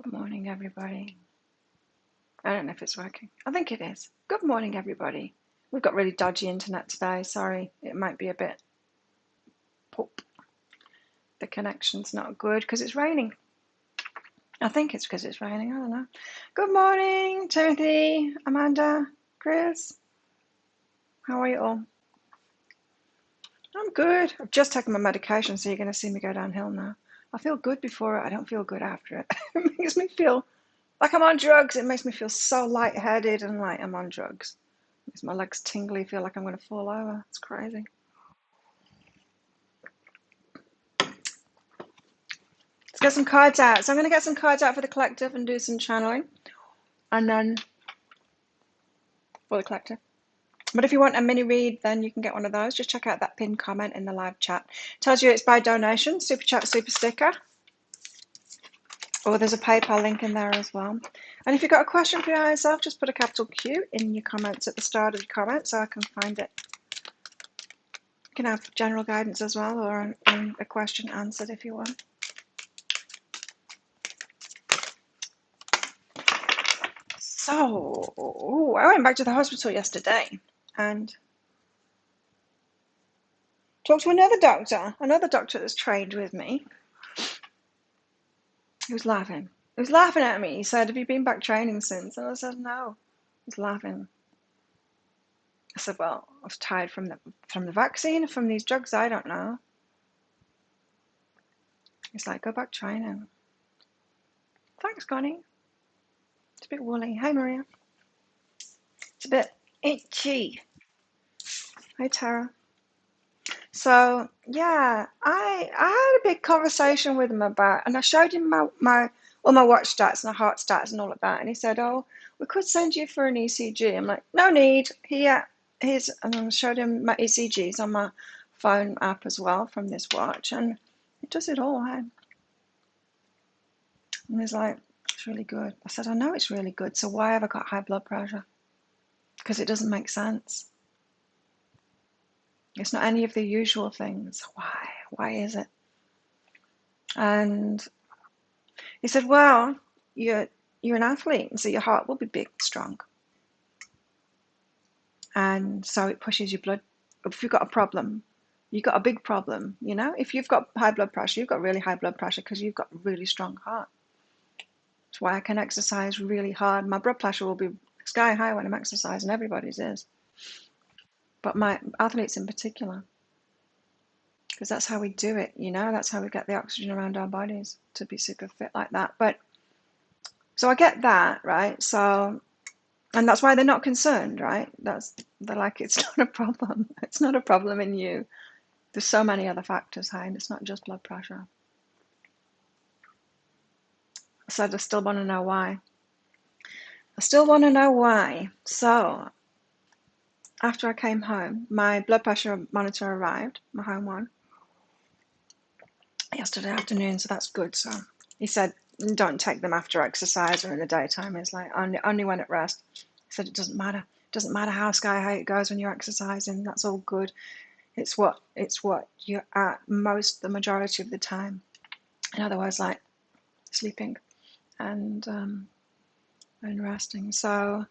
Good morning, everybody. I don't know if it's working. I think it is. Good morning, everybody. We've got really dodgy internet today. Sorry, it might be a bit pop. The connection's not good because it's raining. I think it's because it's raining. I don't know. Good morning, Timothy, Amanda, Chris. How are you all? I'm good. I've just taken my medication, so you're going to see me go downhill now. I feel good before it. I don't feel good after it. It makes me feel like I'm on drugs. It makes me feel so lightheaded and like I'm on drugs. Makes my legs tingly, feel like I'm going to fall over. It's crazy. Let's get some cards out. So I'm going to get some cards out for the collective and do some channeling. And then for the collective. But if you want a mini read, then you can get one of those. Just check out that pinned comment in the live chat. It tells you it's by donation, super chat, super sticker. Or there's a PayPal link in there as well. And if you've got a question for yourself, just put a capital Q in your comments at the start of the comment so I can find it. You can have general guidance as well, or a question answered if you want. So, I went back to the hospital yesterday and talked to another doctor that's trained with me. He was laughing. He was laughing at me. He said, "Have you been back training since?" And I said, "No." He was laughing. I said, "Well, I was tired from the vaccine, from these drugs, I don't know." He's like, "Go back training." Thanks, Connie. It's a bit woolly. Hey, Maria. It's a bit itchy. Hey, Tara. So yeah, I had a big conversation with him about, and I showed him my all my watch stats and my heart stats and all of that, and he said, "Oh, we could send you for an ECG." I'm like, "No need." Here's and I showed him my ECGs on my phone app as well from this watch, and it does it all. Hey? And he's like, "It's really good." I said, "I know it's really good. So why have I got high blood pressure? Because it doesn't make sense. It's not any of the usual things. Why? Why is it?" And he said, "Well, you're an athlete, and so your heart will be big, strong, and so it pushes your blood. If you've got a problem, you've got a big problem. You know, if you've got high blood pressure, you've got really high blood pressure because you've got a really strong heart. That's why I can exercise really hard. My blood pressure will be sky high when I'm exercising. Everybody's is, but my athletes in particular, because that's how we do it. You know, that's how we get the oxygen around our bodies to be super fit like that. But so I get that, right? So. And that's why they're not concerned, right? They're like, it's not a problem. It's not a problem in you. There's so many other factors, hey, and it's not just blood pressure. So I still want to know why. I still want to know why. So after I came home, my blood pressure monitor arrived, my home one, yesterday afternoon, so that's good. So he said, don't take them after exercise or in the daytime. It's like only when at rest. He said it doesn't matter. It doesn't matter how sky high it goes when you're exercising. That's all good. It's what you're at the majority of the time. In other words, like sleeping and resting. So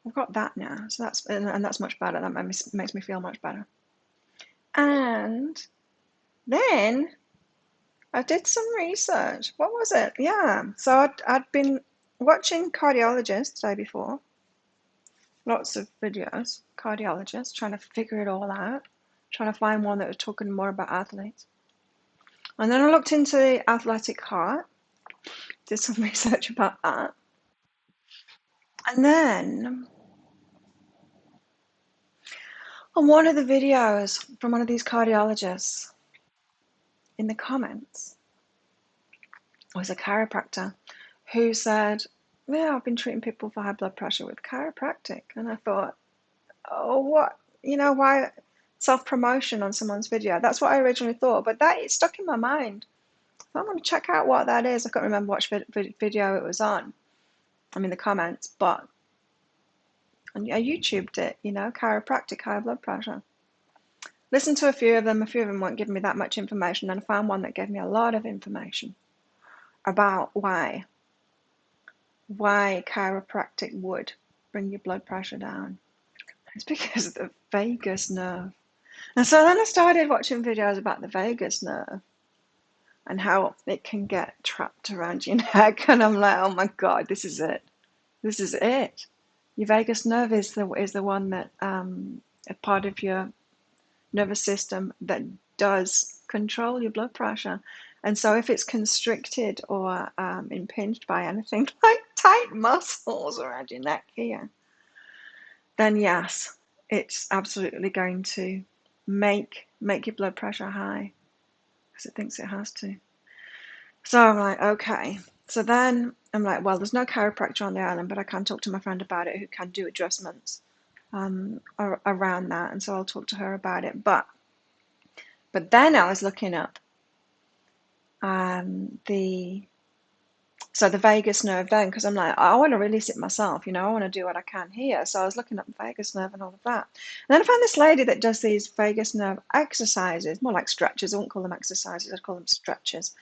I've got that now. So that's much better. That makes me feel much better. And then I did some research. What was it? Yeah. So I'd been watching cardiologists the day before. Lots of videos, cardiologists, trying to figure it all out, trying to find one that was talking more about athletes. And then I looked into the athletic heart, did some research about that. And then on one of the videos from one of these cardiologists, in the comments was a chiropractor who said, "Yeah, I've been treating people for high blood pressure with chiropractic." And I thought, oh, what, why self-promotion on someone's video? That's what I originally thought, but that it stuck in my mind. So I'm going to check out what that is. I can't remember which video it was on. I'm in the comments, but I YouTubed it, chiropractic high blood pressure. Listened to a few of them. A few of them weren't giving me that much information, and I found one that gave me a lot of information about why why chiropractic would bring your blood pressure down. It's because of the vagus nerve. And so then I started watching videos about the vagus nerve and how it can get trapped around your neck. And I'm like, oh my God, this is it. This is it. Your vagus nerve is the one that a part of your nervous system that does control your blood pressure. And so if it's constricted or impinged by anything like tight muscles around your neck here, then yes, it's absolutely going to make your blood pressure high because it thinks it has to. So I'm like, okay. So then I'm like, well, there's no chiropractor on the island, but I can talk to my friend about it who can do adjustments around that. And so I'll talk to her about it. But then I was looking up the vagus nerve then, because I'm like, I want to release it myself, I want to do what I can here. So I was looking up the vagus nerve and all of that. And then I found this lady that does these vagus nerve exercises, more like stretches. I won't call them exercises, I'd call them stretches.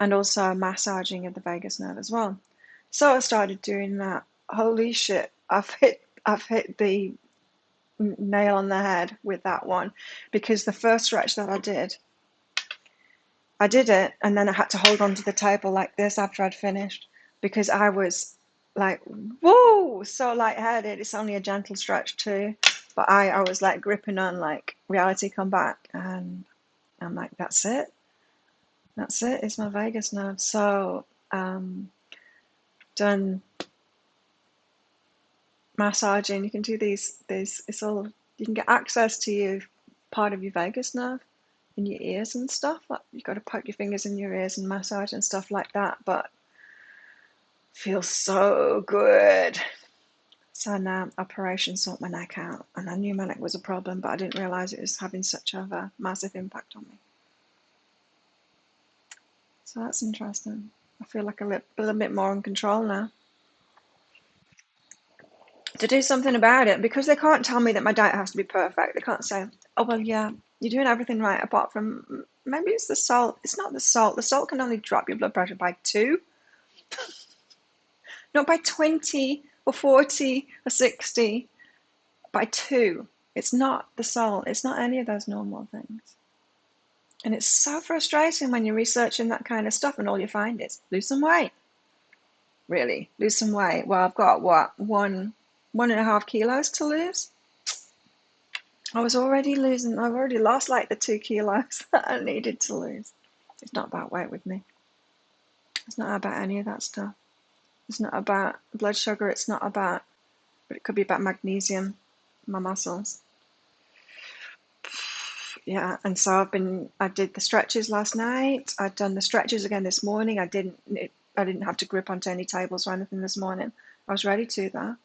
And also massaging of the vagus nerve as well. So I started doing that. Holy shit, I've hit the nail on the head with that one, because the first stretch that I did it, and then I had to hold onto the table like this after I'd finished because I was like, whoa, so lightheaded. It's only a gentle stretch too, but I was like gripping on like reality come back, and I'm like, that's it. It's my vagus nerve. So done massaging. You can do these. It's all, you can get access to your part of your vagus nerve in your ears and stuff. Like you've got to poke your fingers in your ears and massage and stuff like that. But feels so good. So now operation sort my neck out, and I knew my neck was a problem, but I didn't realize it was having such a massive impact on me. So that's interesting. I feel like a little bit more in control now to do something about it, because they can't tell me that my diet has to be perfect. They can't say, oh, well, yeah, you're doing everything right apart from maybe it's the salt. It's not the salt. The salt can only drop your blood pressure by 2, not by 20 or 40 or 60, by 2. It's not the salt. It's not any of those normal things. And it's so frustrating when you're researching that kind of stuff and all you find is lose some weight. Really, lose some weight. Well, I've got what, 1.5 kilos to lose. I've already lost like the 2 kilos that I needed to lose. It's not about weight with me. It's not about any of that stuff. It's not about blood sugar. It's not about, but it could be about magnesium, my muscles. Yeah, and so I did the stretches last night. I'd done the stretches again this morning. I didn't have to grip onto any tables or anything this morning. I was ready to though.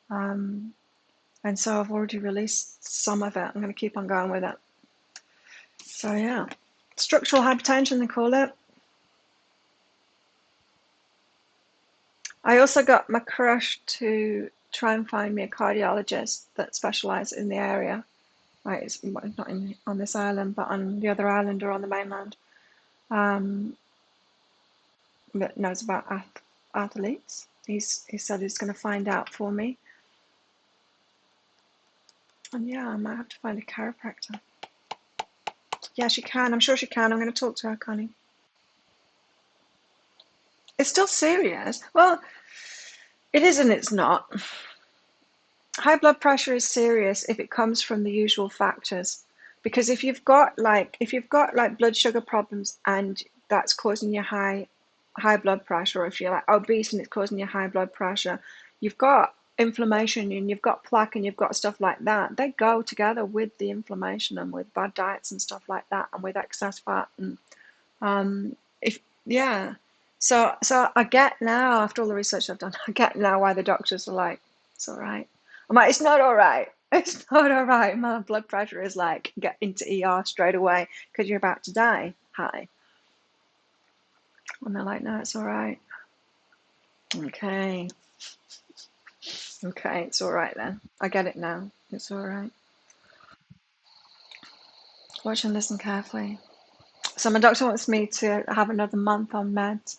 And so I've already released some of it. I'm going to keep on going with it. So yeah, structural hypertension they call it. I also got my crush to try and find me a cardiologist that specialises in the area. Right, it's not on this island, but on the other island or on the mainland. That knows about athletes. He said he's going to find out for me. And yeah, I might have to find a chiropractor. Yeah, she can. I'm sure she can. I'm going to talk to her, Connie. It's still serious. Well, it is and it's not. High blood pressure is serious if it comes from the usual factors. Because if you've got like blood sugar problems and that's causing you high blood pressure, or if you're like obese and it's causing you high blood pressure, you've got inflammation and you've got plaque and you've got stuff like that. They go together with the inflammation and with bad diets and stuff like that, and with excess fat. And if yeah, so I get now, after all the research I've done, I get now why the doctors are like, it's all right. I'm like, it's not all right. It's not all right. My blood pressure is like, get into ER straight away because you're about to die. Hi. And they're like, no, it's all right. Okay. Okay, it's all right then. I get it now. It's all right. Watch and listen carefully. So my doctor wants me to have another month on meds.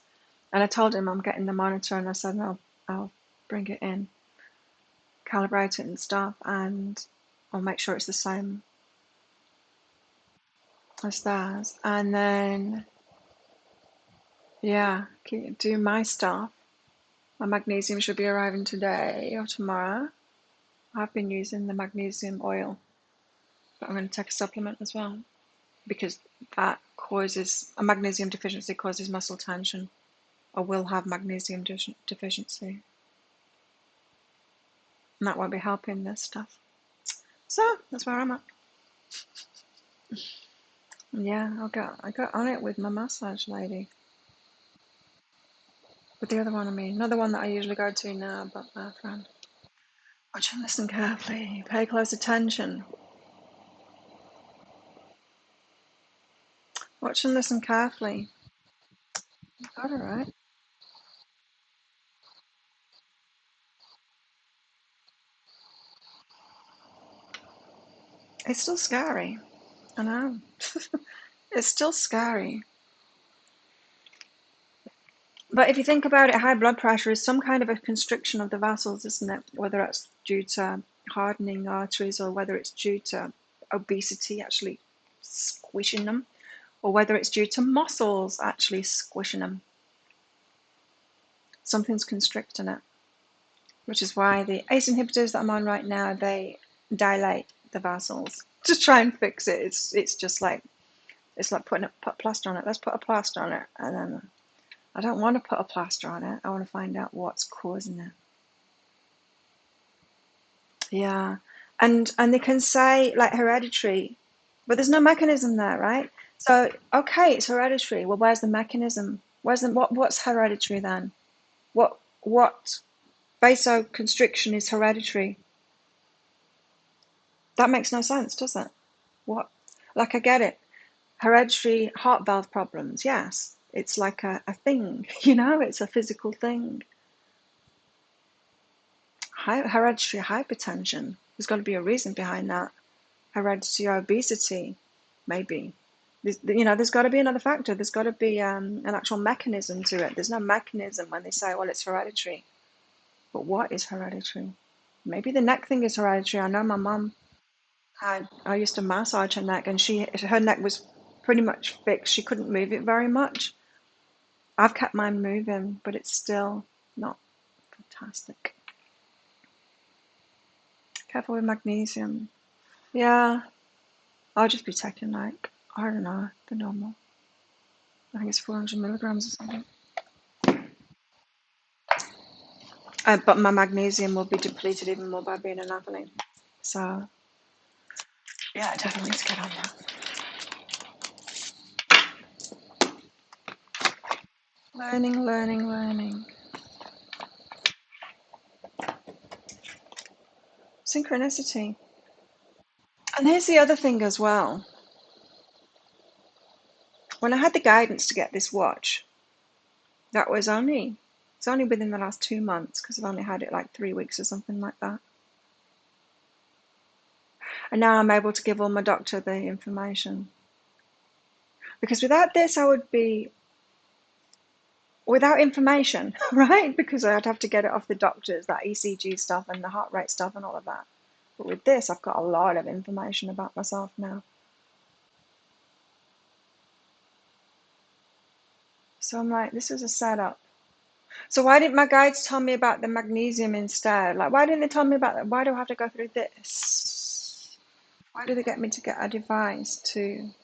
And I told him I'm getting the monitor, and I said, no, I'll bring it in, calibrate it and stuff, and I'll make sure it's the same as theirs. And then, yeah, do my stuff. My magnesium should be arriving today or tomorrow. I've been using the magnesium oil, but I'm going to take a supplement as well because that causes a magnesium deficiency causes muscle tension. I will have magnesium deficiency, and that won't be helping this stuff. So that's where I'm at. Yeah, I got on it with my massage lady. With the other one, I mean, not the one that I usually go to now, but my friend. Watch and listen carefully. Pay close attention. Watch and listen carefully. Got it right. It's still scary. I know. It's still scary. But if you think about it, high blood pressure is some kind of a constriction of the vessels, isn't it? Whether it's due to hardening arteries or whether it's due to obesity actually squishing them, or whether it's due to muscles actually squishing them. Something's constricting it, which is why the ACE inhibitors that I'm on right now, they dilate the vessels to try and fix it. It's just like put a plaster on it. Let's put a plaster on it, and then I don't want to put a plaster on it. I want to find out what's causing it. Yeah, and they can say like hereditary, but there's no mechanism there, right? So okay, it's hereditary. Well, where's the mechanism? What's hereditary then? What vasoconstriction is hereditary? That makes no sense, does it? What? Like I get it. Hereditary heart valve problems, yes. It's like a thing, it's a physical thing. Hereditary hypertension, there's got to be a reason behind that. Hereditary obesity, maybe. There's got to be another factor. There's got to be an actual mechanism to it. There's no mechanism when they say, well, it's hereditary. But what is hereditary? Maybe the neck thing is hereditary. I know my mum I used to massage her neck, and her neck was pretty much fixed. She couldn't move it very much. I've kept mine moving, but it's still not fantastic. Careful with magnesium. Yeah, I'll just be taking like, I don't know, the normal. I think it's 400 milligrams or something. But my magnesium will be depleted even more by being an athlete. So, yeah, I definitely need to get on that. Learning. Synchronicity. And here's the other thing as well. When I had the guidance to get this watch, it's only within the last 2 months, because I've only had it like 3 weeks or something like that. And now I'm able to give all my doctor the information. Because without this, I would be without information, right? Because I'd have to get it off the doctors, that ECG stuff and the heart rate stuff and all of that. But with this, I've got a lot of information about myself now. So I'm like, this is a setup. So why didn't my guides tell me about the magnesium instead? Like, why didn't they tell me about that? Why do I have to go through this? Why do they get me to get a device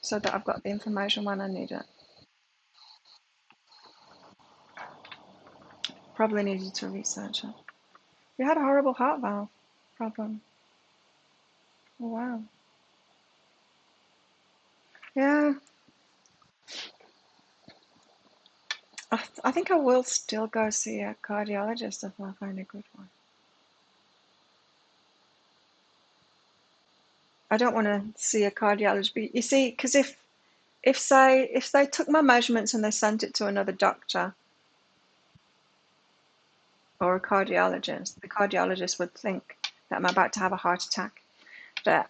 so that I've got the information when I need it? Probably needed to research it. You had a horrible heart valve problem. Oh, wow. Yeah. I think I will still go see a cardiologist if I find a good one. I don't want to see a cardiologist, but you see, because if they took my measurements and they sent it to another doctor or a cardiologist, the cardiologist would think that I'm about to have a heart attack. But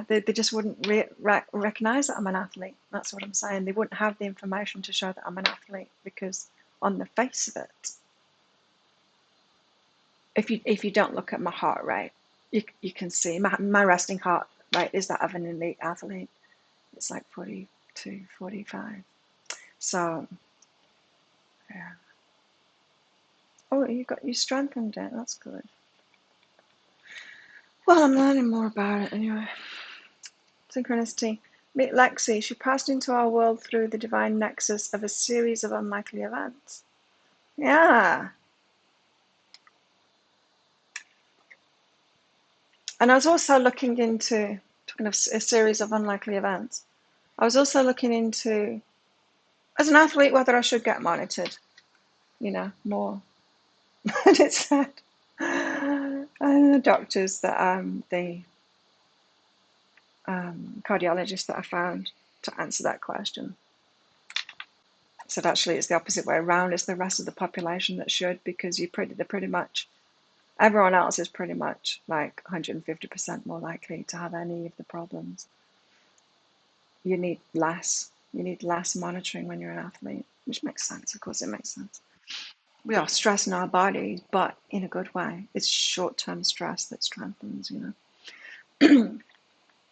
they just wouldn't recognize that I'm an athlete. That's what I'm saying. They wouldn't have the information to show that I'm an athlete because on the face of it, if you don't look at my heart rate, you can see my resting heart rate is that of an elite athlete. It's like 42, 45. So yeah. Oh, you strengthened it. That's good. Well, I'm learning more about it anyway. Synchronicity. Meet Lexi. She passed into our world through the divine nexus of a series of unlikely events. Yeah. And I was also looking into, talking of a series of unlikely events, I was also looking into, as an athlete, whether I should get monitored, more. And it said, and the doctors that the cardiologist that I found to answer that question said actually it's the opposite way around. It's the rest of the population that should, because they're pretty much, everyone else is pretty much like 150% more likely to have any of the problems. You need less monitoring when you're an athlete, which makes sense. Of course, it makes sense. We are stressing our bodies, but in a good way. It's short-term stress that strengthens,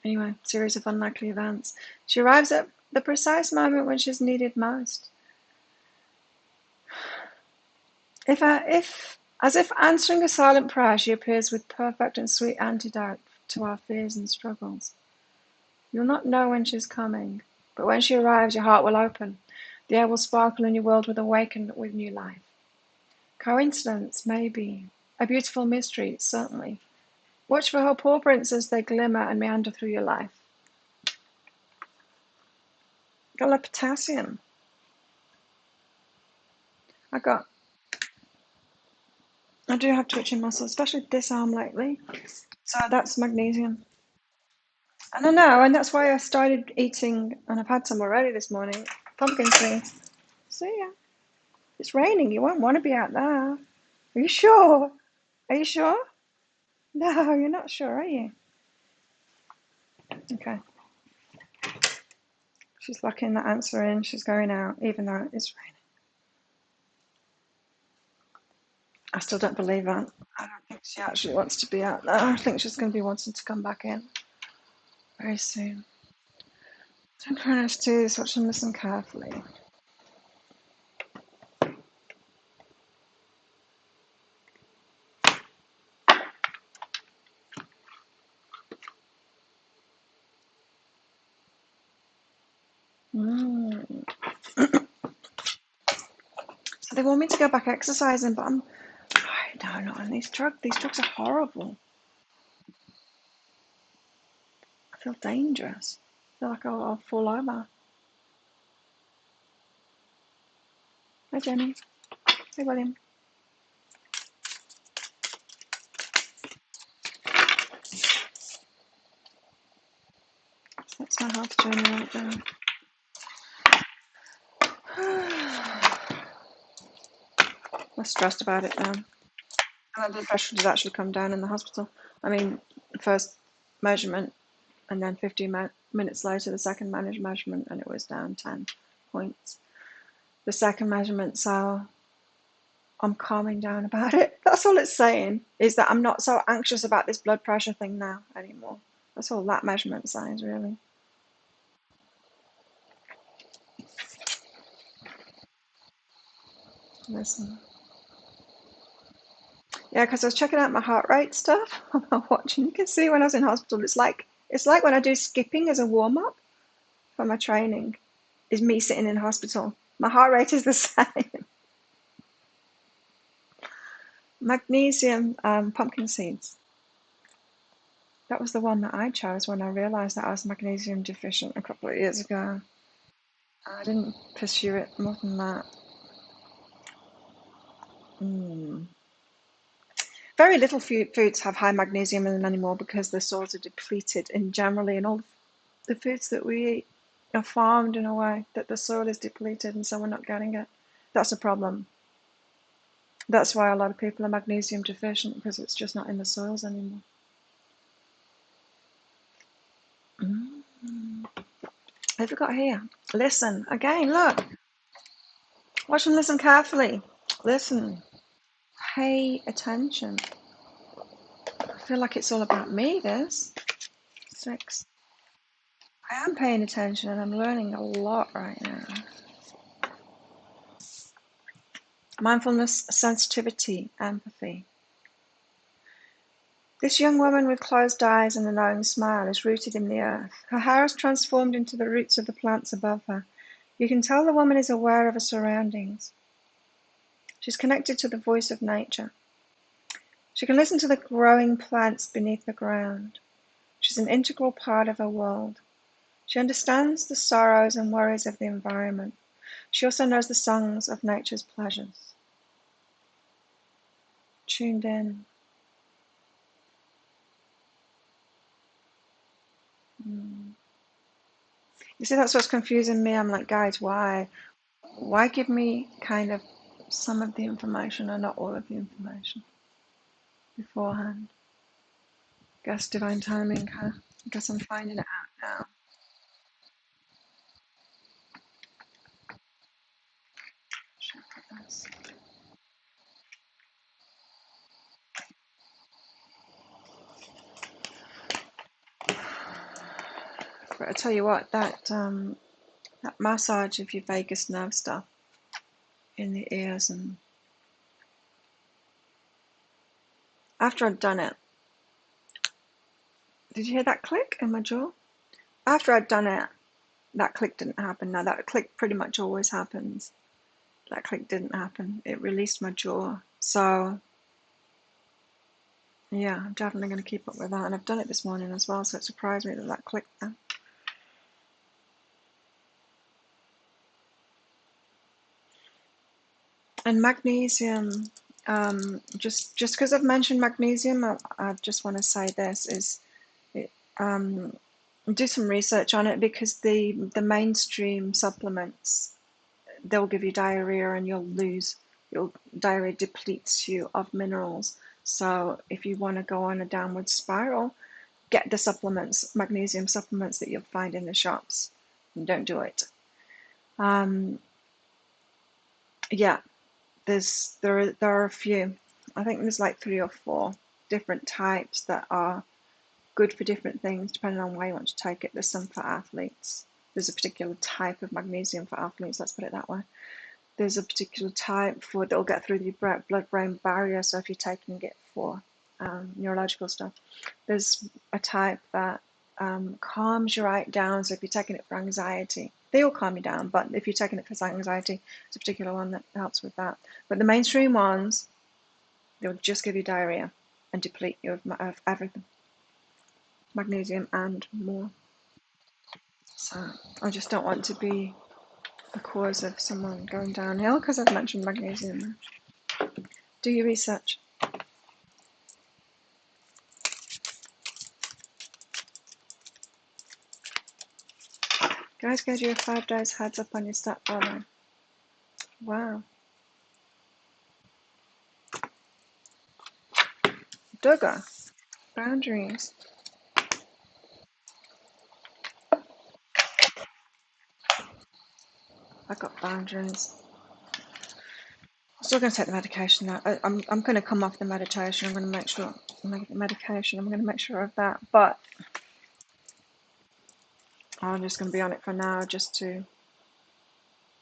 Anyway, series of unlikely events. She arrives at the precise moment when she's needed most. As if answering a silent prayer, she appears with perfect and sweet antidote to our fears and struggles. You'll not know when she's coming, but when she arrives, your heart will open. The air will sparkle and your world will awaken with new life. Coincidence, maybe. A beautiful mystery, certainly. Watch for her paw prints as they glimmer and meander through your life. Got a lot of potassium. I do have twitching muscles, especially this arm lately. So that's magnesium. I don't know, and that's why I started eating, and I've had some already this morning, pumpkin seeds. So yeah, it's raining. You won't want to be out there. Are you sure? Are you sure? No, you're not sure, are you? Okay. She's locking the answer in. She's going out, even though it's raining. I still don't believe that. I don't think she actually wants to be out there. I think she's going to be wanting to come back in very soon. Synchronicity is watch and listen carefully. So they want me to go back exercising, but no, not on these drugs. These drugs are horrible. I feel dangerous. I feel like I'll fall over. Hi, Jenny. Hey, William. That's my health journey right there. I'm stressed about it now. My blood pressure has actually come down in the hospital. I mean, first measurement, and then 15 minutes later, the second measurement, and it was down 10 points. The second measurement, so I'm calming down about it. That's all it's saying, is that I'm not so anxious about this blood pressure thing now anymore. That's all that measurement says, really. Listen. Yeah, because I was checking out my heart rate stuff on my watch, and you can see when I was in hospital, it's like when I do skipping as a warm-up for my training, is me sitting in hospital. My heart rate is the same. Magnesium, pumpkin seeds. That was the one that I chose when I realized that I was magnesium deficient a couple of years ago. I didn't pursue it more than that. Very little foods have high magnesium in them anymore because the soils are depleted, and generally in all the foods that we eat are farmed in a way that the soil is depleted, and so we're not getting it. That's a problem. That's why a lot of people are magnesium deficient, because it's just not in the soils anymore. What have we got here? Listen. Again, look. Watch and listen carefully. Listen. pay attention. I feel like it's all about me, this. 6. I am paying attention and I'm learning a lot right now. Mindfulness, sensitivity, empathy. This young woman with closed eyes and a knowing smile is rooted in the earth. Her hair is transformed into the roots of the plants above her. You can tell the woman is aware of her surroundings. She's connected to the voice of nature. She can listen to the growing plants beneath the ground. She's an integral part of her world. She understands the sorrows and worries of the environment. She also knows the songs of nature's pleasures. Tuned in. You see, that's what's confusing me. I'm like, guys, why? Why give me kind of some of the information and not all of the information beforehand? Guess divine timing, huh? I guess I'm finding it out now. Should I put this? But I tell you what, that massage of your vagus nerve stuff in the ears, and after I'd done it, did you hear that click in my jaw? After I'd done it, that click didn't happen. Now that click pretty much always happens. That click didn't happen. It released my jaw. So yeah, I'm definitely going to keep up with that. And I've done it this morning as well, so it surprised me that that clicked there. And magnesium, just because I've mentioned magnesium, I just want to say this is, do some research on it, because the mainstream supplements, they'll give you diarrhea and your diarrhea depletes you of minerals. So if you want to go on a downward spiral, get the supplements, magnesium supplements that you'll find in the shops. And don't do it. Yeah, there are a few. I think there's like 3 or 4 different types that are good for different things depending on why you want to take it. There's some for athletes. There's a particular type of magnesium for athletes, let's put it that way. There's a particular type for that'll get through the blood-brain barrier, so if you're taking it for neurological stuff. There's a type that calms you right down, so if you're taking it for anxiety, they all calm you down, but if you're taking it for anxiety, it's a particular one that helps with that. But the mainstream ones, they'll just give you diarrhea and deplete you of everything, magnesium and more. So I just don't want to be the cause of someone going downhill because I've mentioned magnesium. Do your research. Guys, get you a 5 days heads up on your stepfather. Wow. Dugga. Boundaries. I got boundaries. I'm still going to take the medication now. I'm going to come off the meditation. I'm going to make sure I'm going to make sure of that. But I'm just going to be on it for now, just to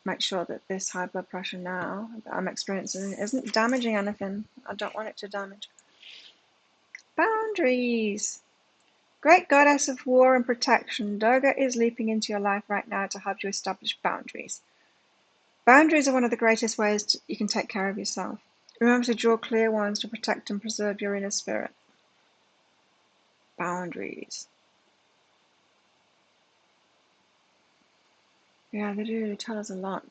make sure that this high blood pressure now that I'm experiencing isn't damaging anything. I don't want it to damage. Boundaries. Great goddess of war and protection, Durga is leaping into your life right now to help you establish boundaries. Boundaries are one of the greatest ways you can take care of yourself. Remember to draw clear ones to protect and preserve your inner spirit. Boundaries. Yeah, they do. They tell us a lot.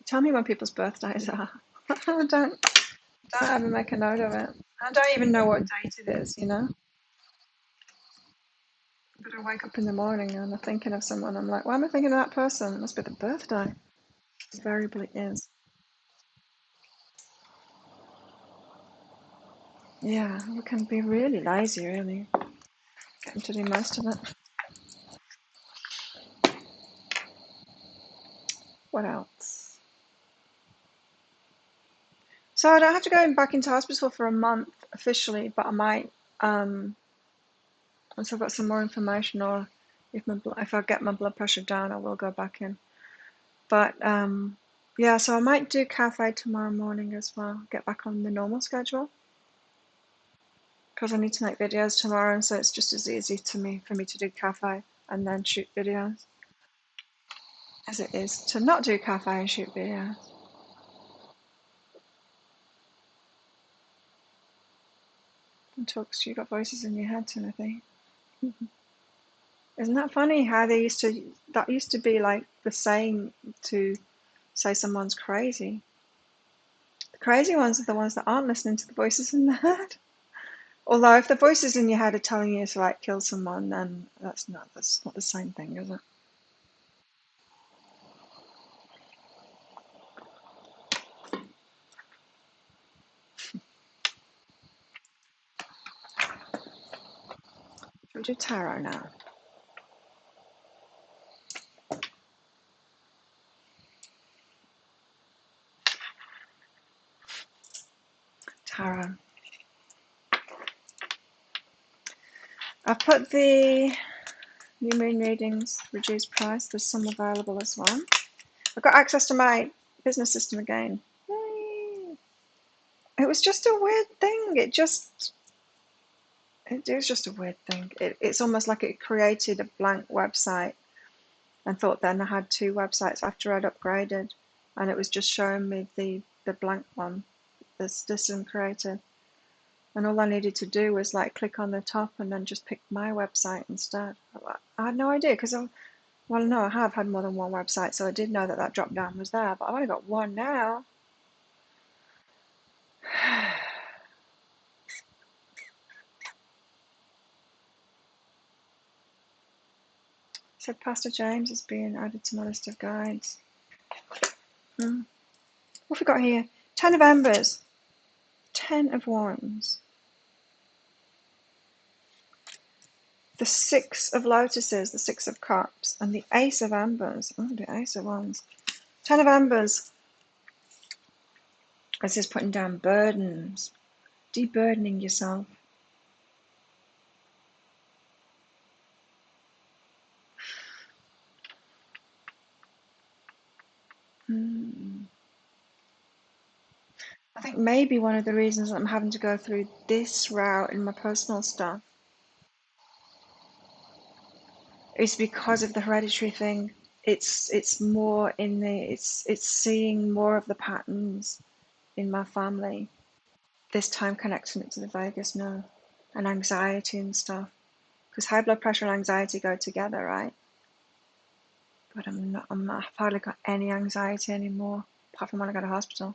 Tell me when people's birthdays are. don't ever make a note of it. I don't even know what date it is, you know? But I wake up in the morning and I'm thinking of someone. I'm like, why am I thinking of that person? It must be the birthday. Invariably is. Yeah, we can be really lazy, really. Getting to do most of it. What else? So I don't have to go back into hospital for a month officially, but I might, once I've got some more information, or if I get my blood pressure down, I will go back in. But yeah, so I might do cafe tomorrow morning as well, get back on the normal schedule, because I need to make videos tomorrow, and so it's just as easy for me to do cafe and then shoot videos as it is to not do cafe and shoot videos. And talks, you got voices in your head, Timothy. Isn't that funny how that used to be like the saying to say someone's crazy. The crazy ones are the ones that aren't listening to the voices in their head. Although if the voices in your head are telling you to like kill someone, then that's not the same thing, is it? Should we do tarot now? Tarot. I've put the new moon readings reduced price. There's some available as well. I've got access to my business system again. Yay! It was just a weird thing. It was just a weird thing. It's almost like it created a blank website and thought then I had two websites after I'd upgraded, and it was just showing me the blank one, the system created. And all I needed to do was like click on the top and then just pick my website instead. I had no idea because well, no, I have had more than one website, so I did know that that drop down was there, but I've only got one now. Said Pastor James is being added to my list of guides. What have we got here? 10 of Embers, 10 of Wands, the 6 of Lotuses, the 6 of Cups, and the Ace of Embers. Oh, the Ace of Wands. 10 of Embers. This is putting down burdens, deburdening yourself. I think maybe one of the reasons that I'm having to go through this route in my personal stuff is because of the hereditary thing. It's more in the it's seeing more of the patterns in my family. This time connecting it to the vagus nerve and anxiety and stuff. Because high blood pressure and anxiety go together, right? But I've hardly got any anxiety anymore, apart from when I go to hospital.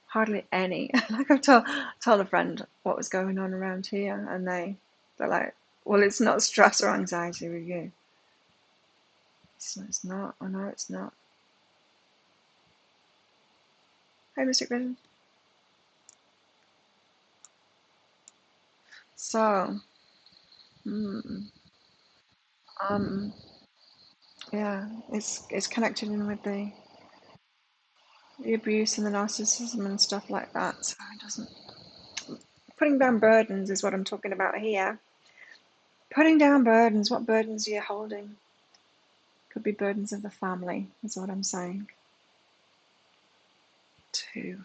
Hardly any. Like I've told a friend what was going on around here, and they're like, well, it's not stress or anxiety with you. It's not. I know it's not. Hey, Mystic Vision. So, yeah, it's connected in with the abuse and the narcissism and stuff like that. So it doesn't. Putting down burdens is what I'm talking about here. Putting down burdens. What burdens are you holding? Could be burdens of the family, is what I'm saying. 2.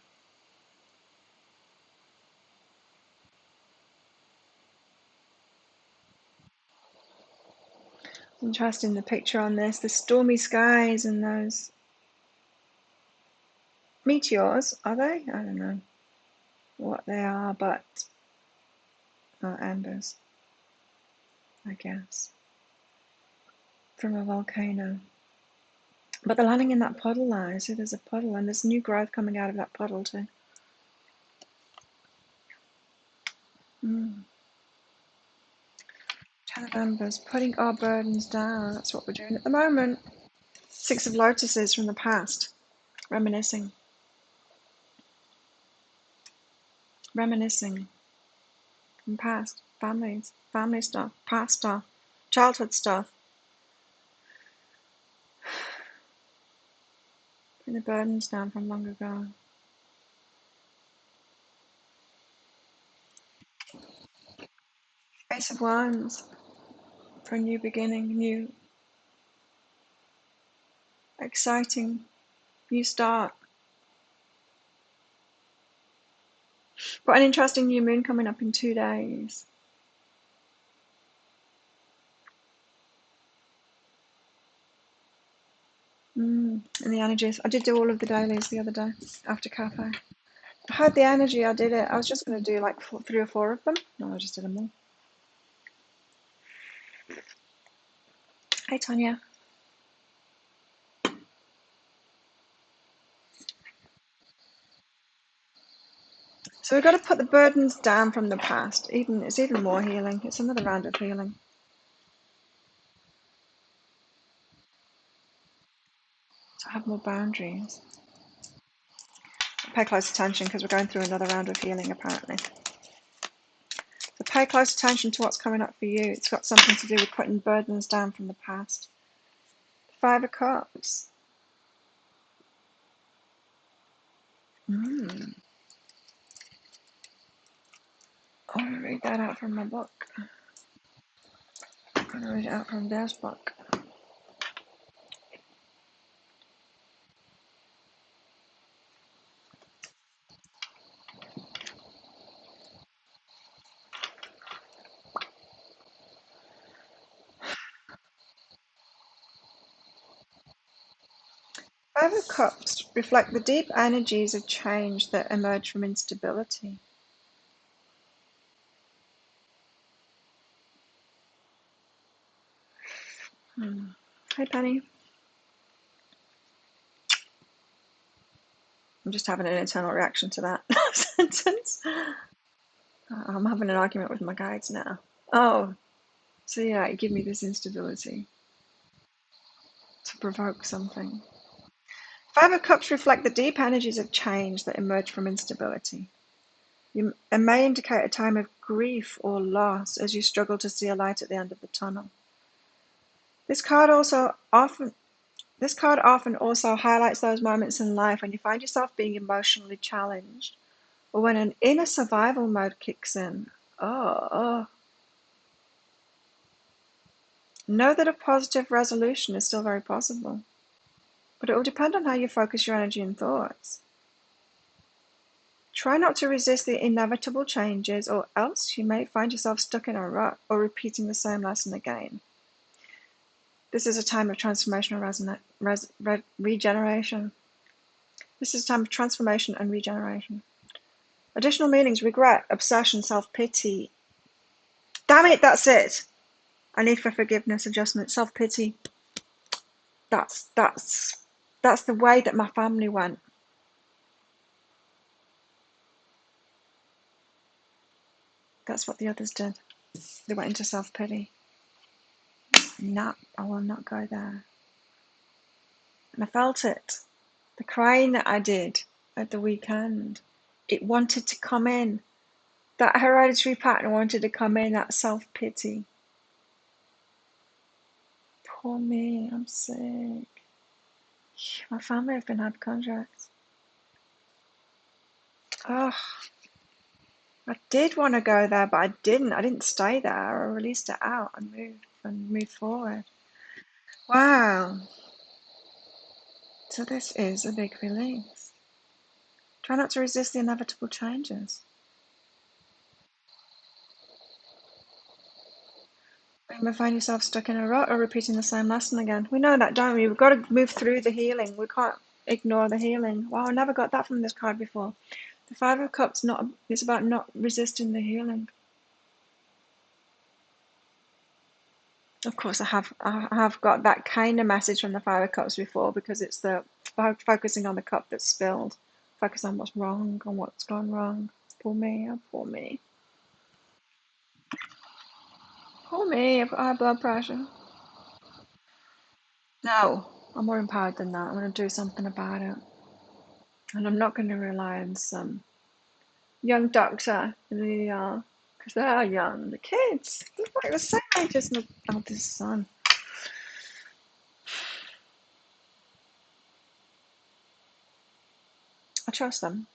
Interesting, the picture on this, the stormy skies and those meteors, are they? I don't know what they are, but embers, I guess, from a volcano. But they're landing in that puddle now. See, there's a puddle, and there's new growth coming out of that puddle too. 10 of embers, putting our burdens down. That's what we're doing at the moment. 6 of lotuses from the past, reminiscing. Reminiscing from past, families, family stuff, past stuff, childhood stuff. Putting the burdens down from long ago. of Wands for a new beginning, new, exciting, new start. Got an interesting new moon coming up in 2 days. And the energies. I did do all of the dailies the other day after cafe. I had the energy, I did it. I was just going to do like 3 or 4 of them. No, I just did them all. Hey, Tanya. So we've got to put the burdens down from the past. It's even more healing. It's another round of healing. To have more boundaries. Pay close attention because we're going through another round of healing apparently. So pay close attention to what's coming up for you. It's got something to do with putting burdens down from the past. 5 of Cups. I'm going to read that out from my book. I'm going to read it out from Dad's book. Five of Cups reflect the deep energies of change that emerge from instability. Hi, Penny. I'm just having an internal reaction to that sentence. I'm having an argument with my guides now. Oh, so yeah, you give me this instability to provoke something. Five of Cups reflect the deep energies of change that emerge from instability. It may indicate a time of grief or loss as you struggle to see a light at the end of the tunnel. This card often also highlights those moments in life when you find yourself being emotionally challenged or when an inner survival mode kicks in. Oh. Know that a positive resolution is still very possible, but it will depend on how you focus your energy and thoughts. Try not to resist the inevitable changes, or else you may find yourself stuck in a rut or repeating the same lesson again. This is a time of transformational regeneration. This is a time of transformation and regeneration. Additional meanings: regret, obsession, self-pity. Damn it, that's it. I need for forgiveness, adjustment, self-pity. That's the way that my family went. That's what the others did. They went into self-pity. No, I will not go there. And I felt it. The crying that I did at the weekend, it wanted to come in. That hereditary pattern wanted to come in, that self-pity. Poor me, I'm sick. My family have been hypochondriacs. Oh, I did want to go there, but I didn't. I didn't stay there. I released it out and moved forward. Wow. So this is a big release. Try not to resist the inevitable changes. You may find yourself stuck in a rut or repeating the same lesson again. We know that, don't we? We've got to move through the healing. We can't ignore the healing. Wow, I never got that from this card before. The Five of Cups it's about not resisting the healing. Of course, I have got that kind of message from the Five of Cups before because it's the focusing on the cup that's spilled. Focus on what's wrong, on what's gone wrong. Poor me, oh poor me. Poor me, I've got high blood pressure. No, I'm more empowered than that. I'm going to do something about it. And I'm not going to rely on some young doctor in the ER because they are young. The kids, they're like the same age as my eldest son. I trust them,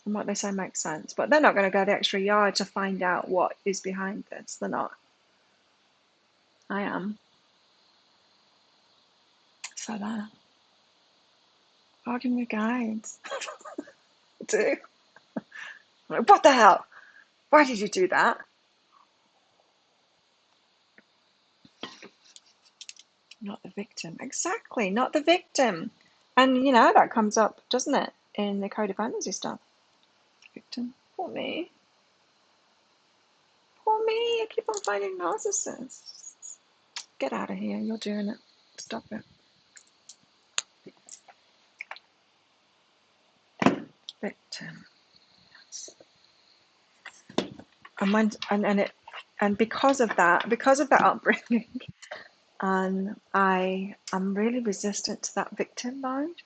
and what they say makes sense. But they're not going to go the extra yard to find out what is behind this. They're not. I am. So there. Arguing with guides. Do. What the hell? Why did you do that? Not the victim. Exactly, not the victim. And you know, that comes up, doesn't it, in the codependency stuff? Victim. Poor me. Poor me. I keep on finding narcissists. Get out of here. You're doing it. Stop it. Victim. And because of that upbringing, and I'm really resistant to that victim mode.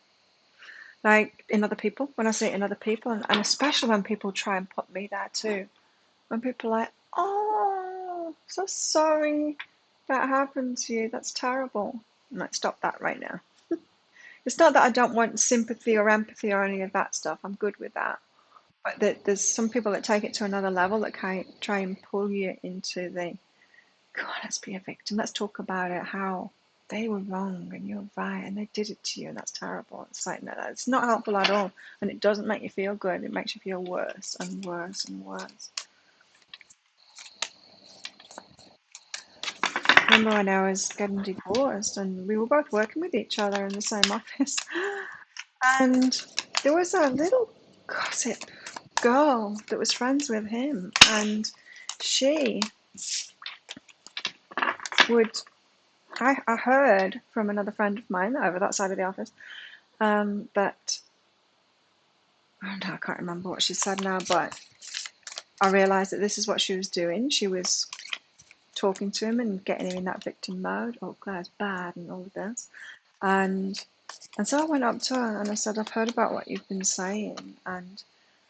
Like in other people, when I see it in other people, and especially when people try and put me there too. When people are like, oh, so sorry that happened to you. That's terrible. I'm like, stop that right now. It's not that I don't want sympathy or empathy or any of that stuff. I'm good with that. But there's some people that take it to another level that can try and pull you into the, God, let's be a victim. Let's talk about it, how they were wrong and you're right and they did it to you and that's terrible. It's like, no, it's not helpful at all. And it doesn't make you feel good. It makes you feel worse and worse and worse. I remember when I was getting divorced and we were both working with each other in the same office. And there was a little gossip girl that was friends with him. And she would, I heard from another friend of mine over that side of the office that, I can't remember what she said now, but I realised that this is what she was doing. She was talking to him and getting him in that victim mode. Oh, Claire's bad and all of this. And so I went up to her and I said, I've heard about what you've been saying, and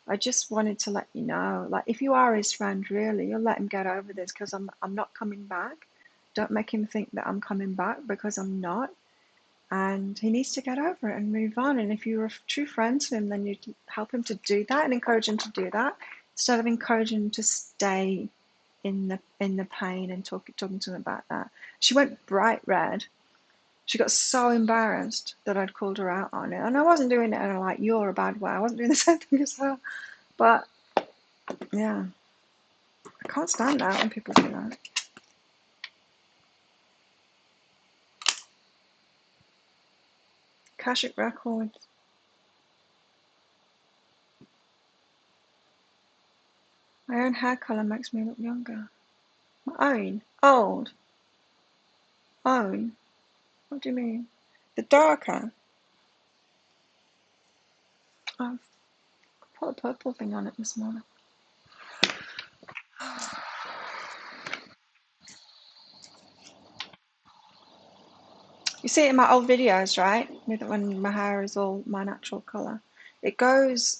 I just wanted to let you know, like, if you are his friend, really, you'll let him get over this because I'm not coming back. Don't make him think that I'm coming back because I'm not. And he needs to get over it and move on. And if you're a true friend to him, then you help him to do that and encourage him to do that instead of encouraging him to stay in the pain and talking to him about that. She went bright red. She got so embarrassed that I'd called her out on it. And I wasn't doing it in a like, you're a bad way. I wasn't doing the same thing as her. But yeah, I can't stand that when people do that. Akashic Records. My own hair colour makes me look younger. My own? Old? Own? What do you mean? The darker? I've put a purple thing on it this morning. You see it in my old videos, right? When my hair is all my natural colour. It goes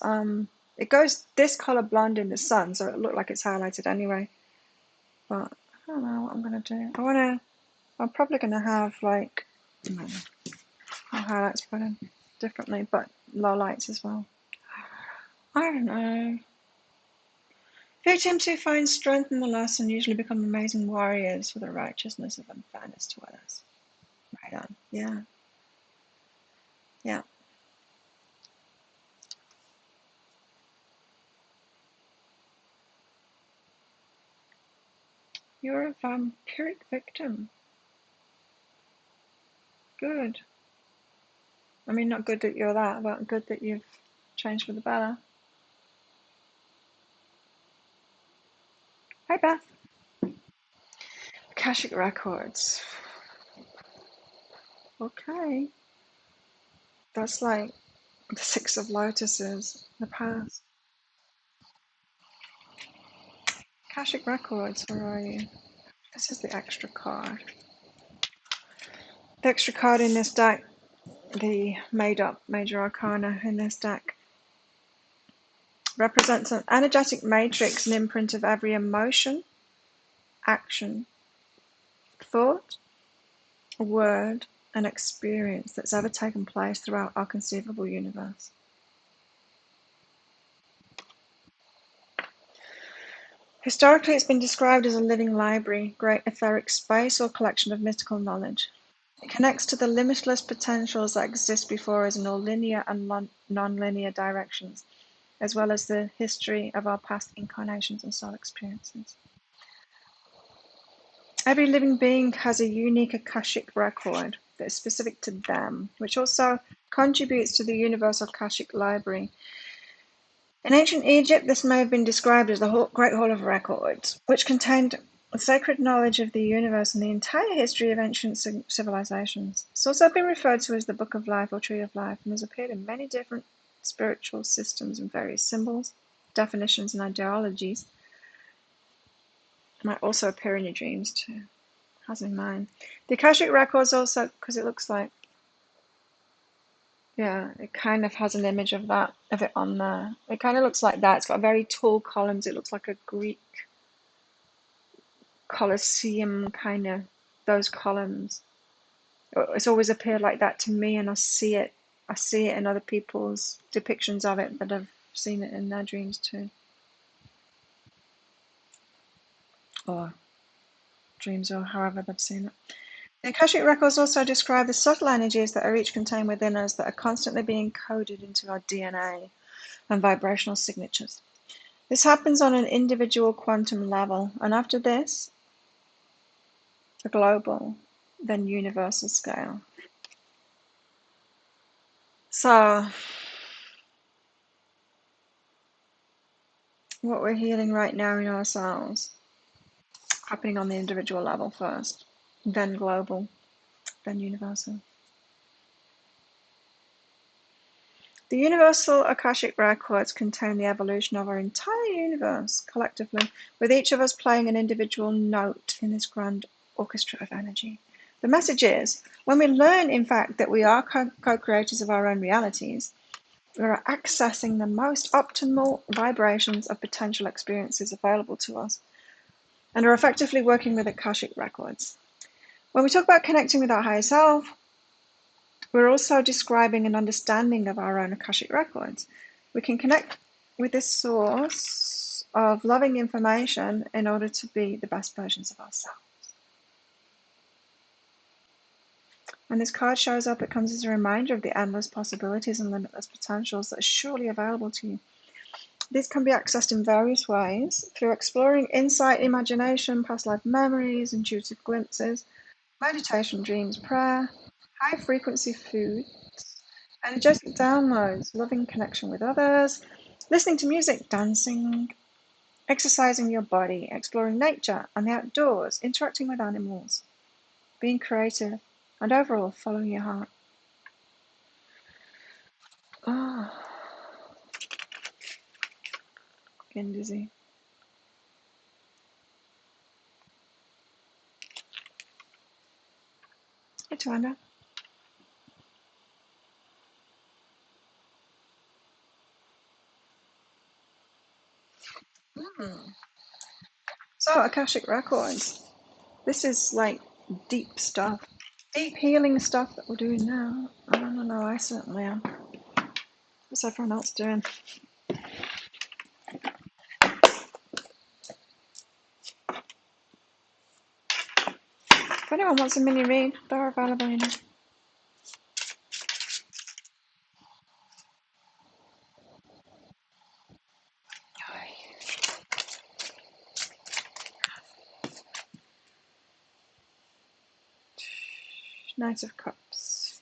this colour blonde in the sun, so it looked like it's highlighted anyway. But I don't know what I'm gonna do. I'm probably gonna have like highlights put in differently, but low lights as well. I don't know. Victims who find strength in the lesson usually become amazing warriors for the righteousness of unfairness to others. Right on. Yeah. Yeah. You're a vampiric victim. Good. I mean, not good that you're that, but good that you've changed for the better. Hi, Beth. Akashic Records. Okay. That's like the Six of Lotuses in the past. Akashic Records, where are you? This is the extra card. The extra card in this deck, the made up major arcana in this deck, represents an energetic matrix, an imprint of every emotion, action, thought, word, and experience that's ever taken place throughout our conceivable universe. Historically, it's been described as a living library, great etheric space, or collection of mystical knowledge. It connects to the limitless potentials that exist before us in all linear and non-linear directions, as well as the history of our past incarnations and soul experiences. Every living being has a unique Akashic record that is specific to them, which also contributes to the universal Akashic library. In ancient Egypt, this may have been described as the Great Hall of Records, which contained sacred knowledge of the universe and the entire history of ancient civilizations. It's also been referred to as the Book of Life or Tree of Life, and has appeared in many different spiritual systems and various symbols, definitions, and ideologies. It might also appear in your dreams too, as in mine. The Akashic Records also, because it looks like, yeah, it kind of has an image of it on there. It kind of looks like that. It's got very tall columns. It looks like a Greek Colosseum kind of, those columns. It's always appeared like that to me, and I see it in other people's depictions of it that have seen it in their dreams too, or dreams, or however they've seen it. The Akashic Records also describe the subtle energies that are each contained within us that are constantly being coded into our DNA and vibrational signatures. This happens on an individual quantum level, and after this, a global, then universal scale. So, what we're healing right now in ourselves, happening on the individual level first, then global, then universal. The universal Akashic records contain the evolution of our entire universe collectively, with each of us playing an individual note in this grand orchestra of energy. The message is, when we learn, in fact, that we are co-creators of our own realities, we are accessing the most optimal vibrations of potential experiences available to us, and are effectively working with Akashic records. When we talk about connecting with our higher self, we're also describing an understanding of our own Akashic records. We can connect with this source of loving information in order to be the best versions of ourselves. When this card shows up, it comes as a reminder of the endless possibilities and limitless potentials that are surely available to you. These can be accessed in various ways through exploring insight, imagination, past life memories, intuitive glimpses, meditation, dreams, prayer, high frequency foods, energetic downloads, loving connection with others, listening to music, dancing, exercising your body, exploring nature and the outdoors, interacting with animals, being creative, and overall following your heart. Oh, getting dizzy. Hey, Tawanda. So, Akashic Records. This is like deep stuff. Deep healing stuff that we're doing now. I don't know, I certainly am. What's everyone else doing? If anyone wants a mini read, they're available, you know. Knight of Cups.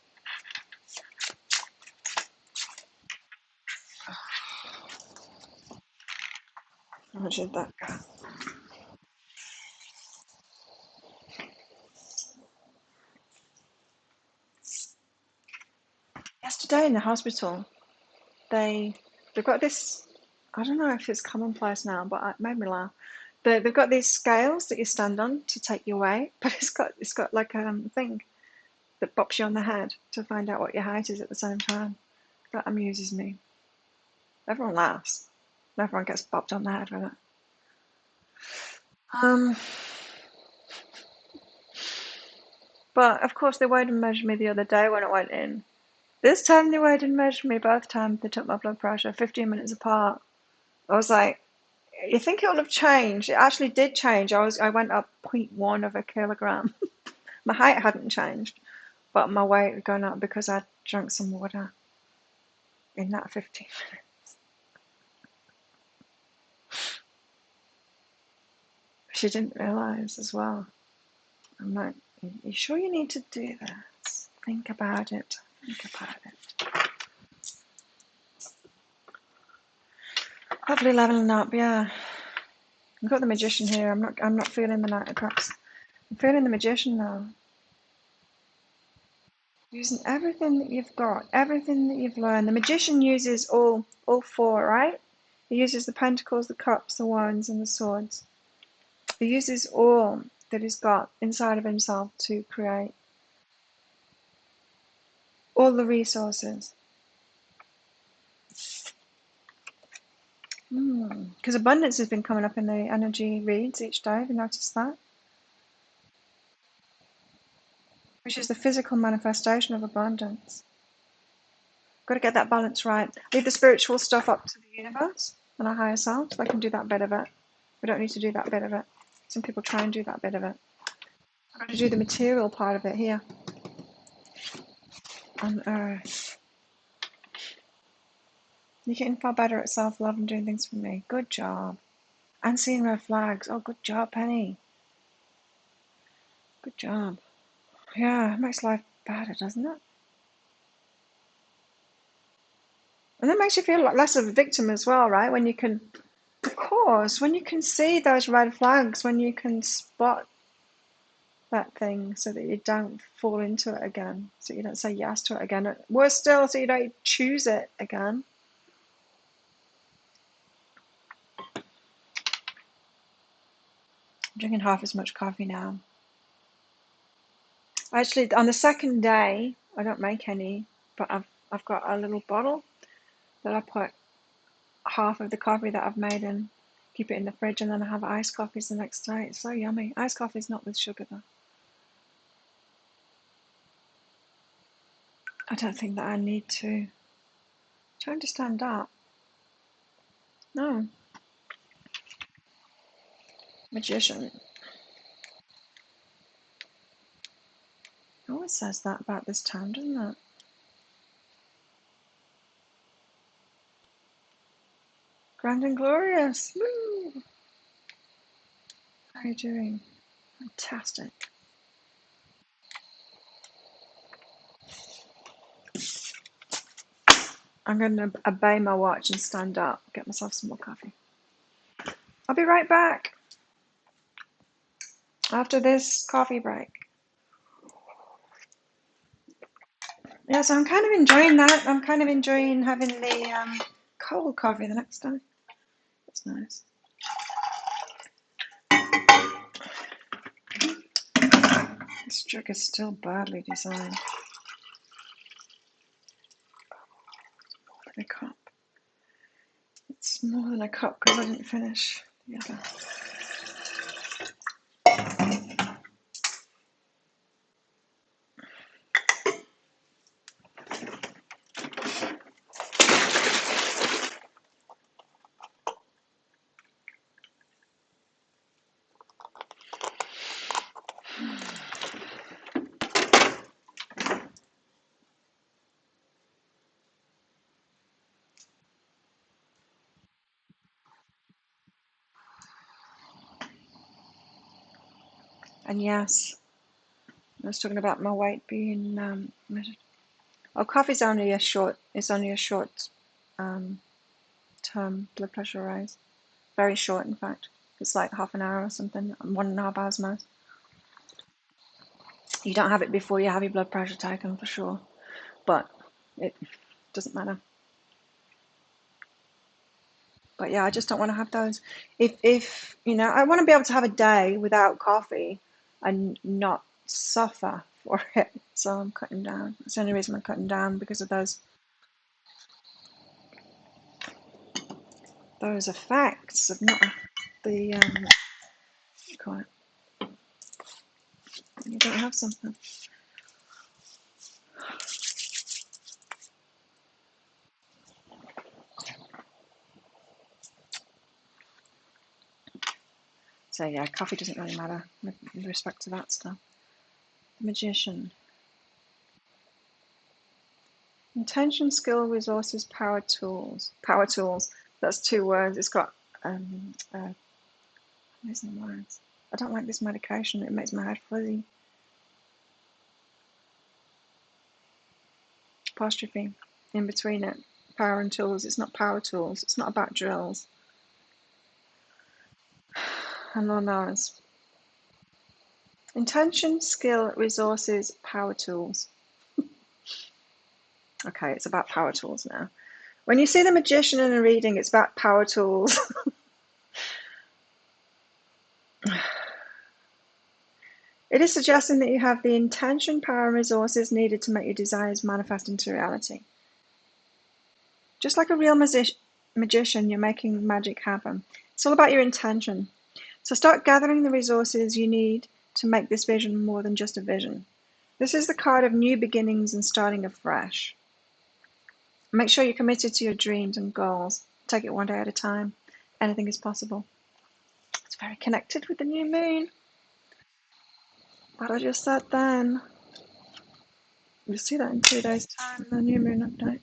How much did that go? Yesterday in the hospital, they've got this, I don't know if it's commonplace now, but it made me laugh. They've got these scales that you stand on to take your weight, but it's got like a thing that bops you on the head to find out what your height is at the same time. That amuses me. Everyone laughs. Everyone gets bopped on the head with it. But of course they weighed and measured me the other day when I went in. This time they weighed and measured me both times. They took my blood pressure 15 minutes apart. I was like, You think it will have changed? It actually did change. I went up 0.1 of a kilogram. My height hadn't changed, but my weight had gone up because I drank some water in that 15 minutes. She didn't realize as well. I'm like, you sure you need to do this? Think about it. Think about it. Hopefully leveling up, yeah. I've got the magician here. I'm not feeling the Knight of Cups. I'm feeling the magician now. Using everything that you've got, everything that you've learned. The magician uses all four, right? He uses the pentacles, the cups, the wands, and the swords. He uses all that he's got inside of himself to create all the resources. Because abundance has been coming up in the energy reads each day. Have you noticed that? Which is the physical manifestation of abundance. Got to get that balance right. Leave the spiritual stuff up to the universe and our higher self. They can do that bit of it. We don't need to do that bit of it. Some people try and do that bit of it. I've got to do the material part of it here on earth. You're getting far better at self-love and doing things for me. Good job. And seeing red flags. Oh, good job, Penny. Good job. Yeah, it makes life better, doesn't it? And that makes you feel like less of a victim as well, right? When you can, of course, when you can see those red flags, when you can spot that thing so that you don't fall into it again, so you don't say yes to it again. Worse still, so you don't choose it again. I'm drinking half as much coffee now. Actually, on the second day, I don't make any, but I've got a little bottle that I put half of the coffee that I've made in, keep it in the fridge, and then I have iced coffees the next day. It's so yummy. Iced coffee is not with sugar though. I don't think that I need to. Trying to stand up. No. Magician. It always says that about this town, doesn't it? Grand and glorious. Woo! How are you doing? Fantastic. I'm going to obey my watch and stand up, get myself some more coffee. I'll be right back after this coffee break. Yeah, so I'm kind of enjoying that. I'm kind of enjoying having the cold coffee the next time. That's nice. This jug is still badly designed. More than a cup. It's more than a cup because I didn't finish the other. And yes, I was talking about my weight being measured. Oh, coffee's only a short. It's only a short term blood pressure rise. Very short, in fact. It's like half an hour or something. 1.5 hours most. You don't have it before you have your blood pressure taken for sure, but it doesn't matter. But yeah, I just don't want to have those. If you know, I want to be able to have a day without coffee and not suffer for it. So I'm cutting down. That's the only reason I'm cutting down, because of those effects of not the what do you call it? When you don't have something. So yeah, coffee doesn't really matter with respect to that stuff. Magician. Intention, skill, resources, power, tools. Power tools. That's 2 words. It's got missing words. I don't like this medication. It makes my head fuzzy. Apostrophe in between it. Power and tools. It's not power tools. It's not about drills and lawnmowers. Intention, skill, resources, power tools. Okay, it's about power tools now. When you see the magician in a reading, it's about power tools. It is suggesting that you have the intention, power, and resources needed to make your desires manifest into reality. Just like a real magician, you're making magic happen. It's all about your intention. So start gathering the resources you need to make this vision more than just a vision. This is the card of new beginnings and starting afresh. Make sure you're committed to your dreams and goals. Take it one day at a time. Anything is possible. It's very connected with the new moon. What I just said then. You'll see that in 2 days' time, the new moon update.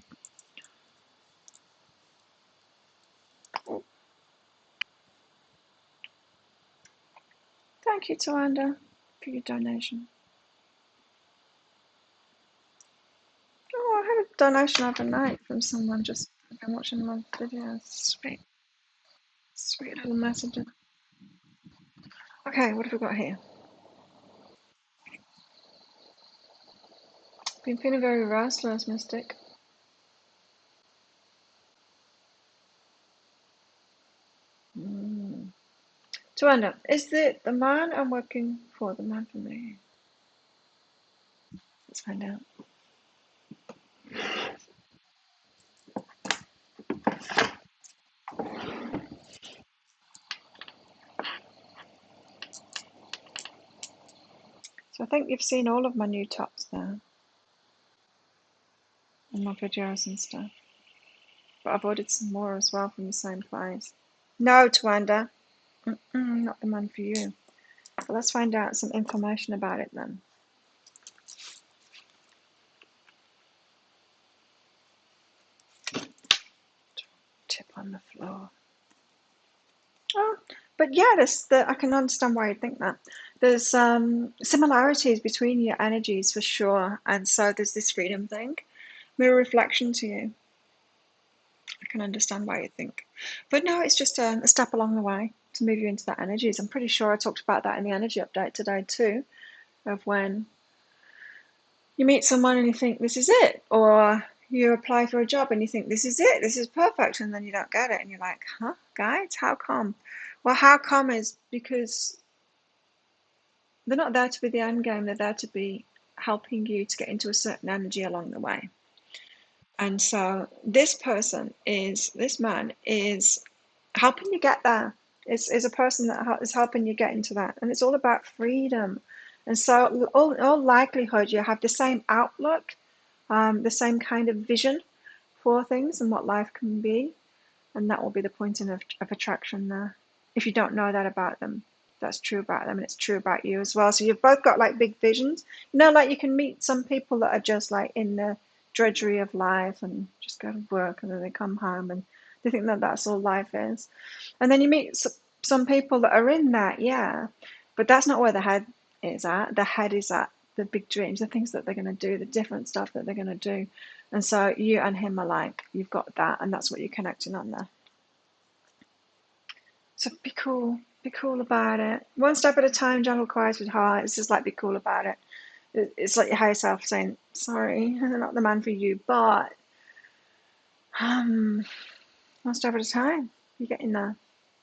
Thank you, Tawanda, for your donation. Oh, I had a donation overnight from someone just been watching my videos. Sweet. Sweet little message. Okay, what have we got here? Been feeling very restless, Mystic. Tawanda, is the man I'm working for the man for me? Let's find out. So I think you've seen all of my new tops there in my videos and stuff. But I've ordered some more as well from the same place. No, Tawanda. Not the man for you. But let's find out some information about it then. Tip on the floor. Oh, but yeah, I can understand why you think that. There's similarities between your energies for sure, and so there's this freedom thing. Mirror reflection to you. I can understand why you think. But no, it's just a step along the way to move you into that energies. I'm pretty sure I talked about that in the energy update today too, of when you meet someone and you think this is it, or you apply for a job and you think this is it, this is perfect, and then you don't get it and you're like, huh, guys, how come? Well, how come is because they're not there to be the end game, they're there to be helping you to get into a certain energy along the way. And so this man is helping you get there. Is a person that is helping you get into that. And it's all about freedom. And so all likelihood you have the same outlook, the same kind of vision for things and what life can be. And that will be the point of attraction there. If you don't know that about them, that's true about them and it's true about you as well. So you've both got like big visions. You know, like you can meet some people that are just like in the drudgery of life and just go to work and then they come home and they think that that's all life is. And then you meet some people that are in that, yeah, but that's not where the head is at. The head is at the big dreams, the things that they're going to do, the different stuff that they're going to do. And so you and him are like, you've got that, and that's what you're connecting on there. So be cool about it. One step at a time, gentle, quiet with heart. It's just like be cool about it. It's like your higher self saying, sorry, I'm not the man for you, but one step at a time. You're getting there.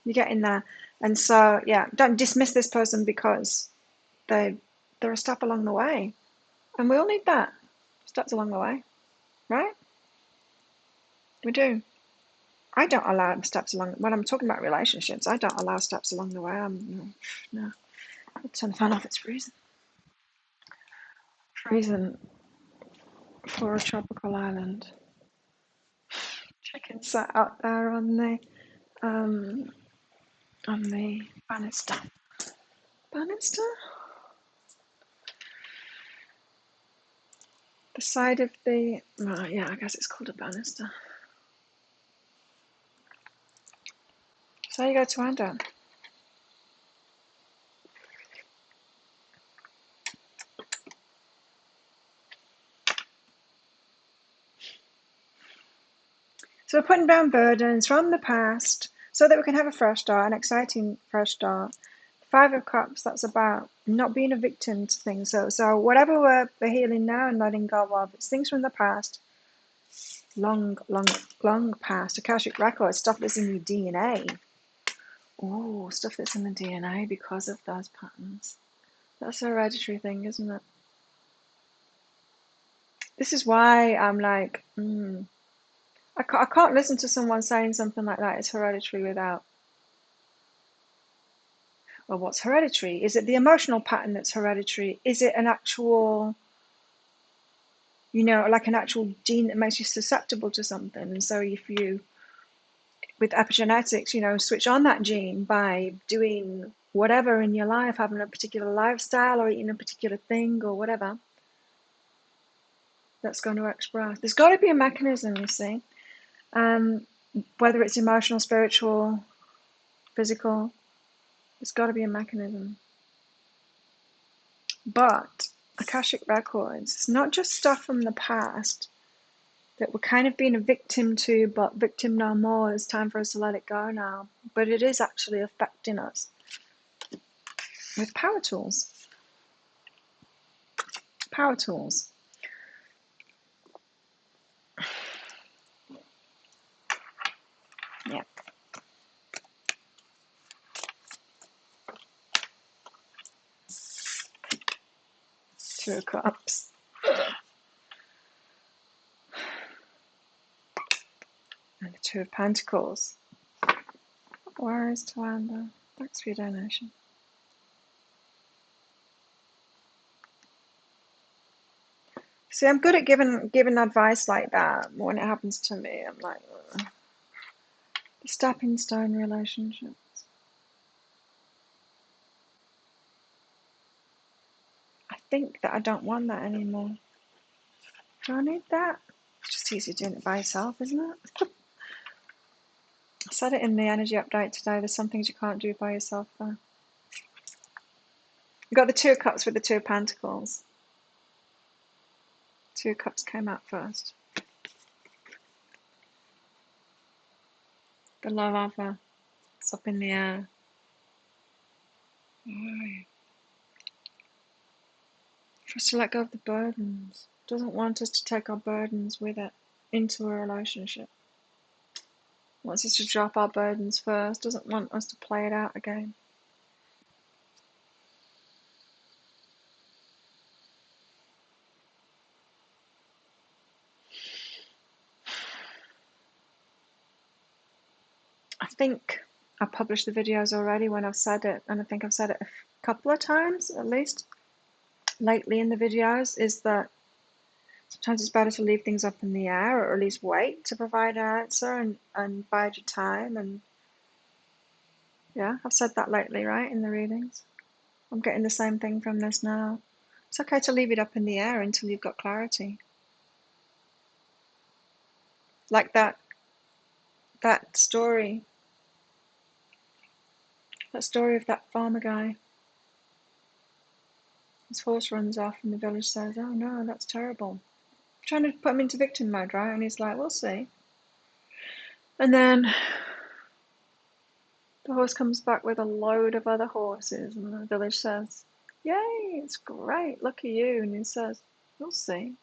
You're getting there. And so, yeah, don't dismiss this person because they're a step along the way. And we all need that. Steps along the way, right? We do. I don't allow steps along, when I'm talking about relationships, I don't allow steps along the way. No. I'll turn the fan off, it's freezing. Freezing for a tropical island. Chickens sat out there on the banister. Banister? The side of the... Oh, yeah, I guess it's called a banister. So you go to Anda. So we're putting down burdens from the past so that we can have a fresh start, an exciting fresh start. Five of Cups, that's about not being a victim to things. So whatever we're healing now and letting go of, it's things from the past, long past. Akashic records, stuff that's in your DNA. Oh, stuff that's in the DNA because of those patterns. That's a hereditary thing, isn't it? This is why I'm like, I can't listen to someone saying something like that. It's hereditary without... Well, what's hereditary? Is it the emotional pattern that's hereditary? Is it an actual, like an actual gene that makes you susceptible to something? And so if you, with epigenetics, switch on that gene by doing whatever in your life, having a particular lifestyle or eating a particular thing or whatever, that's going to express. There's got to be a mechanism, you see, whether it's emotional, spiritual, physical, there's got to be a mechanism. But Akashic records, it's not just stuff from the past that we're kind of being a victim to, but victim no more. It's time for us to let it go now. But it is actually affecting us with power tools. Power tools. Yeah. Two of Cups. And the Two of Pentacles. Where is Tawanda? Thanks for your donation. See, I'm good at giving advice like that. When it happens to me, I'm like, ugh. The stepping stone relationships. I think that I don't want that anymore. Do I need that? It's just easy doing it by yourself, isn't it? I said it in the energy update today. There's some things you can't do by yourself though. You've got the Two of Cups with the Two of Pentacles. Two of Cups came out first. The Lover. It's up in the air. Oh. For us to let go of the burdens. Doesn't want us to take our burdens with it into a relationship. Wants us to drop our burdens first. Doesn't want us to play it out again. I think I published the videos already when I've said it, and I think I've said it a couple of times at least lately in the videos, is that sometimes it's better to leave things up in the air, or at least wait to provide an answer and bide your time. And yeah, I've said that lately, right, in the readings. I'm getting the same thing from this now. It's okay to leave it up in the air until you've got clarity. Like that story. That story of that farmer guy. His horse runs off and the village says, oh no, that's terrible. Trying to put him into victim mode, right? And he's like, we'll see. And then the horse comes back with a load of other horses, and the village says, yay, it's great, look at you. And he says, we'll see.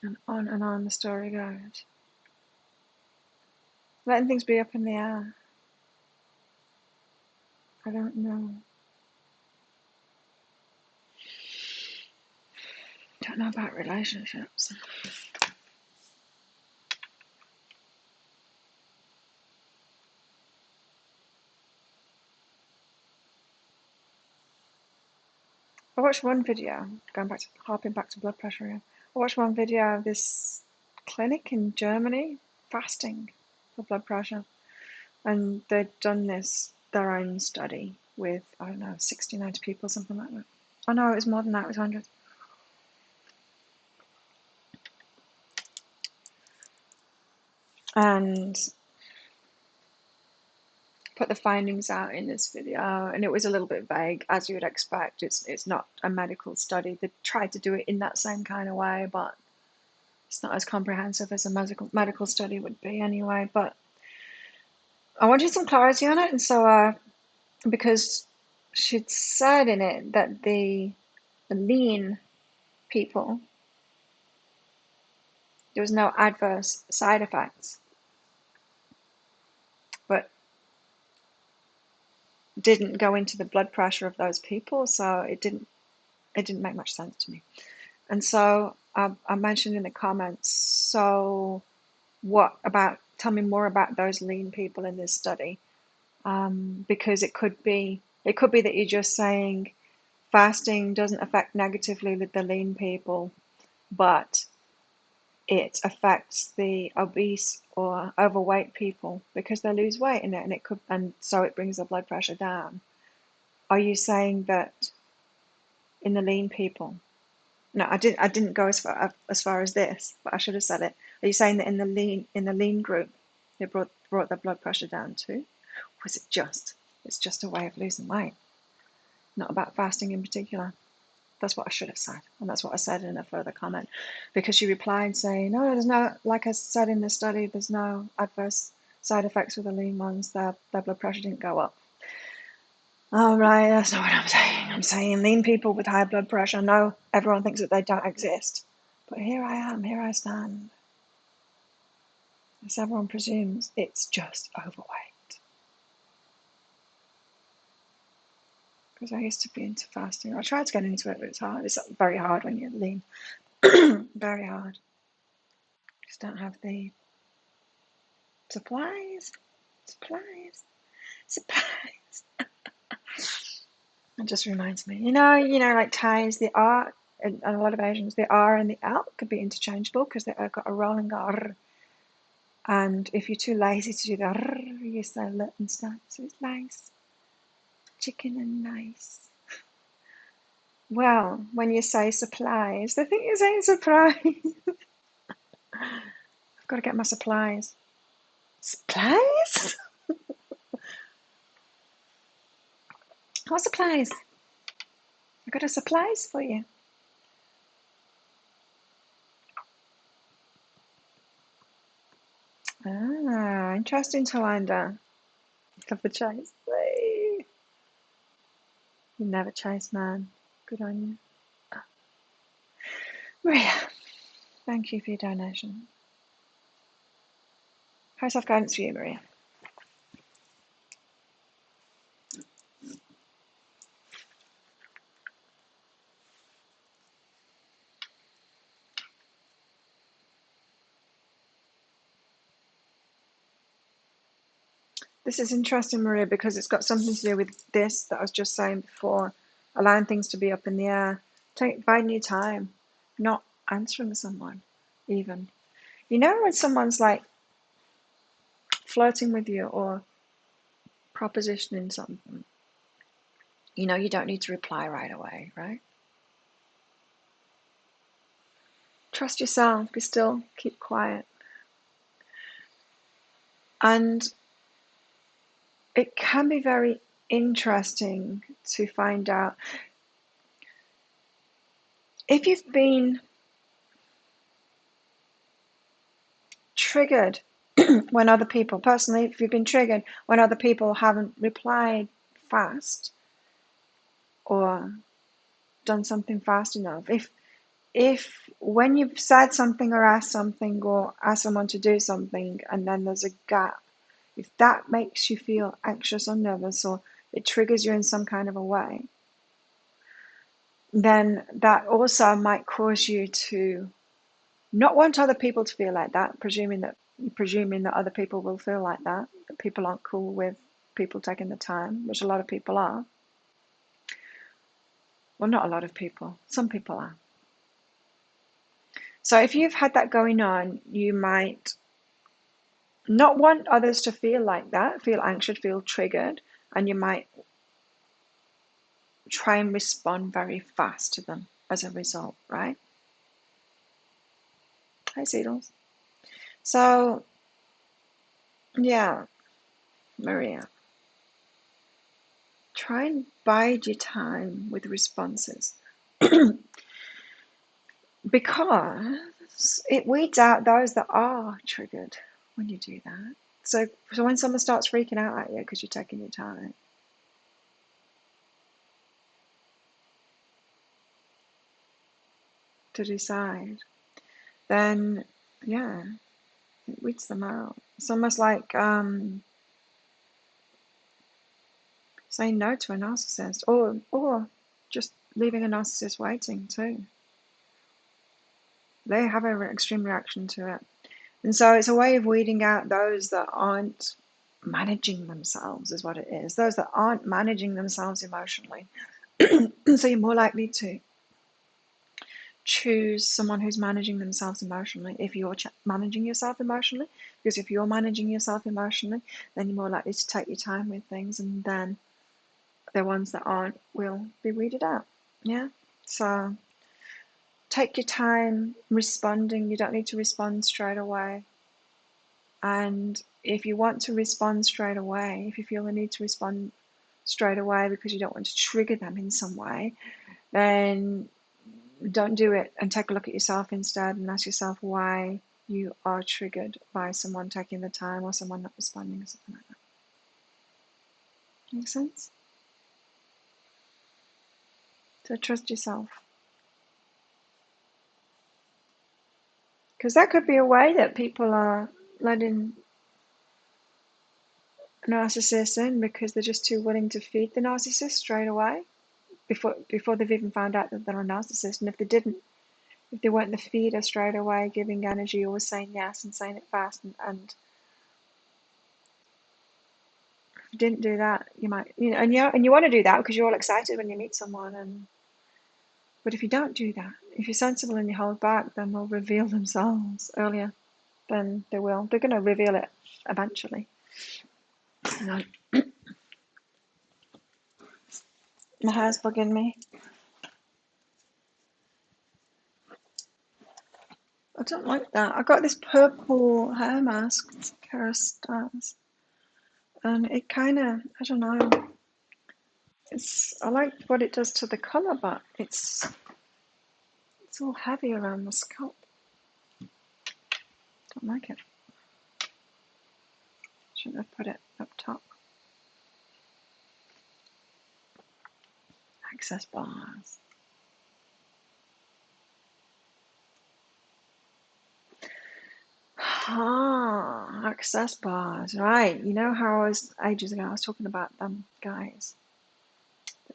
And on the story goes. Letting things be up in the air. I don't know. Don't know about relationships. I watched one video, harping back to blood pressure here. I watched one video of this clinic in Germany, fasting. for blood pressure. And they'd done their own study with, I don't know, 60, 90 people, something like that. Oh no, it was more than that, it was hundreds. And put the findings out in this video, and it was a little bit vague, as you would expect. It's not a medical study. They tried to do it in that same kind of way, but it's not as comprehensive as a medical study would be anyway. But I wanted some clarity on it, and so because she'd said in it that the lean people, there was no adverse side effects, but didn't go into the blood pressure of those people, so it didn't make much sense to me. And so I mentioned in the comments, so tell me more about those lean people in this study, because it could be that you're just saying fasting doesn't affect negatively the lean people, but it affects the obese or overweight people because they lose weight in it, and so it brings the blood pressure down. Are you saying that in the lean people? No, I didn't go as far as this, but I should have said it. Are you saying that in the lean group they brought their blood pressure down too? Or is it's just a way of losing weight, not about fasting in particular? That's what I should have said, and that's what I said in a further comment, because she replied saying, "No, there's no, like I said in the study, there's no adverse side effects with the lean ones. Their blood pressure didn't go up." Oh, right, that's not what I'm saying. I'm saying lean people with high blood pressure. No, everyone thinks that they don't exist. But here I am, here I stand. As everyone presumes, it's just overweight. Because I used to be into fasting. I tried to get into it, but it's hard. It's very hard when you're lean. Very hard. Just don't have the supplies. It just reminds me, like Thais, the R, and a lot of Asians, the R and the L could be interchangeable because they've got a rolling R. And if you're too lazy to do the R, you say L instead. So it's nice. Chicken and nice. Well, when you say supplies, they think you're saying surprise. I've got to get my supplies. Supplies? What supplies? I've got a supplies for you. Ah, interesting, Tawanda. Love the chase. You never chase, man. Good on you. Maria, thank you for your donation. How's self-guidance for you, Maria? This is interesting, Maria, because it's got something to do with this that I was just saying before, allowing things to be up in the air. Biding your time, not answering someone, even. You know when someone's like flirting with you or propositioning something, you don't need to reply right away, right? Trust yourself, be still, keep quiet. And it can be very interesting to find out if you've been triggered when other people, personally, if you've been triggered when other people haven't replied fast or done something fast enough, if when you've said something or asked something or asked someone to do something and then there's a gap, if that makes you feel anxious or nervous or it triggers you in some kind of a way, then that also might cause you to not want other people to feel like that, presuming that other people will feel like that people aren't cool with people taking the time, which a lot of people are. Well, not a lot of people. Some people are. So if you've had that going on, you might not want others to feel like that, feel anxious, feel triggered, and you might try and respond very fast to them as a result, right? Hi, Seedles. So, yeah, Maria, try and bide your time with responses because it weeds out those that are triggered when you do that. So when someone starts freaking out at you because you're taking your time, to decide, then yeah, it weeds them out. It's almost like saying no to a narcissist, or just leaving a narcissist waiting too. They have an extreme reaction to it. And so it's a way of weeding out those that aren't managing themselves, is what it is. Those that aren't managing themselves emotionally. So you're more likely to choose someone who's managing themselves emotionally if you're managing yourself emotionally. Because if you're managing yourself emotionally, then you're more likely to take your time with things, and then the ones that aren't will be weeded out. Yeah. So take your time responding. You don't need to respond straight away. And if you want to respond straight away, if you feel the need to respond straight away because you don't want to trigger them in some way, then don't do it, and take a look at yourself instead and ask yourself why you are triggered by someone taking the time or someone not responding or something like that. Make sense? So trust yourself. Because that could be a way that people are letting narcissists in because they're just too willing to feed the narcissist straight away before they've even found out that they're a narcissist. And if they weren't the feeder straight away, giving energy, always saying yes and saying it fast, and if you didn't do that, you might, and you want to do that because you're all excited when you meet someone, but if you don't do that, if you're sensible and you hold back, then they'll reveal themselves earlier than they will. They're going to reveal it eventually. My hair's bugging me. I don't like that. I got this purple hair mask, Kara Stars, and it kind of, I don't know. I like what it does to the color, but it's all heavy around the scalp. Don't like it. Shouldn't have put it up top. Access bars. Access bars. Right. You know how ages ago I was talking about them guys.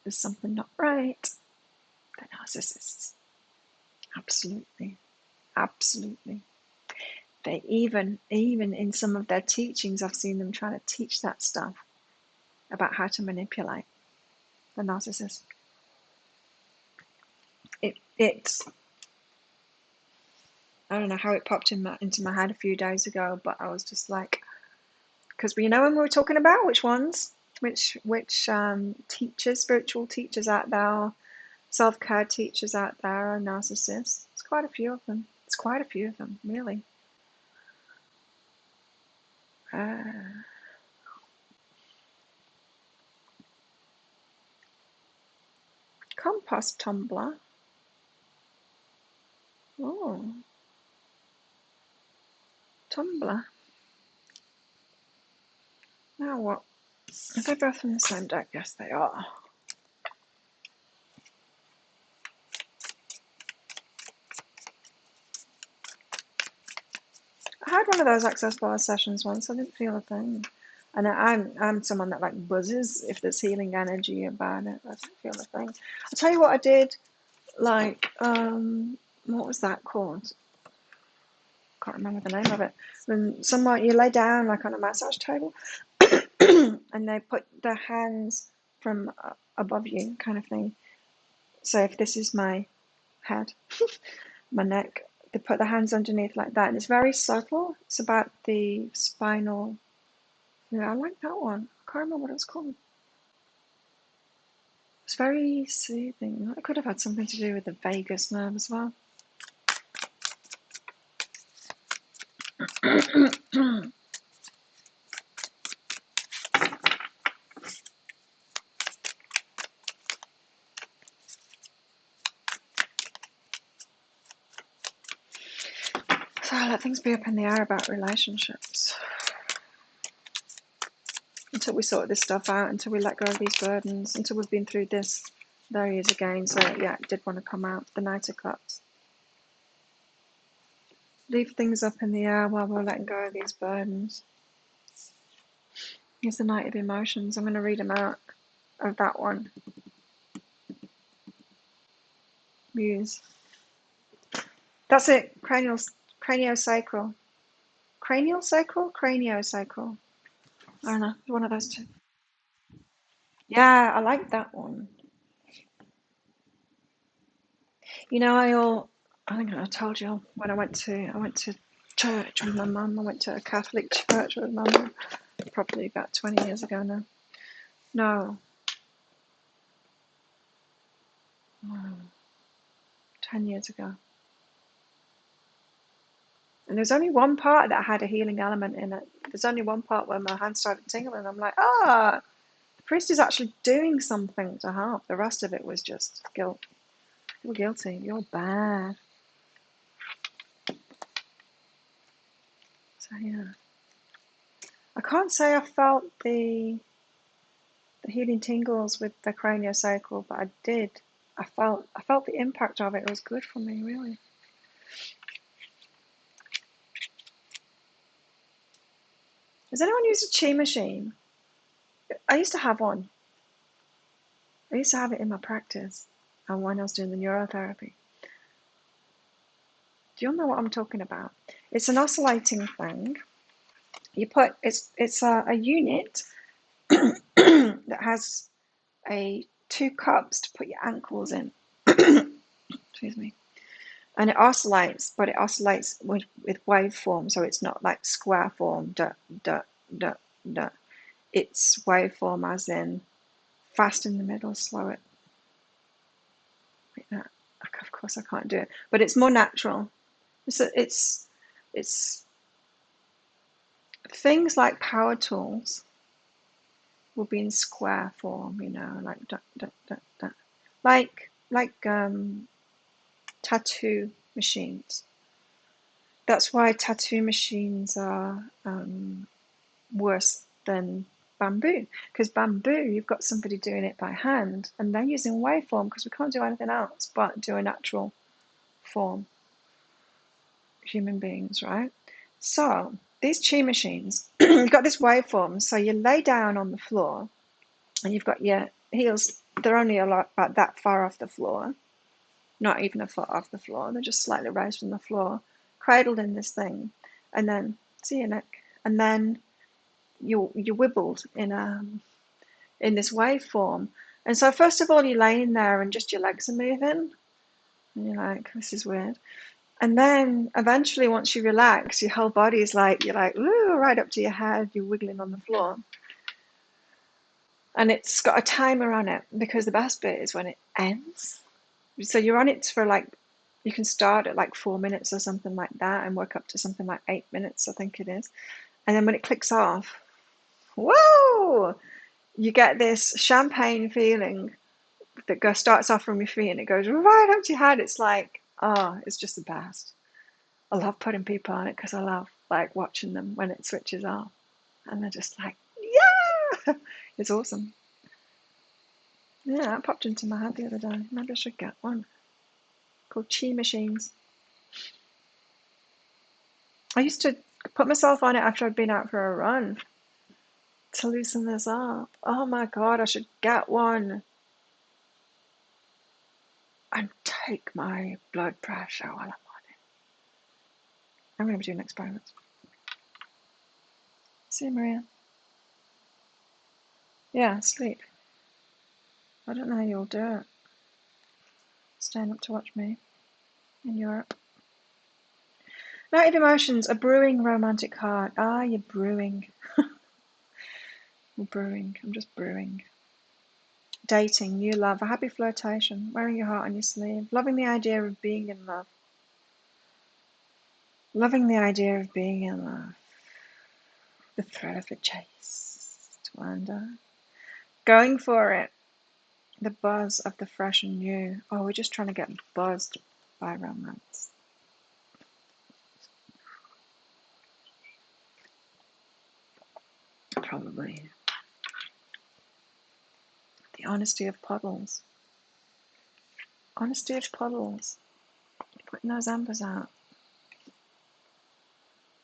There's something not right. The narcissists. Absolutely. Absolutely. They even in some of their teachings, I've seen them trying to teach that stuff about how to manipulate the narcissist. It's I don't know how it popped into my head a few days ago, but I was just like, because when we were talking about which teachers, spiritual teachers out there, self-care teachers out there are narcissists. It's quite a few of them. Really. Compost tumbler. Oh, tumbler. Now what? Are they both from the same deck? Yes, they are. I had one of those access bar sessions once. I didn't feel a thing. And I'm someone that like buzzes if there's healing energy about it. I didn't feel a thing. I'll tell you what I did. Like, what was that called? Can't remember the name of it. When someone you lay down like on a massage table, and they put their hands from above you, kind of thing. So if this is my head, my neck, they put the hands underneath like that, and it's very subtle. It's about the spinal. Yeah, I like that one. I can't remember what it's called. It's very soothing. It could have had something to do with the vagus nerve as well. So I let things be up in the air about relationships until we sort this stuff out, until we let go of these burdens, until we've been through this. There he is again. So yeah, it did want to come out. The Knight of Cups. Leave things up in the air while we're letting go of these burdens. Here's the Knight of Emotions. I'm going to read them out of that one. Muse. That's it. Craniosacral. Craniosacral? Craniosacral. I don't know. One of those two. Yeah, I like that one. You know, I think I told you when I went to church with my mum. I went to a Catholic church with my mum, probably about 20 years ago now. No, 10 years ago. And there's only one part that had a healing element in it. There's only one part where my hand started tingling. I'm like, the priest is actually doing something to help. The rest of it was just guilt. You're guilty. You're bad. So yeah, I can't say I felt the healing tingles with the craniosacral, but I did. I felt the impact of it. It was good for me, really. Has anyone used a chi machine? I used to have one. I used to have it in my practice, and when I was doing the neurotherapy. Do you all know what I'm talking about? It's an oscillating thing. You put it's a unit that has two cups to put your ankles in. Excuse me. And it oscillates, but it oscillates with waveform, so it's not like square form. Duh, duh, duh, duh. It's waveform, as in fast in the middle, slow it like that. Of course, I can't do it, but it's more natural. It's things like power tools will be in square form, like tattoo machines. That's why tattoo machines are worse than bamboo, because bamboo, you've got somebody doing it by hand, and they're using waveform because we can't do anything else but do a natural form. Human beings, right? So these chi machines, you've got this waveform, so you lay down on the floor and you've got your heels, they're only about that far off the floor, not even a foot off the floor, they're just slightly raised from the floor, cradled in this thing, and then see your neck, and then you wibbled in this waveform. And so first of all, you're laying there and just your legs are moving, and you're like, this is weird. And then eventually, once you relax, your whole body's like, you're like, ooh, right up to your head, you're wiggling on the floor. And it's got a timer on it, because the best bit is when it ends. So you're on it for like, you can start at like 4 minutes or something like that and work up to something like 8 minutes, I think it is. And then when it clicks off, whoa, you get this champagne feeling that starts off from your feet and it goes right up to your head. It's like, it's just the best. I love putting people on it because I love like watching them when it switches off, and they're just like, yeah, it's awesome. Yeah, it popped into my head the other day. Maybe I should get one called chi machines. I used to put myself on it after I'd been out for a run to loosen this up. Oh my God, I should get one and take my blood pressure while I'm on it. I'm going to be doing experiments. See you, Maria. Yeah, sleep. I don't know how you'll do it. Staying up to watch me in Europe. Negative emotions, a brewing romantic heart. Ah, you're brewing. You're brewing. I'm just brewing. Dating, new love, a happy flirtation, wearing your heart on your sleeve, loving the idea of being in love. Loving the idea of being in love. The thrill of the chase. To wander. Going for it. The buzz of the fresh and new. Oh, we're just trying to get buzzed by romance. Probably. The honesty of puddles. Honesty of puddles. Putting those ambers out.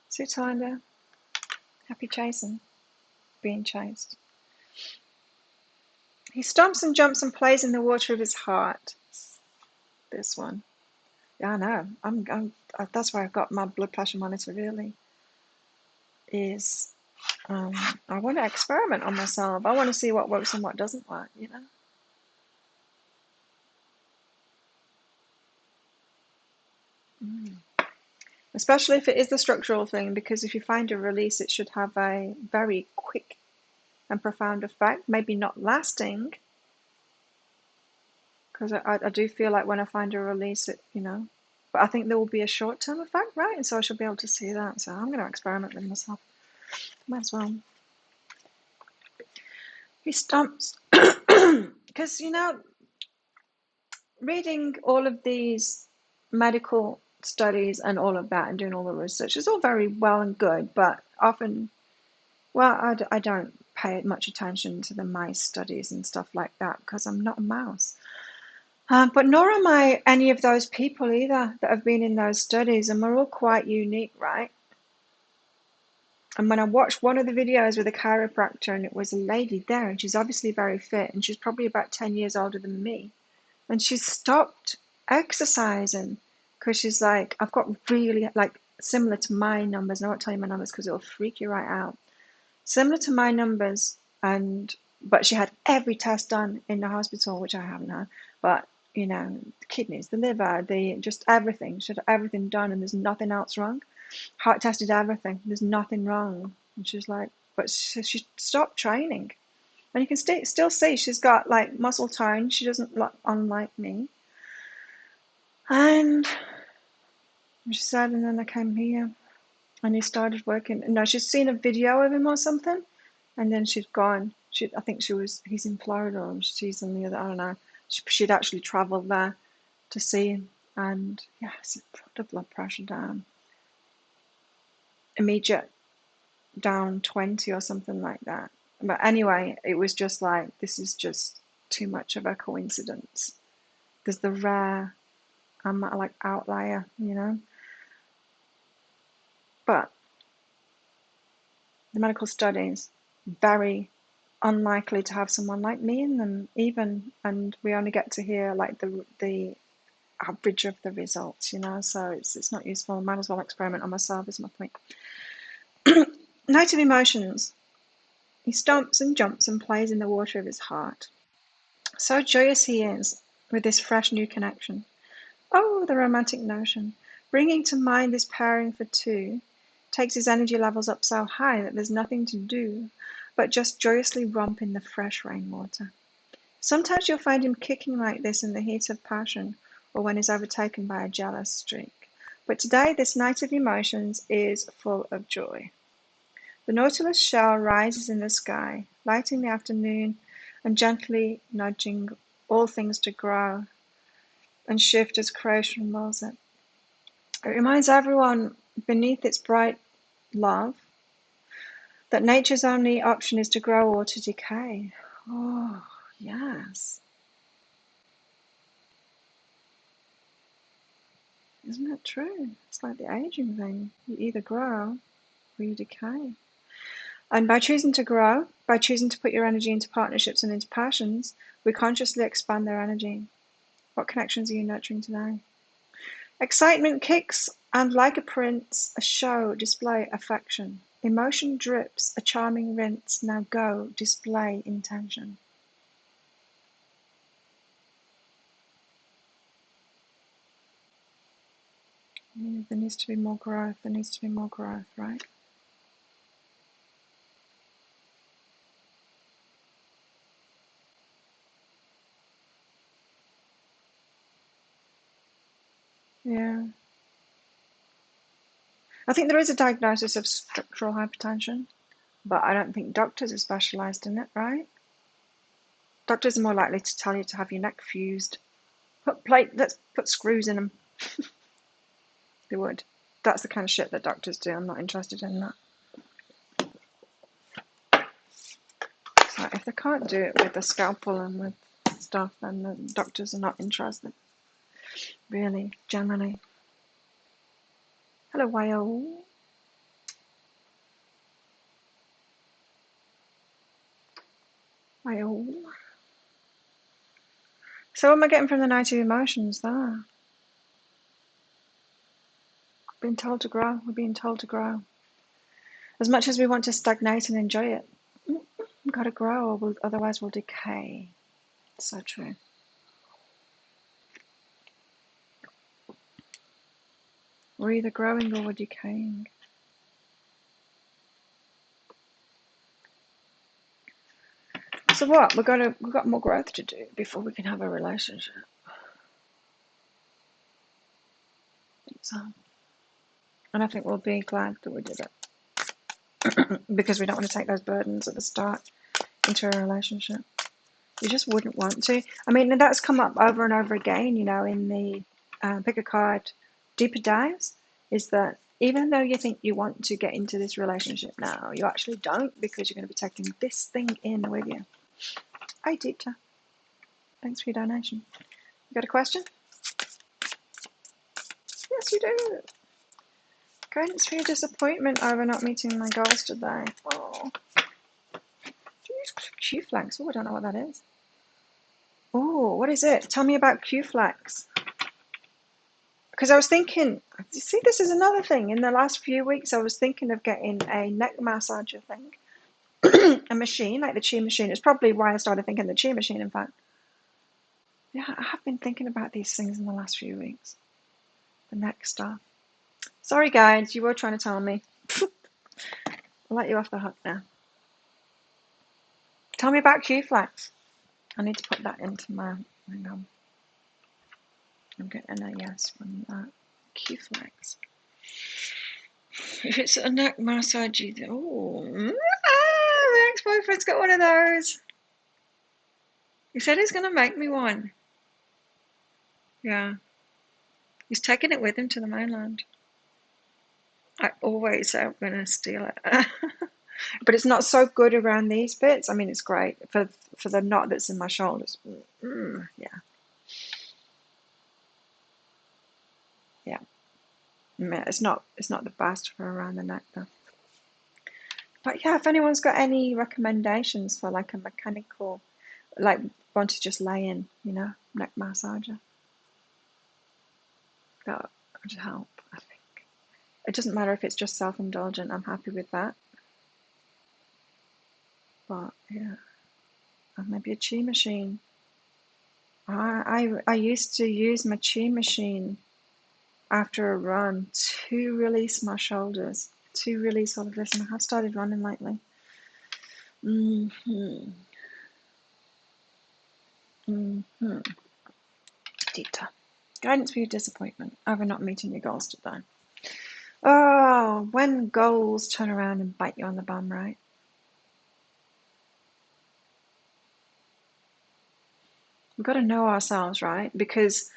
Sit under. Happy chasing. Being chased. He stomps and jumps and plays in the water of his heart. This one. Yeah, I know. That's why I've got my blood pressure monitor really. Is I want to experiment on myself. I want to see what works and what doesn't work, you know? Especially if it is the structural thing, because if you find a release, it should have a very quick and profound effect. Maybe not lasting, because I do feel like when I find a release, it, you know, but I think there will be a short-term effect, right? And so I should be able to see that. So I'm going to experiment with myself. Might as well. He stomps. Because, you know, reading all of these medical studies and all of that and doing all the research is all very well and good, but often, well, I don't pay much attention to the mice studies and stuff like that because I'm not a mouse. But nor am I any of those people either that have been in those studies, and we're all quite unique, right? And when I watched one of the videos with a chiropractor, and it was a lady there, and she's obviously very fit, and she's probably about 10 years older than me, and she stopped exercising because she's like, I've got really, like, similar to my numbers, and I won't tell you my numbers because it'll freak you right out. Similar to my numbers, but she had every test done in the hospital, which I haven't had, but you know, the kidneys, the liver, just everything. She had everything done, and there's nothing else wrong. Heart tested everything. There's nothing wrong. And she's like, but she stopped training, and you can still see she's got like muscle tone. She doesn't look unlike me. And she said, and then I came here, and he started working. No, she's seen a video of him or something, and then she'd gone. I think he's in Florida, or she's on the other, I don't know. She'd actually traveled there to see him, and yes, it put the blood pressure down. Immediate down 20 or something like that. But anyway, it was just like, this is just too much of a coincidence. There's the rare, like outlier, you know. But the medical studies, very unlikely to have someone like me in them even, and we only get to hear like the average of the results, you know, so it's not useful. Might as well experiment on myself is my point. Night of emotions. He stomps and jumps and plays in the water of his heart. So joyous he is with this fresh new connection. Oh, the romantic notion. Bringing to mind this pairing for two takes his energy levels up so high that there's nothing to do but just joyously romp in the fresh rainwater. Sometimes you'll find him kicking like this in the heat of passion or when he's overtaken by a jealous streak. But today, this night of emotions is full of joy. The Nautilus shell rises in the sky, lighting the afternoon and gently nudging all things to grow and shift as creation wills it. It reminds everyone beneath its bright love that nature's only option is to grow or to decay. Oh, yes. Isn't it true? It's like the aging thing. You either grow or you decay. And by choosing to grow, by choosing to put your energy into partnerships and into passions, we consciously expand their energy. What connections are you nurturing today? Excitement kicks, and like a prince, a show, display affection. Emotion drips, a charming rinse. Now go, display intention. Yeah, there needs to be more growth. There needs to be more growth, right? Yeah. I think there is a diagnosis of structural hypertension, but I don't think doctors are specialised in it, right? Doctors are more likely to tell you to have your neck fused. Let's put screws in them. They would. That's the kind of shit that doctors do. I'm not interested in that. So if they can't do it with a scalpel and with stuff, then the doctors are not interested. Really, generally. Hello, whale. Whale. So what am I getting from the Night of Emotions there? Being told to grow. We're being told to grow. As much as we want to stagnate and enjoy it, we've got to grow, or otherwise we'll decay. So true. We're either growing or we're decaying. So what? We've got more growth to do before we can have a relationship. So, and I think we'll be glad that we did it because we don't want to take those burdens at the start into a relationship. You just wouldn't want to. I mean, that's come up over and over again, in the pick a card deeper dives, is that even though you think you want to get into this relationship now, you actually don't, because you're going to be taking this thing in with you. Hi, Dita. Thanks for your donation. You got a question? Yes, you do. Guidance for your disappointment over not meeting my goals today. Oh, Q-Flex. Oh, I don't know what that is. Oh, what is it? Tell me about Q-Flex. Because I was thinking, you see, this is another thing. In the last few weeks, I was thinking of getting a neck massager thing, a machine, like the Chi machine. It's probably why I started thinking the Chi machine, in fact. Yeah, I have been thinking about these things in the last few weeks. The neck stuff. Sorry, guys, you were trying to tell me. I'll let you off the hook now. Tell me about Q-Flex. I need to put that into my... Hang on. I'm getting a yes from that. Q-Flex. If it's a neck massage, my ex-boyfriend's got one of those. He said he's going to make me one. Yeah. He's taking it with him to the mainland. I always say I'm going to steal it. But it's not so good around these bits. I mean, it's great for the knot that's in my shoulders. Yeah. Yeah. It's not the best for around the neck, though. But yeah, if anyone's got any recommendations for like a mechanical, like one to just lay in, neck massager, that would help, I think. It doesn't matter if it's just self-indulgent. I'm happy with that. But yeah, and maybe a Chi machine. I used to use my Chi machine after a run to release my shoulders, to release all of this, and I have started running lately. Dita. Guidance for your disappointment over not meeting your goals today. Oh, when goals turn around and bite you on the bum, right? We've got to know ourselves, right? Because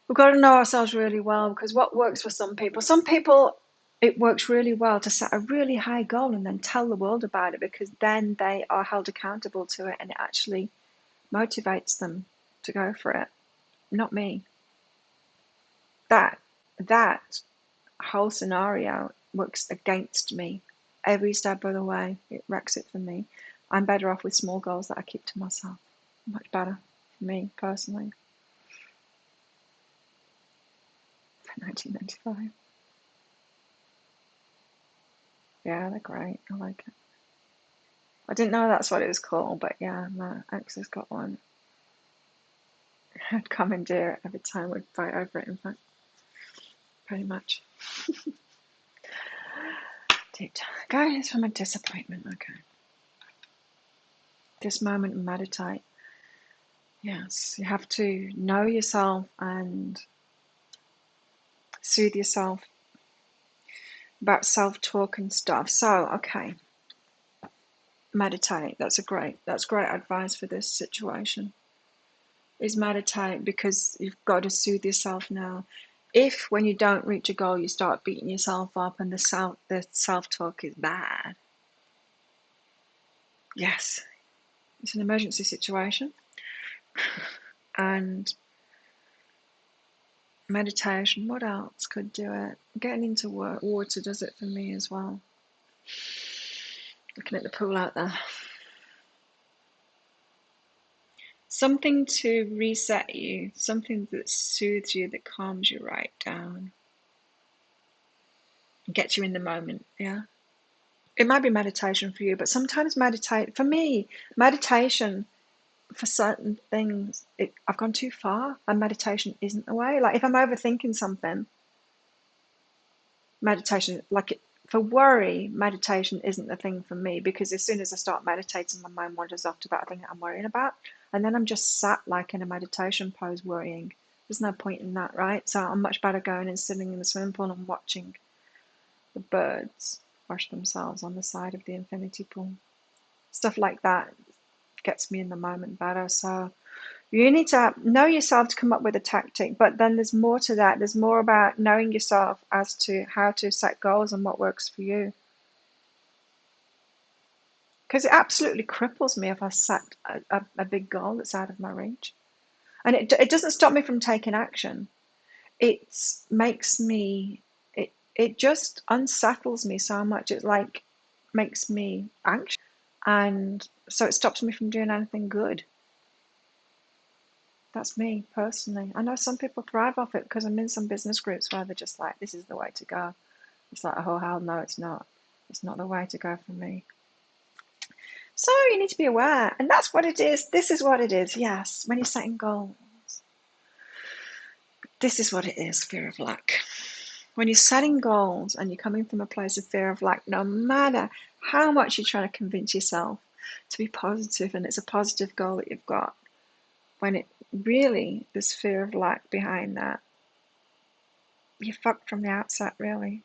we've got to know ourselves really well, because what works for some people, it works really well to set a really high goal and then tell the world about it, because then they are held accountable to it and it actually motivates them to go for it. Not me. That whole scenario works against me every step of the way. It wrecks it for me. I'm better off with small goals that I keep to myself. Much better for me personally. For 1995. Yeah, they're great. I like it. I didn't know that's what it was called, but yeah, my ex has got one. I'd commandeer it every time we'd fight over it, in fact. pretty much. Guys, from a disappointment. Okay. This moment, meditate. Yes, you have to know yourself and soothe yourself about self-talk and stuff. So, okay, meditate. That's great advice for this situation. Is meditate, because you've got to soothe yourself now. If when you don't reach a goal you start beating yourself up and the self-talk is bad, yes, it's an emergency situation. And meditation, what else could do it? Getting into water does it for me as well. Looking at the pool out there. Something to reset you, something that soothes you, that calms you right down, gets you in the moment. Yeah, it might be meditation for you, but sometimes for me, meditation for certain things, I've gone too far, and meditation isn't the way. Like if I'm overthinking something, meditation, for worry, meditation isn't the thing for me, because as soon as I start meditating, my mind wanders off to that thing that I'm worrying about, and then I'm just sat like in a meditation pose worrying. There's no point in that, right? So I'm much better going and sitting in the swimming pool and watching the birds wash themselves on the side of the infinity pool. Stuff like that gets me in the moment better. So you need to know yourself to come up with a tactic, but then there's more to that. There's more about knowing yourself as to how to set goals and what works for you. Because it absolutely cripples me if I set a big goal that's out of my reach. And it doesn't stop me from taking action. It makes me, it just unsettles me so much. It like makes me anxious. And so it stops me from doing anything good. That's me personally. I know some people thrive off it, because I'm in some business groups where they're just like, this is the way to go. It's like, oh, hell no, it's not. It's not the way to go for me. So you need to be aware. And that's what it is. This is what it is. Yes. When you're setting goals, this is what it is. Fear of lack. When you're setting goals and you're coming from a place of fear of lack, no matter how much you're trying to convince yourself to be positive, and it's a positive goal that you've got, when it really, there's fear of lack behind that, you're fucked from the outset, really.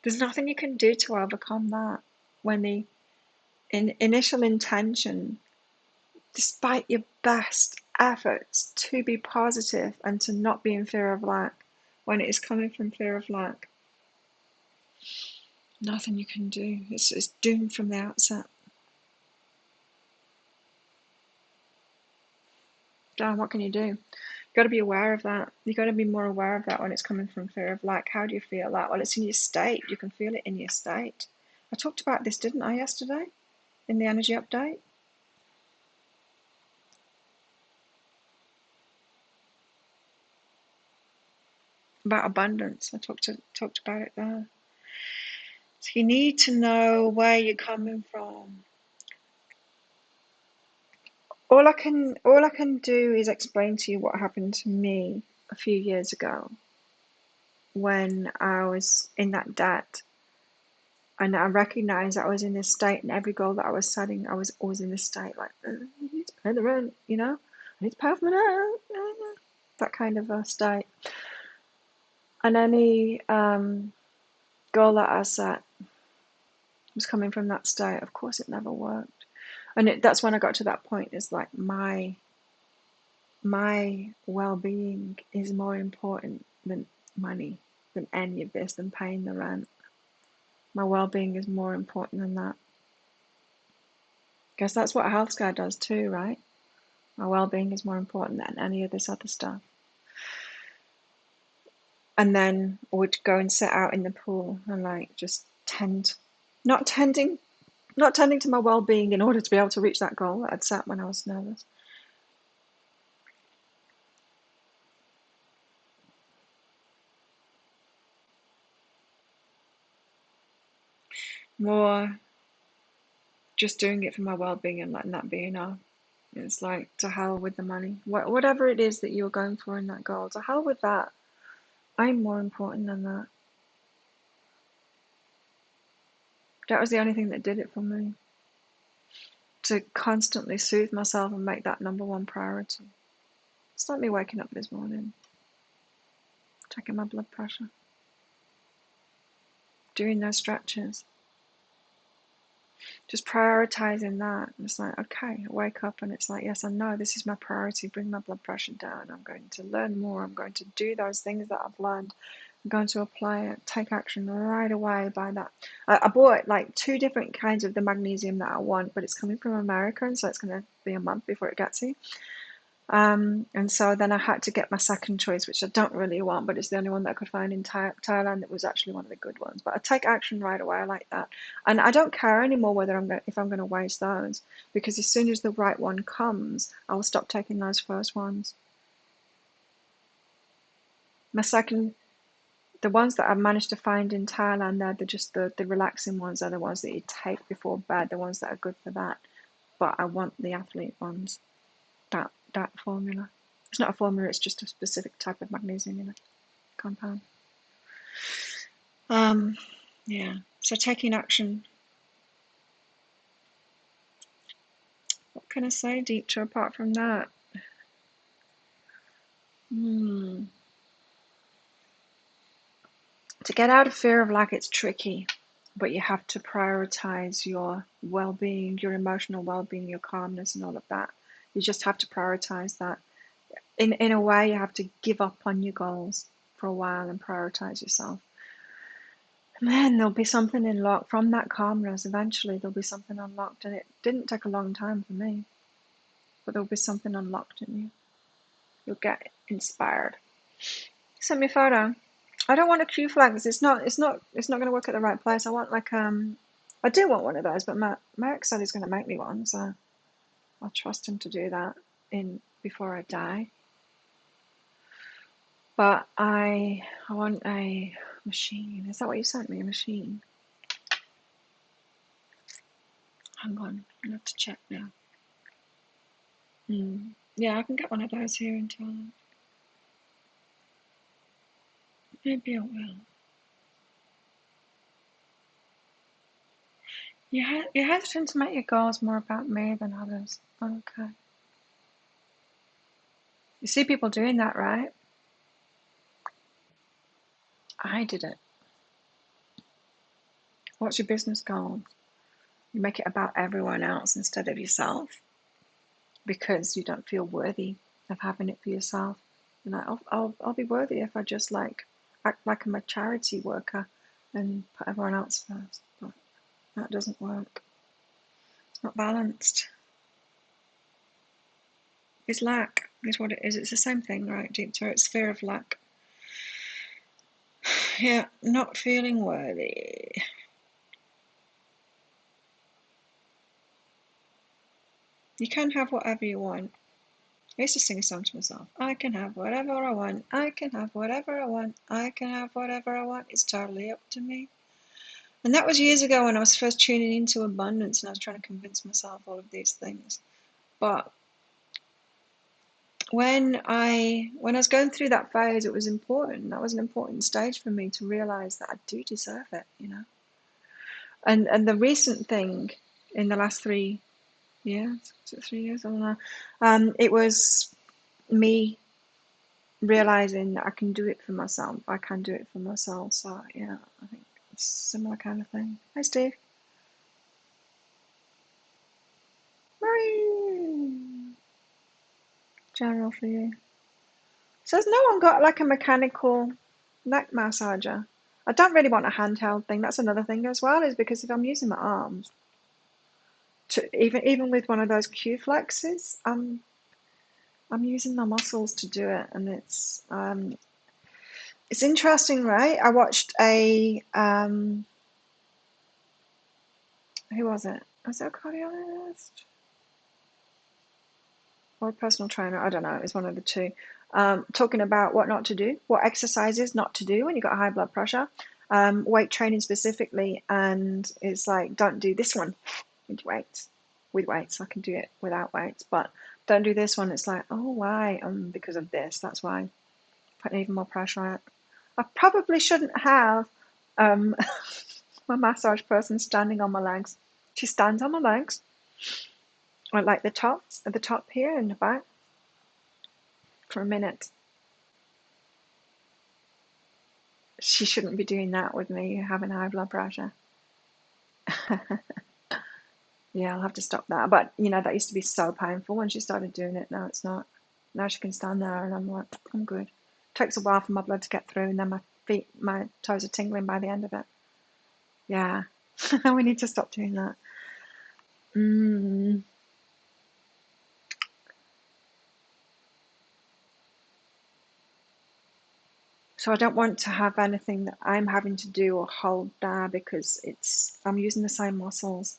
There's nothing you can do to overcome that. When the initial intention, despite your best efforts to be positive and to not be in fear of lack, when it is coming from fear of lack, nothing you can do. It's doomed from the outset. Dan, what can you do? You've got to be aware of that. You've got to be more aware of that when it's coming from fear of lack. How do you feel that? Well, it's in your state. You can feel it in your state. I talked about this, didn't I, yesterday in the energy update? About abundance. I talked about it there. So you need to know where you're coming from. All I can do is explain to you what happened to me a few years ago when I was in that debt, and I recognized that I was in this state, and every goal that I was setting, I was always in this state like, I need to pay the rent, I need to pay off my rent, that kind of a state. And any goal that I set was coming from that state. Of course, it never worked. And that's when I got to that point. It's like my well-being is more important than money, than any of this, than paying the rent. My well-being is more important than that. Guess that's what a health scare does too, right? My well-being is more important than any of this other stuff. And then I would go and sit out in the pool and like just not tending to my well-being in order to be able to reach that goal that I'd set when I was nervous. More just doing it for my well-being and letting that be enough. It's like, to hell with the money. Whatever it is that you're going for in that goal, to hell with that. I'm more important than that. That was the only thing that did it for me. To constantly soothe myself and make that number one priority. It's like me waking up this morning, checking my blood pressure, doing those stretches, just prioritizing that. And it's like, okay, I wake up and it's like, yes, I know this is my priority, bring my blood pressure down. I'm going to learn more. I'm going to do those things that I've learned. I'm going to apply it, take action right away by that. I bought like 2 different kinds of the magnesium that I want, but it's coming from America, and so it's going to be a month before it gets here. And so then I had to get my second choice, which I don't really want, but it's the only one that I could find in Thailand that was actually one of the good ones. But I take action right away. I like that, and I don't care anymore whether if I'm going to waste those, because as soon as the right one comes, I will stop taking those first ones. My second, the ones that I've managed to find in Thailand, they're just the relaxing ones. Are the ones that you take before bed, the ones that are good for that. But I want the athlete ones. That formula. It's not a formula, it's just a specific type of magnesium in a compound. Yeah. So taking action. What can I say, Deetra, apart from that? To get out of fear of lack, it's tricky, but you have to prioritize your well-being, your emotional well-being, your calmness, and all of that. You just have to prioritize that. In a way, you have to give up on your goals for a while and prioritize yourself. And then there'll be something unlocked from that calmness. Eventually, there'll be something unlocked, and it didn't take a long time for me, but there'll be something unlocked in you. You'll get inspired. Send me a photo. I don't want a Q flags. It's not going to work at the right place. I want like I do want one of those, but my ex said he's going to make me one, so I'll trust him to do that before I die. But I want a machine. Is that what you sent me? A machine? Hang on, I have to check now. Yeah, I can get one of those here in Thailand. Maybe I will. You're hesitant to make your goals more about me than others. Okay. You see people doing that, right? I did it. What's your business goal? You make it about everyone else instead of yourself because you don't feel worthy of having it for yourself. And I'll be worthy if I just like act like I'm a charity worker and put everyone else first. But that doesn't work. It's not balanced. It's lack is what it is. It's the same thing, right, Deep? So it's fear of lack. Yeah, not feeling worthy. You can have whatever you want. I used to sing a song to myself. I can have whatever I want. I can have whatever I want. I can have whatever I want. It's totally up to me. And that was years ago when I was first tuning into abundance and I was trying to convince myself all of these things. But when I was going through that phase, it was important. That was an important stage for me to realize that I do deserve it, you know. And the recent thing in the last 3 years, was it 3 years? I don't know. It was me realizing that I can do it for myself. I can do it for myself. So yeah, I think it's a similar kind of thing. Hi, Steve. Marie. General for you. So has no one got like a mechanical neck massager? I don't really want a handheld thing. That's another thing as well, is because if I'm using my arms, even with one of those Q flexes, I'm using my muscles to do it, and it's interesting, right? I watched who was it? Was it a cardiologist or a personal trainer? I don't know. It's one of the two. Talking about what not to do, what exercises not to do when you've got high blood pressure, weight training specifically, and it's like, don't do this one with weights. With weights, I can do it without weights, but don't do this one. It's like, oh, why? Because of this. That's why. Putting even more pressure on it. I probably shouldn't have um, my massage person standing on my legs. She stands on my legs, or like the tops at the top here and the back, for a minute. She shouldn't be doing that with me having high blood pressure. Yeah, I'll have to stop that. But that used to be so painful when she started doing it. Now it's not. Now she can stand there, and I'm like, I'm good. Takes a while for my blood to get through, and then my toes are tingling by the end of it. Yeah, we need to stop doing that. Mm. So I don't want to have anything that I'm having to do or hold there because I'm using the same muscles.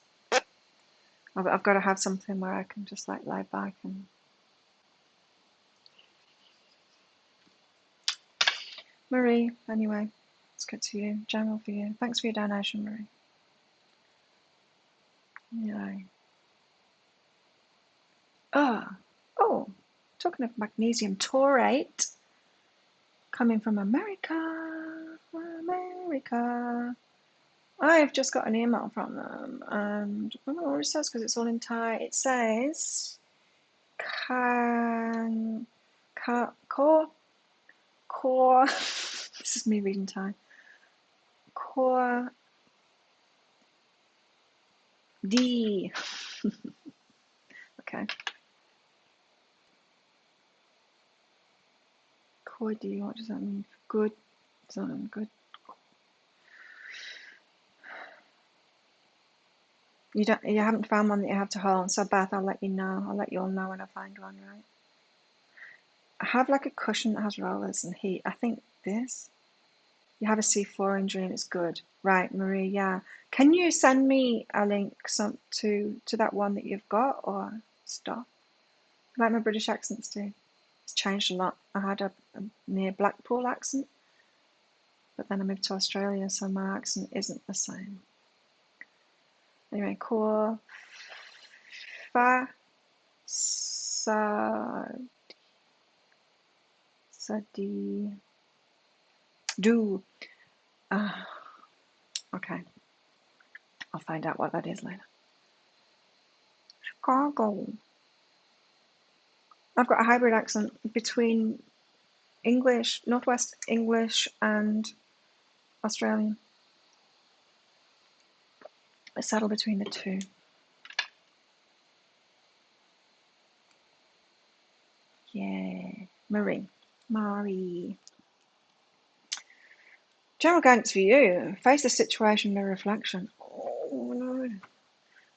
I've got to have something where I can just like lie back and. Marie, anyway, let's get to you. General for you. Thanks for your donation, Marie. Yeah. Oh, talking of magnesium taurate, coming from America. I've just got an email from them, and I don't know what it says because it's all in Thai. It says, "Can, core, core." This is me reading Thai. Core D. Okay. Core D. What does that mean? Good. Good. You haven't found one that you have to hold. So Beth, I'll let you know. I'll let you all know when I find one, right? I have like a cushion that has rollers and heat. I think this. You have a C4 injury and it's good. Right, Marie, yeah. Can you send me a link to that one that you've got or stuff? Like my British accents do. It's changed a lot. I had a near Blackpool accent, but then I moved to Australia, so my accent isn't the same. Anyway, core fa sa di do. Okay. I'll find out what that is later. Chicago. I've got a hybrid accent between English, Northwest English, and Australian. I settle between the two. Yeah. Marie. General guidance for you. Face the situation, no reflection. Oh, no.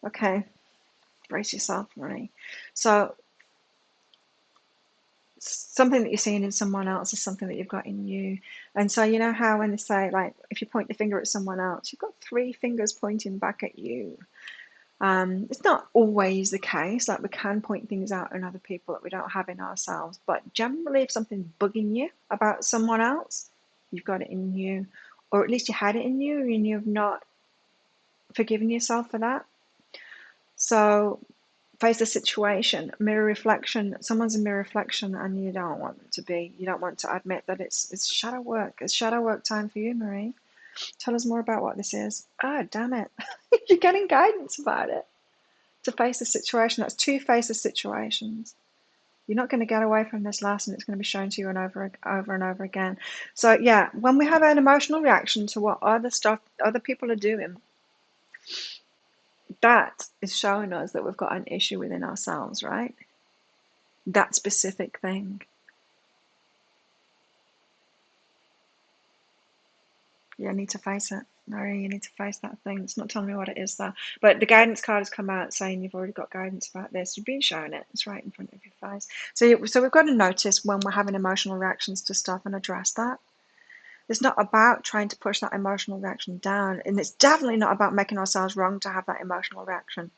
Okay. Brace yourself, Marie. So, something that you're seeing in someone else is something that you've got in you. And so, you know how when they say, like, if you point the finger at someone else, you've got 3 fingers pointing back at you. It's not always the case. Like we can point things out in other people that we don't have in ourselves. But generally, if something's bugging you about someone else, you've got it in you, or at least you had it in you, and you've not forgiven yourself for that. So face the situation, mirror reflection. Someone's a mirror reflection, and you don't want them to be. You don't want to admit that it's shadow work. It's shadow work time for you, Marie. Tell us more about what this is. Ah, damn it. You're getting guidance about it. To face the situation. That's 2 faces situations. You're not going to get away from this lesson. It's going to be shown to you and over and over again. So yeah, when we have an emotional reaction to what other people are doing, that is showing us that we've got an issue within ourselves, right? That specific thing. You need to face it. Mary, you need to face that thing. It's not telling me what it is though. But the guidance card has come out saying you've already got guidance about this. You've been shown it. It's right in front of your face. So we've got to notice when we're having emotional reactions to stuff and address that. It's not about trying to push that emotional reaction down. And it's definitely not about making ourselves wrong to have that emotional reaction.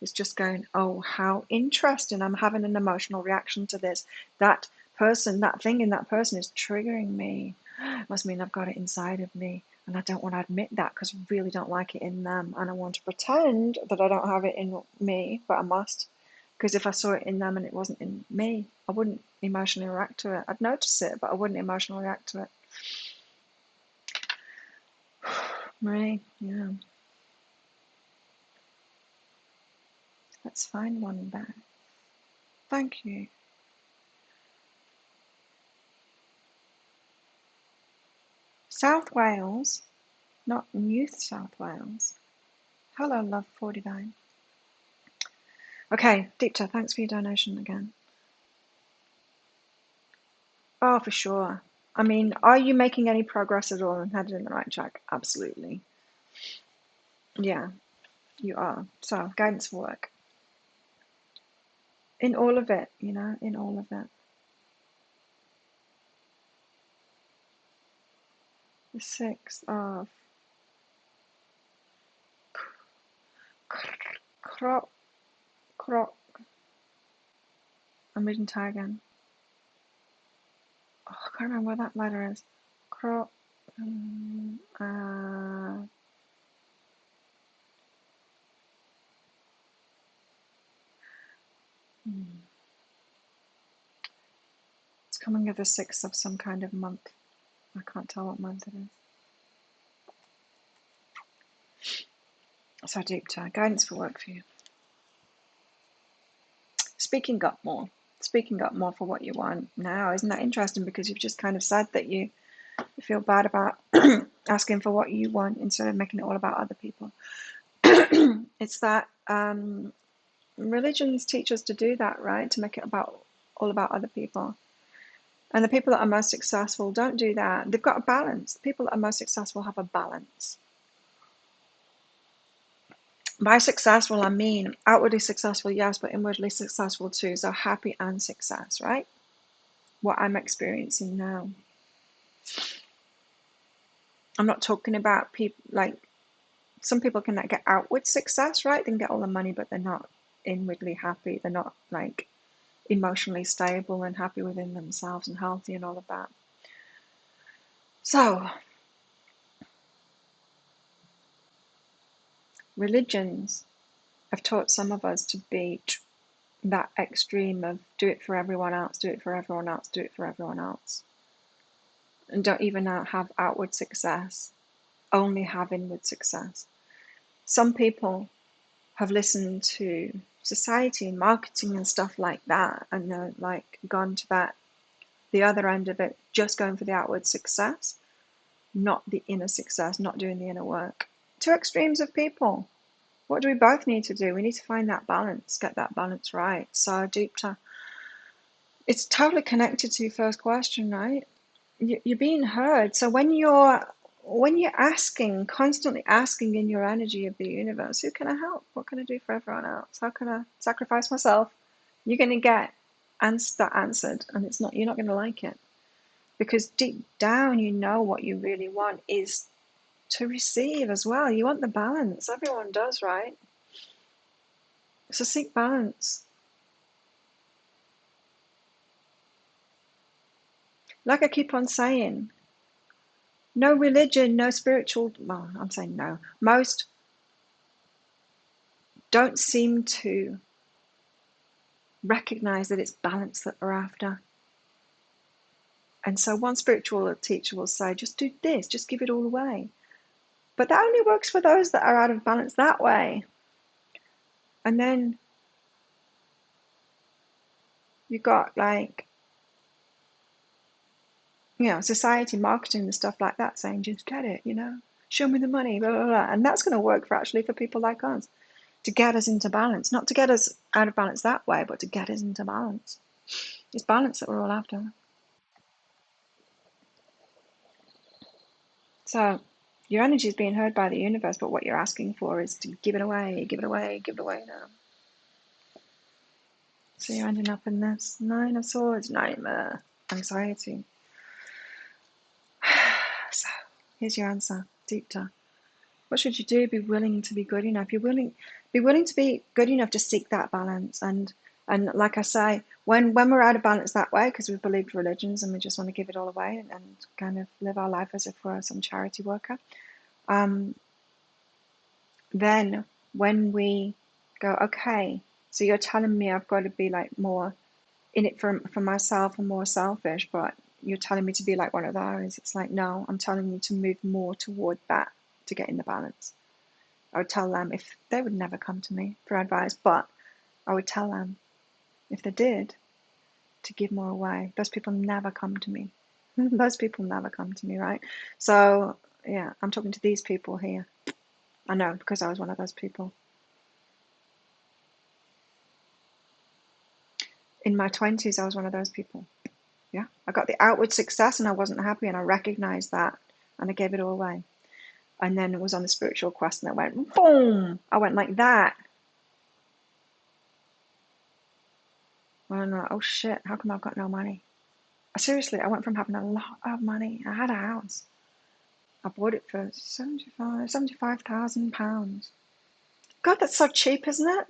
It's just going, oh, how interesting. I'm having an emotional reaction to this. That person, that thing in that person is triggering me. It must mean I've got it inside of me. And I don't want to admit that because I really don't like it in them. And I want to pretend that I don't have it in me, but I must. Because if I saw it in them and it wasn't in me, I wouldn't emotionally react to it. I'd notice it, but I wouldn't emotionally react to it. Right, yeah. Let's find one back. Thank you. South Wales, not New South Wales. Hello, Love 49. Okay, Deepta, thanks for your donation again. Oh, for sure. I mean, are you making any progress at all and headed in the right track? Absolutely. Yeah, you are. So, guidance for work. In all of it, you know, in all of it. The six of crop, crop. I'm reading tag again. Oh, I can't remember where that letter is. Crop. It's coming with the six of some kind of month. I can't tell what month it is. So deep to guidance for work for you. Speaking up more. Speaking up more for what you want now. Isn't that interesting? Because you've just kind of said that you feel bad about asking for what you want instead of making it all about other people. It's that religions teach us to do that, right? To make it all about other people. And the people that are most successful don't do that. They've got a balance. The people that are most successful have a balance. By successful, I mean outwardly successful, yes, but inwardly successful too. So happy and success, right? What I'm experiencing now. I'm not talking about people like some people can get outward success, right? They can get all the money, but they're not inwardly happy. They're not like emotionally stable and happy within themselves and healthy and all of that. So, religions have taught some of us to be that extreme of do it for everyone else, do it for everyone else, do it for everyone else. And don't even have outward success, only have inward success. Some people have listened to society and marketing and stuff like that and like gone to that the other end of it, just going for the outward success, not the inner success, not doing the inner work. Two extremes of people. What do we both need to do? We need to find that balance, get that balance right. So deep to, it's totally connected to your first question, right? You're being heard. So when you're asking, constantly asking in your energy of the universe, who can I help? What can I do for everyone else? How can I sacrifice myself? You're going to get that answered, and you're not going to like it, because deep down you know what you really want is to receive as well. You want the balance. Everyone does, right? So seek balance. Like I keep on saying, no religion, no spiritual, well, I'm saying no. Most don't seem to recognize that it's balance that we're after. And so one spiritual teacher will say, just do this, just give it all away. But that only works for those that are out of balance that way. And then you got like, society marketing and stuff like that saying, just get it, show me the money, blah, blah, blah. And that's going to work for people like us to get us into balance, not to get us out of balance that way, but to get us into balance. It's balance that we're all after. So your energy is being heard by the universe, but what you're asking for is to give it away, give it away, give it away now. So you're ending up in this Nine of Swords, nightmare, anxiety. So here's your answer, Deepta. What should you do? Be willing to be good enough. Be willing to be good enough to seek that balance. And like I say, when we're out of balance that way, because we've believed religions and we just want to give it all away and kind of live our life as if we're some charity worker, then when we go, okay, so you're telling me I've got to be like more in it for myself and more selfish, but you're telling me to be like one of those. It's like, no, I'm telling you to move more toward that to get in the balance. I would tell them if they would never come to me for advice, but I would tell them if they did to give more away. Those people never come to me. Those people never come to me, right? So yeah, I'm talking to these people here. I know because I was one of those people. In my 20s, I was one of those people. Yeah, I got the outward success and I wasn't happy, and I recognized that and I gave it all away. And then it was on the spiritual quest and it went boom. I went like that. And I'm like, oh shit, how come I've got no money? Seriously, I went from having a lot of money. I had a house. I bought it for £75,000. God, that's so cheap, isn't it?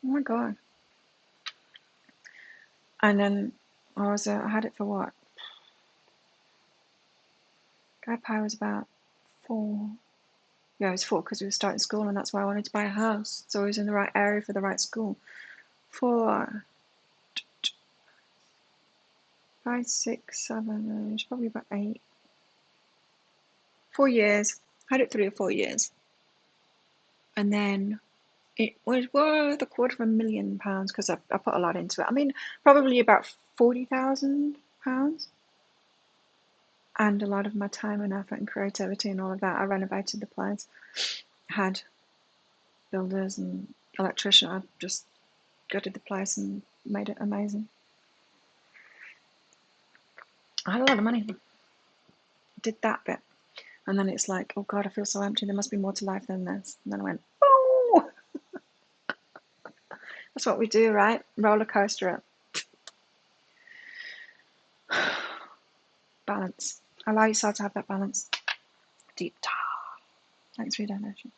Oh my God. And then I had it for what? Guy Pie was about 4. Yeah, it was 4 because we were starting school, and that's why I wanted to buy a house. So I was in the right area for the right school. 4, 5, 6, 7, it's probably about 8. 4 years. I had it 3 or 4 years. And then it was worth £250,000 because I put a lot into it. I mean, probably about £40,000. And a lot of my time and effort and creativity and all of that. I renovated the place, had builders and electrician. I just gutted the place and made it amazing. I had a lot of money. Did that bit. And then it's like, oh God, I feel so empty. There must be more to life than this. And then I went, oh! That's what we do, right? Roller coaster it. Balance. Allow yourself to have that balance. Deep dive. Thanks for your donation.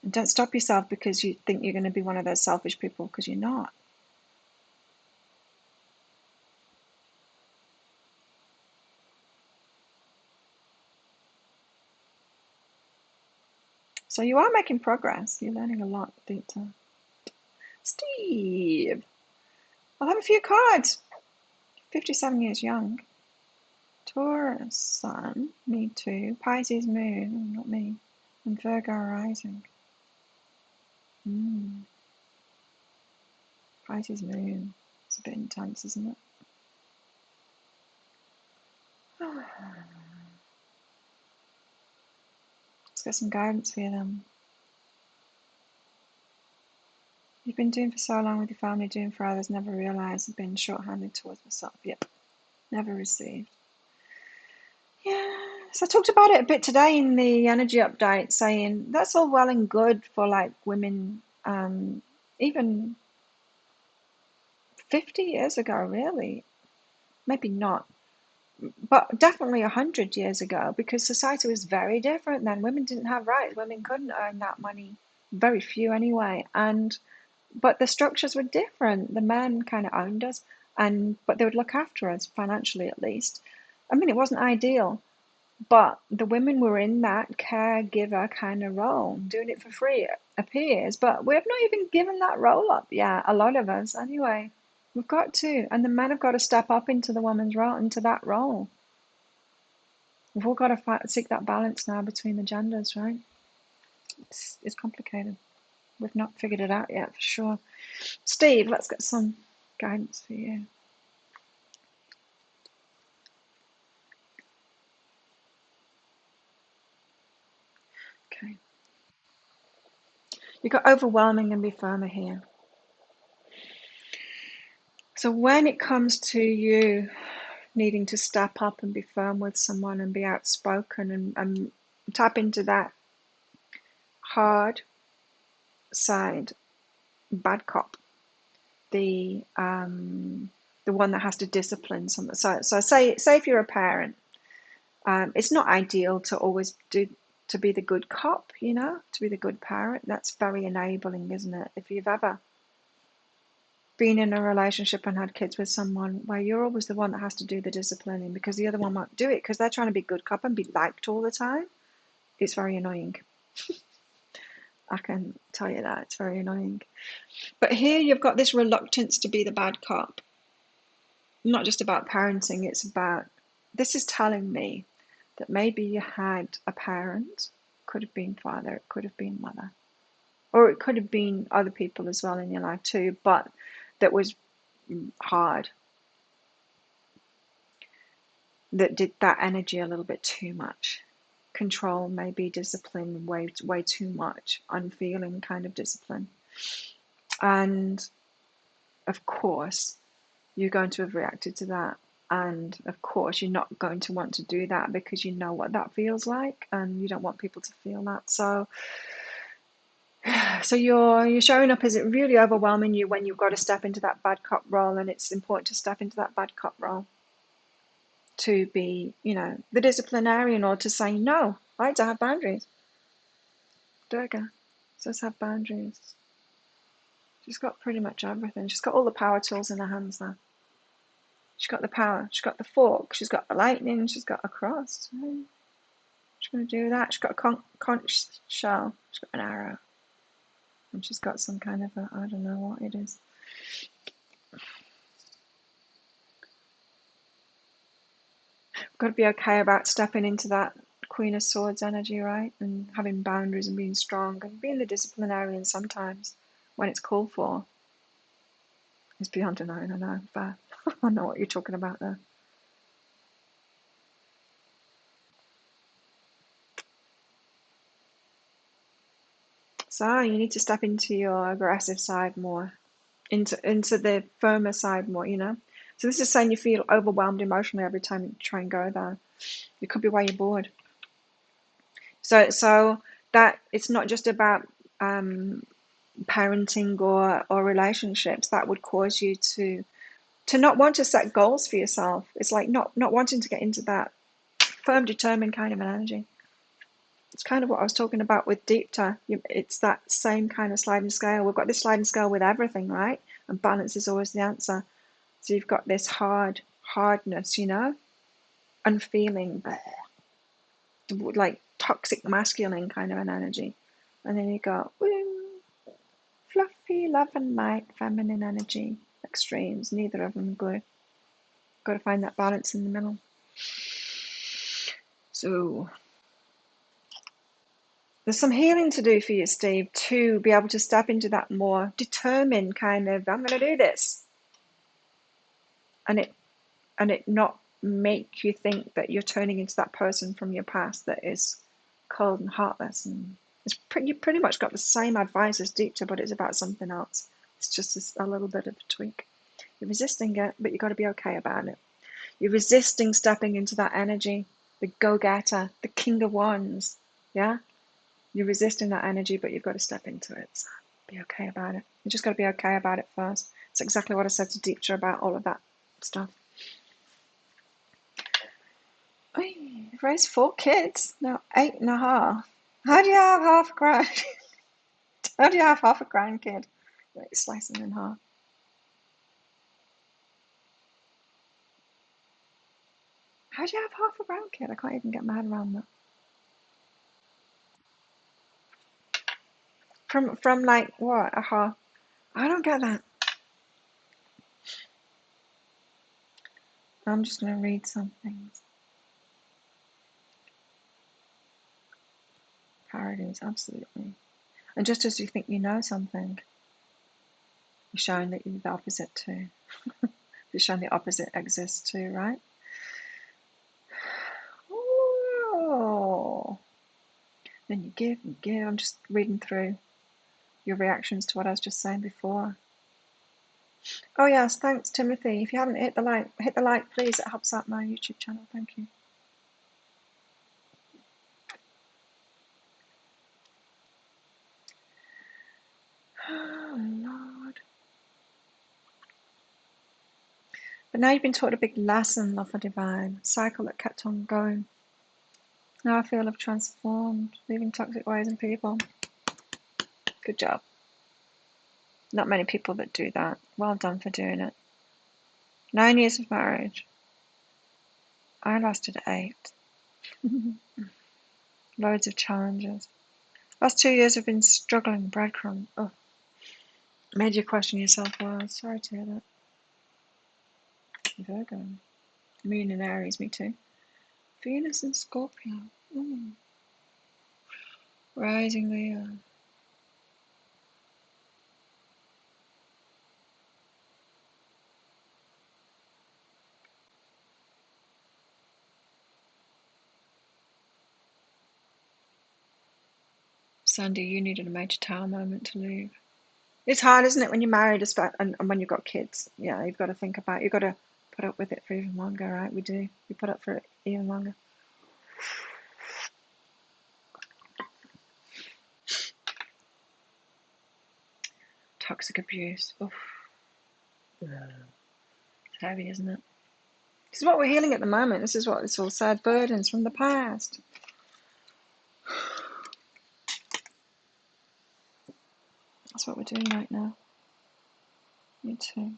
And don't stop yourself because you think you're going to be one of those selfish people, because you're not. So you are making progress. You're learning a lot, deep dive. Steve. I'll have a few cards. 57 years young. Taurus Sun. Me too. Pisces Moon. Oh, not me. And Virgo Rising. Pisces Moon. It's a bit intense, isn't it? Let's get some guidance for you then. You've been doing for so long with your family, doing for others, never realised I've been short-handed towards myself. Yep. Never received. Yeah. So I talked about it a bit today in the energy update, saying that's all well and good for like women, even 50 years ago, really. Maybe not, but definitely 100 years ago, because society was very different then. Women didn't have rights. Women couldn't earn that money. Very few anyway. But the structures were different. The men kind of owned us, but they would look after us financially, at least. I mean, it wasn't ideal, but the women were in that caregiver kind of role, doing it for free, it appears. But we have not even given that role up yet, a lot of us anyway. We've got to, and the men have got to step up into the woman's role, into that role. We've all got to seek that balance now between the genders, right? It's complicated. We've not figured it out yet, for sure. Steve, let's get some guidance for you. Okay. You've got overwhelming and be firmer here. So when it comes to you needing to step up and be firm with someone and be outspoken and tap into that hard side, bad cop, the one that has to discipline someone. So say if you're a parent, it's not ideal to always to be the good cop, to be the good parent. That's very enabling, isn't it? If you've ever been in a relationship and had kids with someone where you're always the one that has to do the disciplining because the other one won't do it because they're trying to be good cop and be liked all the time, it's very annoying. I can tell you that. It's very annoying. But here you've got this reluctance to be the bad cop. Not just about parenting, it's about, this is telling me that maybe you had a parent, could have been father, it could have been mother, or it could have been other people as well in your life too, but that was hard, that did that energy a little bit too much. Control, maybe discipline, way too much, unfeeling kind of discipline. And of course, you're going to have reacted to that. And of course, you're not going to want to do that because you know what that feels like, and you don't want people to feel that. So you're showing up as it really overwhelming you when you've got to step into that bad cop role, and it's important to step into that bad cop role to be, the disciplinarian, or to say no, right? To have boundaries. Durga says have boundaries. She's got pretty much everything. She's got all the power tools in her hands now. She's got the power. She's got the fork. She's got the lightning. She's got a cross. She's going to do that. She's got a conch shell. She's got an arrow. And she's got some kind of I don't know what it is. We've got to be okay about stepping into that Queen of Swords energy, right? And having boundaries and being strong and being the disciplinarian sometimes when it's called for. It's beyond denying, I know, but I know what you're talking about there. So you need to step into your aggressive side more, into the firmer side more, So this is saying you feel overwhelmed emotionally every time you try and go there. It could be why you're bored. So that it's not just about parenting or relationships that would cause you to not want to set goals for yourself. It's like not wanting to get into that firm, determined kind of an energy. It's kind of what I was talking about with Deepta. It's that same kind of sliding scale. We've got this sliding scale with everything, right? And balance is always the answer. So you've got this hardness, unfeeling, like toxic masculine kind of an energy. And then you got fluffy, love and light, feminine energy, extremes. Neither of them good. Got to find that balance in the middle. So there's some healing to do for you, Steve, to be able to step into that more determined kind of, I'm going to do this. And it not make you think that you're turning into that person from your past that is cold and heartless. And you pretty much got the same advice as Deepta, but it's about something else. It's just a little bit of a tweak. You're resisting it, but you've got to be okay about it. You're resisting stepping into that energy, the go-getter, the king of wands, yeah? You're resisting that energy, but you've got to step into it. So be okay about it. You just got to be okay about it first. It's exactly what I said to Deepta about all of that stuff. You've raised 4 kids, now 8.5. How do you have half a grand? How do you have half a grandkid? Like slicing in half. How do you have half a grandkid? I can't even get my head around that. From like what, a half? I don't get that. I'm just going to read some things. Parodies, absolutely. And just as you think you know something, you're showing that you're the opposite too. You're showing the opposite exists too, right? Oh. Then you give and give. I'm just reading through your reactions to what I was just saying before. Oh yes, thanks Timothy. If you haven't hit the like please. It helps out my YouTube channel. Thank you. Oh Lord. But now you've been taught a big lesson, love for divine. Cycle that kept on going. Now I feel I've transformed, leaving toxic ways in people. Good job. Not many people that do that. Well done for doing it. 9 years of marriage. I lasted 8. Loads of challenges. Last 2 years have been struggling, breadcrumb. Oh, made you question your self-worth. Sorry to hear that. Virgo. Moon in Aries, me too. Venus and Scorpio. Rising Leo. Sandy, you needed a major tower moment to leave. It's hard, isn't it, when you're married, and when you've got kids? Yeah, you've got to think about it. You've got to put up with it for even longer, right? We do. We put up for it even longer. Toxic abuse. Oof. It's heavy, isn't it? This is what we're healing at the moment. This is what it's all sad burdens from the past. That's what we're doing right now. You too.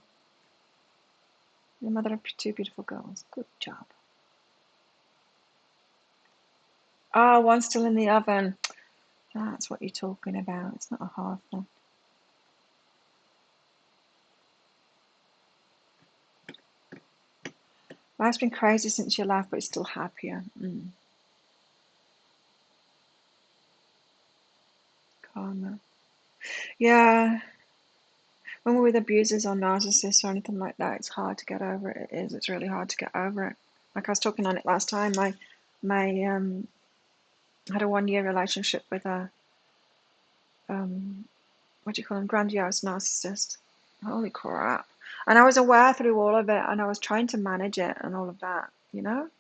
You're the mother of two beautiful girls. Good job. Oh, one's still in the oven. That's what you're talking about. It's not a half one. Life's been crazy since you left, but it's still happier. Karma. Yeah. When we're with abusers or narcissists or anything like that, it's hard to get over it. It is. It's really hard to get over it. Like I was talking on it last time. I had a 1 year relationship with a what do you call him? Grandiose narcissist. Holy crap! And I was aware through all of it, and I was trying to manage it and all of that. You know,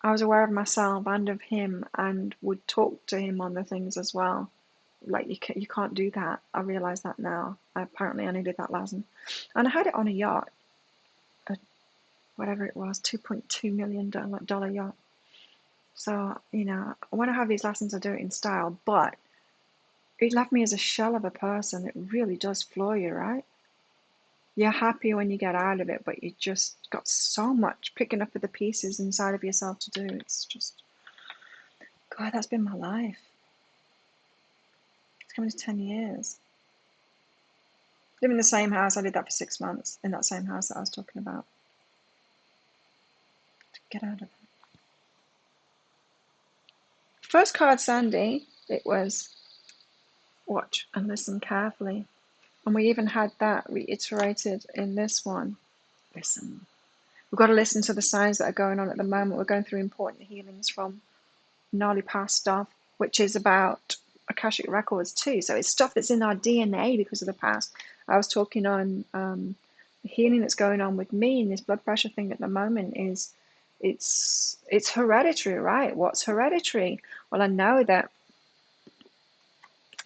I was aware of myself and of him, and would talk to him on the things as well. Like you can't do that. I realize that now. Apparently, I needed that lesson, and I had it on a yacht, whatever it was, $2.2 million yacht. So when I have these lessons, I do it in style, but it left me as a shell of a person. It really does floor you, right? You're happy when you get out of it, but you just got so much picking up of the pieces inside of yourself to do. It's just, God, that's been my life. It's coming to 10 years. Living in the same house, I did that for 6 months, in that same house that I was talking about. To get out of it. First card, Sandy, it was watch and listen carefully. And we even had that reiterated in this one. Listen. We've got to listen to the signs that are going on at the moment. We're going through important healings from gnarly past stuff, which is about Akashic records too. So it's stuff that's in our DNA because of the past. I was talking on the healing that's going on with me, and this blood pressure thing at the moment is it's hereditary, right? What's hereditary? Well, I know that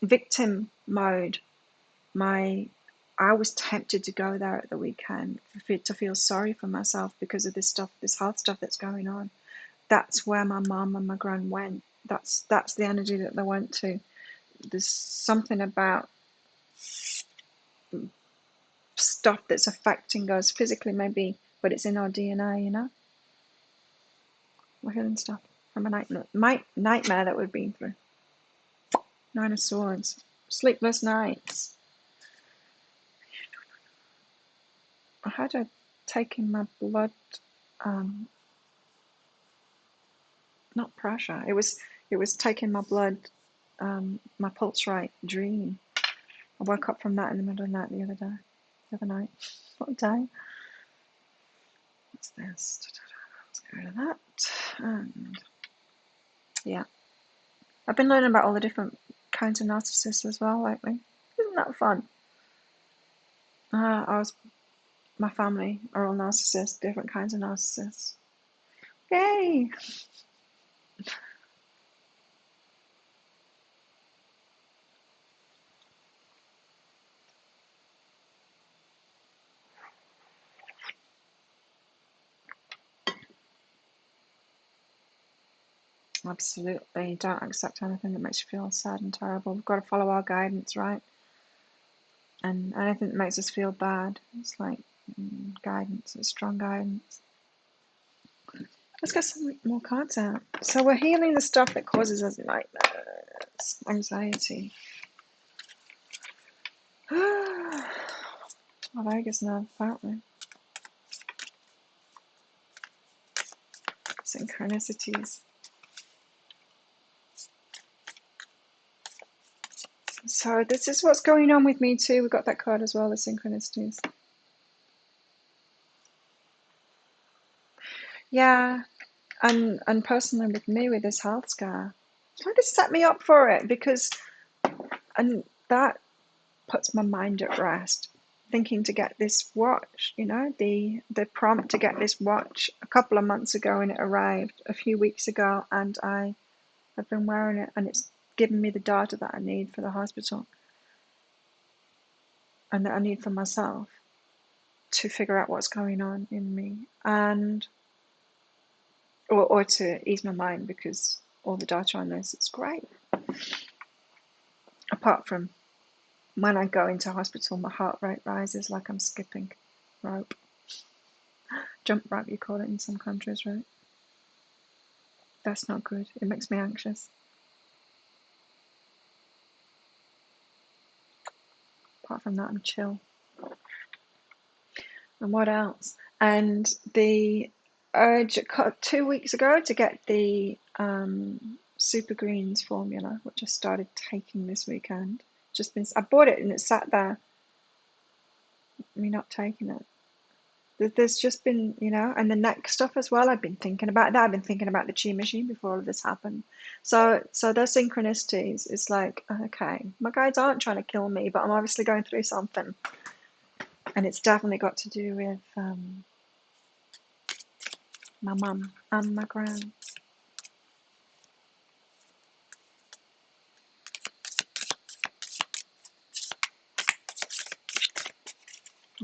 victim mode, I was tempted to go there at the weekend to feel sorry for myself because of this stuff, this health stuff that's going on. That's where my mum and my gran went. That's the energy that they went to. There's something about stuff that's affecting us physically, maybe, but it's in our DNA, We're healing stuff from a nightmare that we've been through. 9 of Swords. Sleepless nights. I had a taking my blood, not pressure. It was taking my blood, my pulse rate dream. I woke up from that in the middle of the night the other night. What day? What's this? Let's go to that. And yeah, I've been learning about all the different kinds of narcissists as well lately. Isn't that fun? My family are all narcissists, different kinds of narcissists. Yay! Absolutely. Don't accept anything that makes you feel sad and terrible. We've got to follow our guidance, right? And anything that makes us feel bad, it's like guidance, it's strong guidance. Let's get some more cards out. So we're healing the stuff that causes us nightmares. anxiety. Vagus nerve, apparently. Synchronicities. So this is what's going on with me too. We got that card as well, the synchronicities. Yeah, and personally with me with this health scare, kind of set me up for it because, and that puts my mind at rest. Thinking to get this watch, you know, the prompt to get this watch a couple of months ago, and it arrived a few weeks ago, and I have been wearing it, and it's given me the data that I need for the hospital and that I need for myself to figure out what's going on in me, and or to ease my mind, because all the data on this, it's great. Apart from when I go into hospital, my heart rate rises like I'm skipping rope. Jump rope, you call it in some countries, right? That's not good. It makes me anxious. Apart from that, I'm chill. And what else? And the urge 2 weeks ago to get the Super Greens formula, which I started taking this weekend. I bought it and it sat there. Me not taking it. There's just been, you know, and the neck stuff as well. I've been thinking about that. I've been thinking about the chi machine before all of this happened. So those synchronicities, it's like, okay, my guides aren't trying to kill me, but I'm obviously going through something. And it's definitely got to do with my mum and my gran.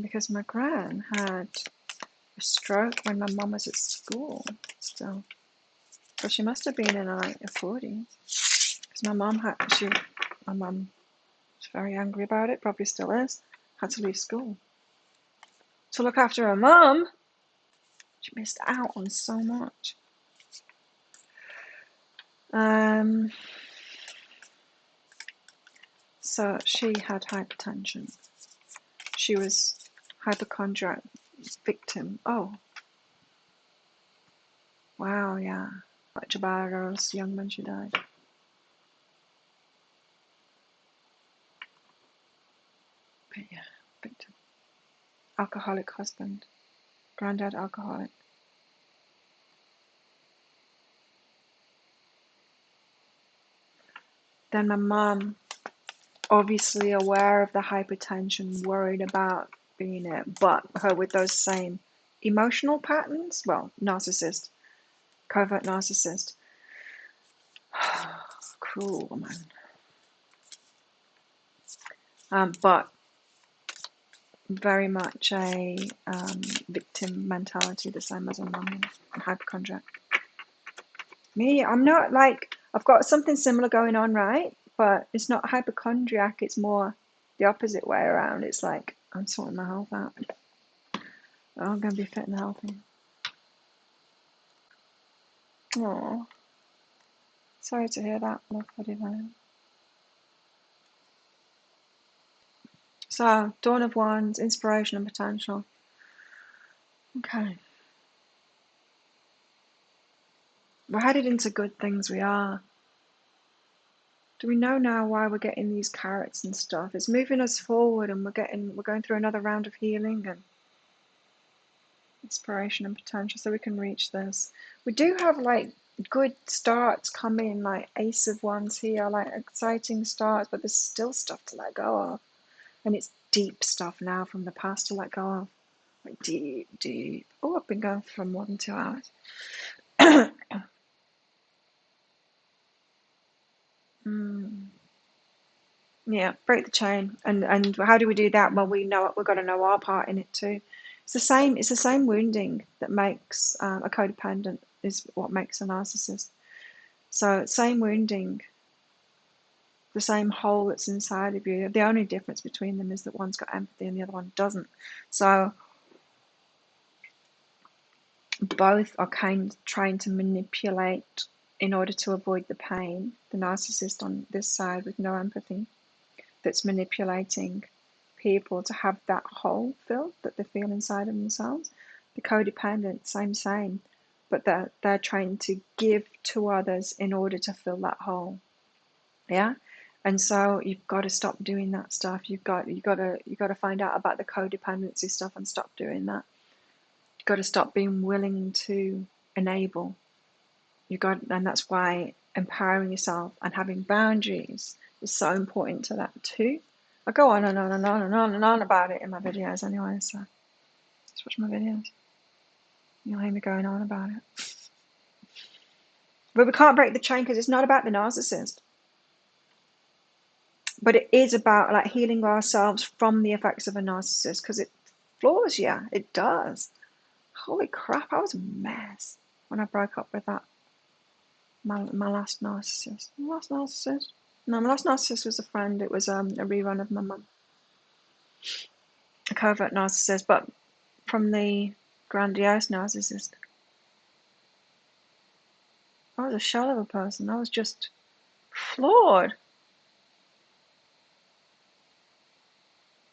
Because my gran had a stroke when my mum was at school still. So she must have been in like her 40s. Because my mum was very angry about it, probably still is, had to leave school to look after her mum. She missed out on so much. So she had hypertension. She was hypochondriac victim. Oh, wow, yeah. Much about her. I was young when she died. But yeah, victim. Alcoholic husband. Granddad alcoholic. Then my mum, obviously aware of the hypertension, worried about being it, but her with those same emotional patterns. Well, narcissist, covert narcissist. Cruel woman. But very much a victim mentality, the same as a mum, and hypochondriac. Me, I'm not like, I've got something similar going on, right? But it's not hypochondriac, it's more the opposite way around. It's like, I'm sorting my health out. I'm going to be fit and healthy. Oh, sorry to hear that, love buddy man. So, Dawn of Wands, inspiration and potential. Okay. We're headed into good things, we are. Do we know now why we're getting these carrots and stuff? It's moving us forward, and we're going through another round of healing and inspiration and potential, so we can reach this. We do have like good starts coming, like Ace of Wands here, like exciting starts, but there's still stuff to let go of, and it's deep stuff now from the past to let go of, like deep. Oh, I've been going for more than 2 hours. Yeah, break the chain, and how do we do that? Well, we've got to know our part in it too. It's the same wounding that makes a codependent, is what makes a narcissist. So same wounding, the same hole that's inside of you. The only difference between them is that one's got empathy and the other one doesn't. So both are trying to manipulate in order to avoid the pain, the narcissist on this side with no empathy, that's manipulating people to have that hole filled that they feel inside of themselves. The codependent, same, but they're trying to give to others in order to fill that hole. Yeah. And so you've got to stop doing that stuff. You got to find out about the codependency stuff and stop doing that. You've got to stop being willing to enable. And that's why empowering yourself and having boundaries is so important to that too. I go on and on and on and on and on about it in my videos anyway, so just watch my videos. You'll hear me going on about it. But we can't break the chain because it's not about the narcissist. But it is about like healing ourselves from the effects of a narcissist because it floors you. It does. Holy crap, I was a mess when I broke up with that my last narcissist. My last narcissist? No, my last narcissist was a friend. It was a rerun of my mum. A covert narcissist, but from the grandiose narcissist. I was a shell of a person. I was just flawed.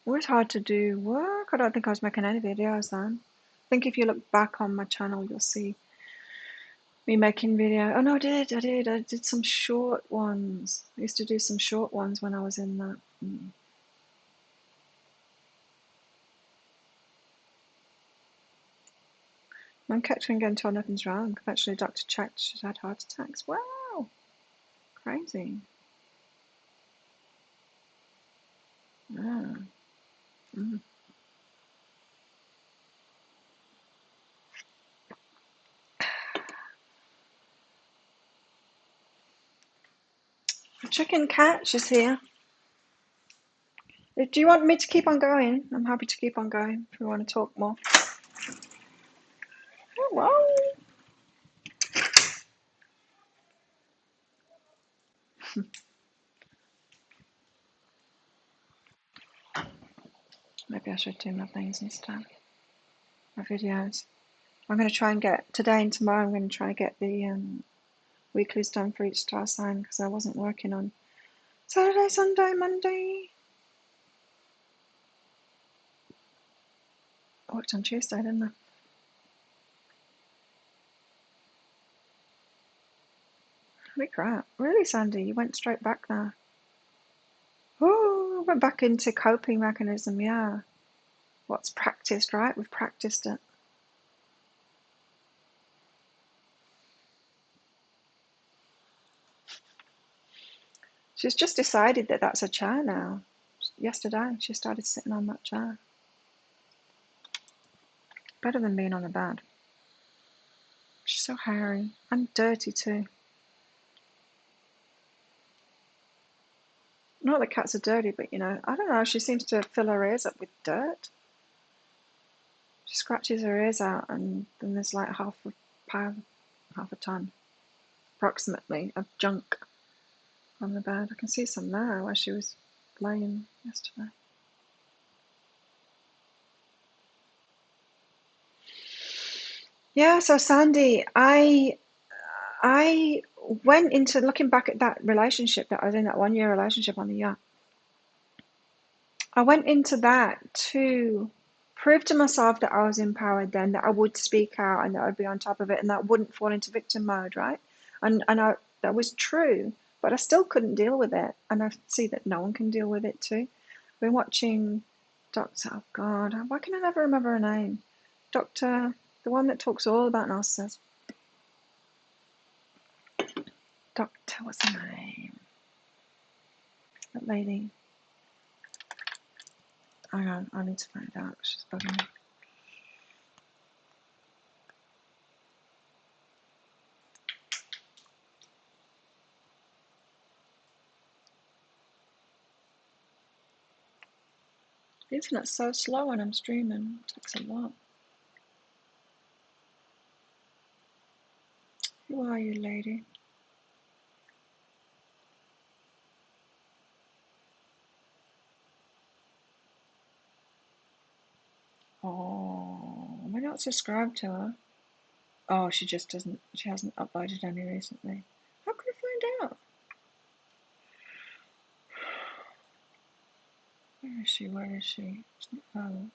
It was hard to do work. I don't think I was making any videos then. I think if you look back on my channel, you'll see me making video. Oh no, I did some short ones. I used to do some short ones when I was in that. I'm Kaczan getting told nothing's wrong. Eventually, doctor checked. She's had heart attacks. Wow, crazy. Ah. Mm. The chicken catch is here. Do you want me to keep on going? I'm happy to keep on going if you want to talk more. Hello. Maybe I should do my things instead. My videos. I'm going to try and get, today and tomorrow, I'm going to try and get the weeklies done for each star sign because I wasn't working on Saturday, Sunday, Monday. I worked on Tuesday, didn't I? Holy crap. Really, Sandy? You went straight back there. Oh, went back into coping mechanism, yeah. What's practiced, right? We've practiced it. She's just decided that that's a chair now. Yesterday, she started sitting on that chair. Better than being on the bed. She's so hairy and dirty too. Not that cats are dirty, but you know, I don't know. She seems to fill her ears up with dirt. She scratches her ears out, and then there's like half a ton, approximately, of junk on the bed. I can see some there where she was laying yesterday. Yeah, so Sandy, I went into looking back at that relationship that I was in, that 1 year relationship on the yacht. I went into that to prove to myself that I was empowered then, that I would speak out and that I'd be on top of it and that I wouldn't fall into victim mode, right? And that was true, but I still couldn't deal with it. And I see that no one can deal with it too. I've been watching oh God, why can I never remember her name? Dr. The one that talks all about narcissists. Doctor, what's her name? That lady. Hang on, I need to find out. She's bugging me. The internet's so slow when I'm streaming. It takes a lot. Who are you, lady? Oh, am I not subscribed to her? Oh, she just doesn't. She hasn't uploaded any recently. is she? Where is she? Oh.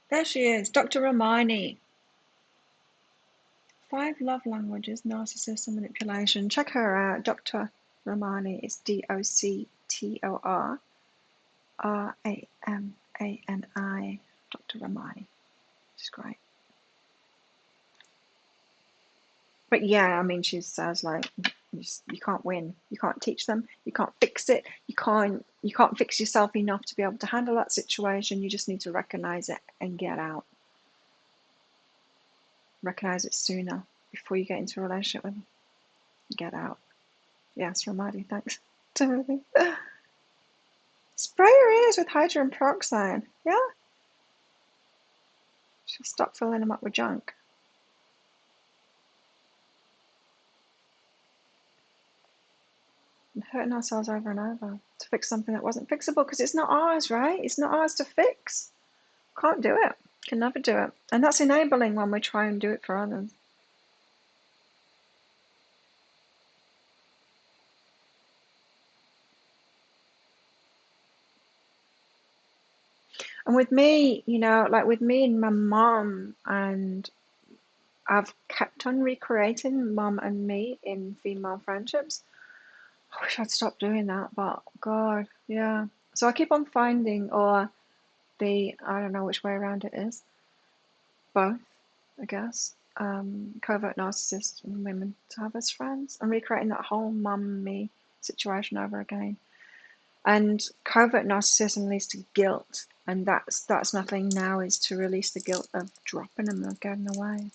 There she is, Dr. Romani. 5 love languages, narcissism, manipulation. Check her out, Dr. Romani. It's DoctorRamani. Dr. Romani. She's great. But yeah, I mean, she says like, you can't win. You can't teach them. You can't fix it. You can't fix yourself enough to be able to handle that situation. You just need to recognize it and get out. Recognize it sooner before you get into a relationship with them. Get out. Yes, Ramadi, thanks. Totally. Spray your ears with hydrogen peroxide. Yeah? She'll stop filling them up with junk. And hurting ourselves over and over to fix something that wasn't fixable because it's not ours, right? It's not ours to fix. Can't do it. Can never do it. And that's enabling when we try and do it for others. And with me, you know, like with me and my mom, and I've kept on recreating mom and me in female friendships. I wish I'd stop doing that, but God, yeah. So I keep on finding, or I don't know which way around it is, both, I guess, covert narcissists and women to have as friends, and recreating that whole mum and me situation over again. And covert narcissism leads to guilt, and that's nothing now, is to release the guilt of dropping them or getting away.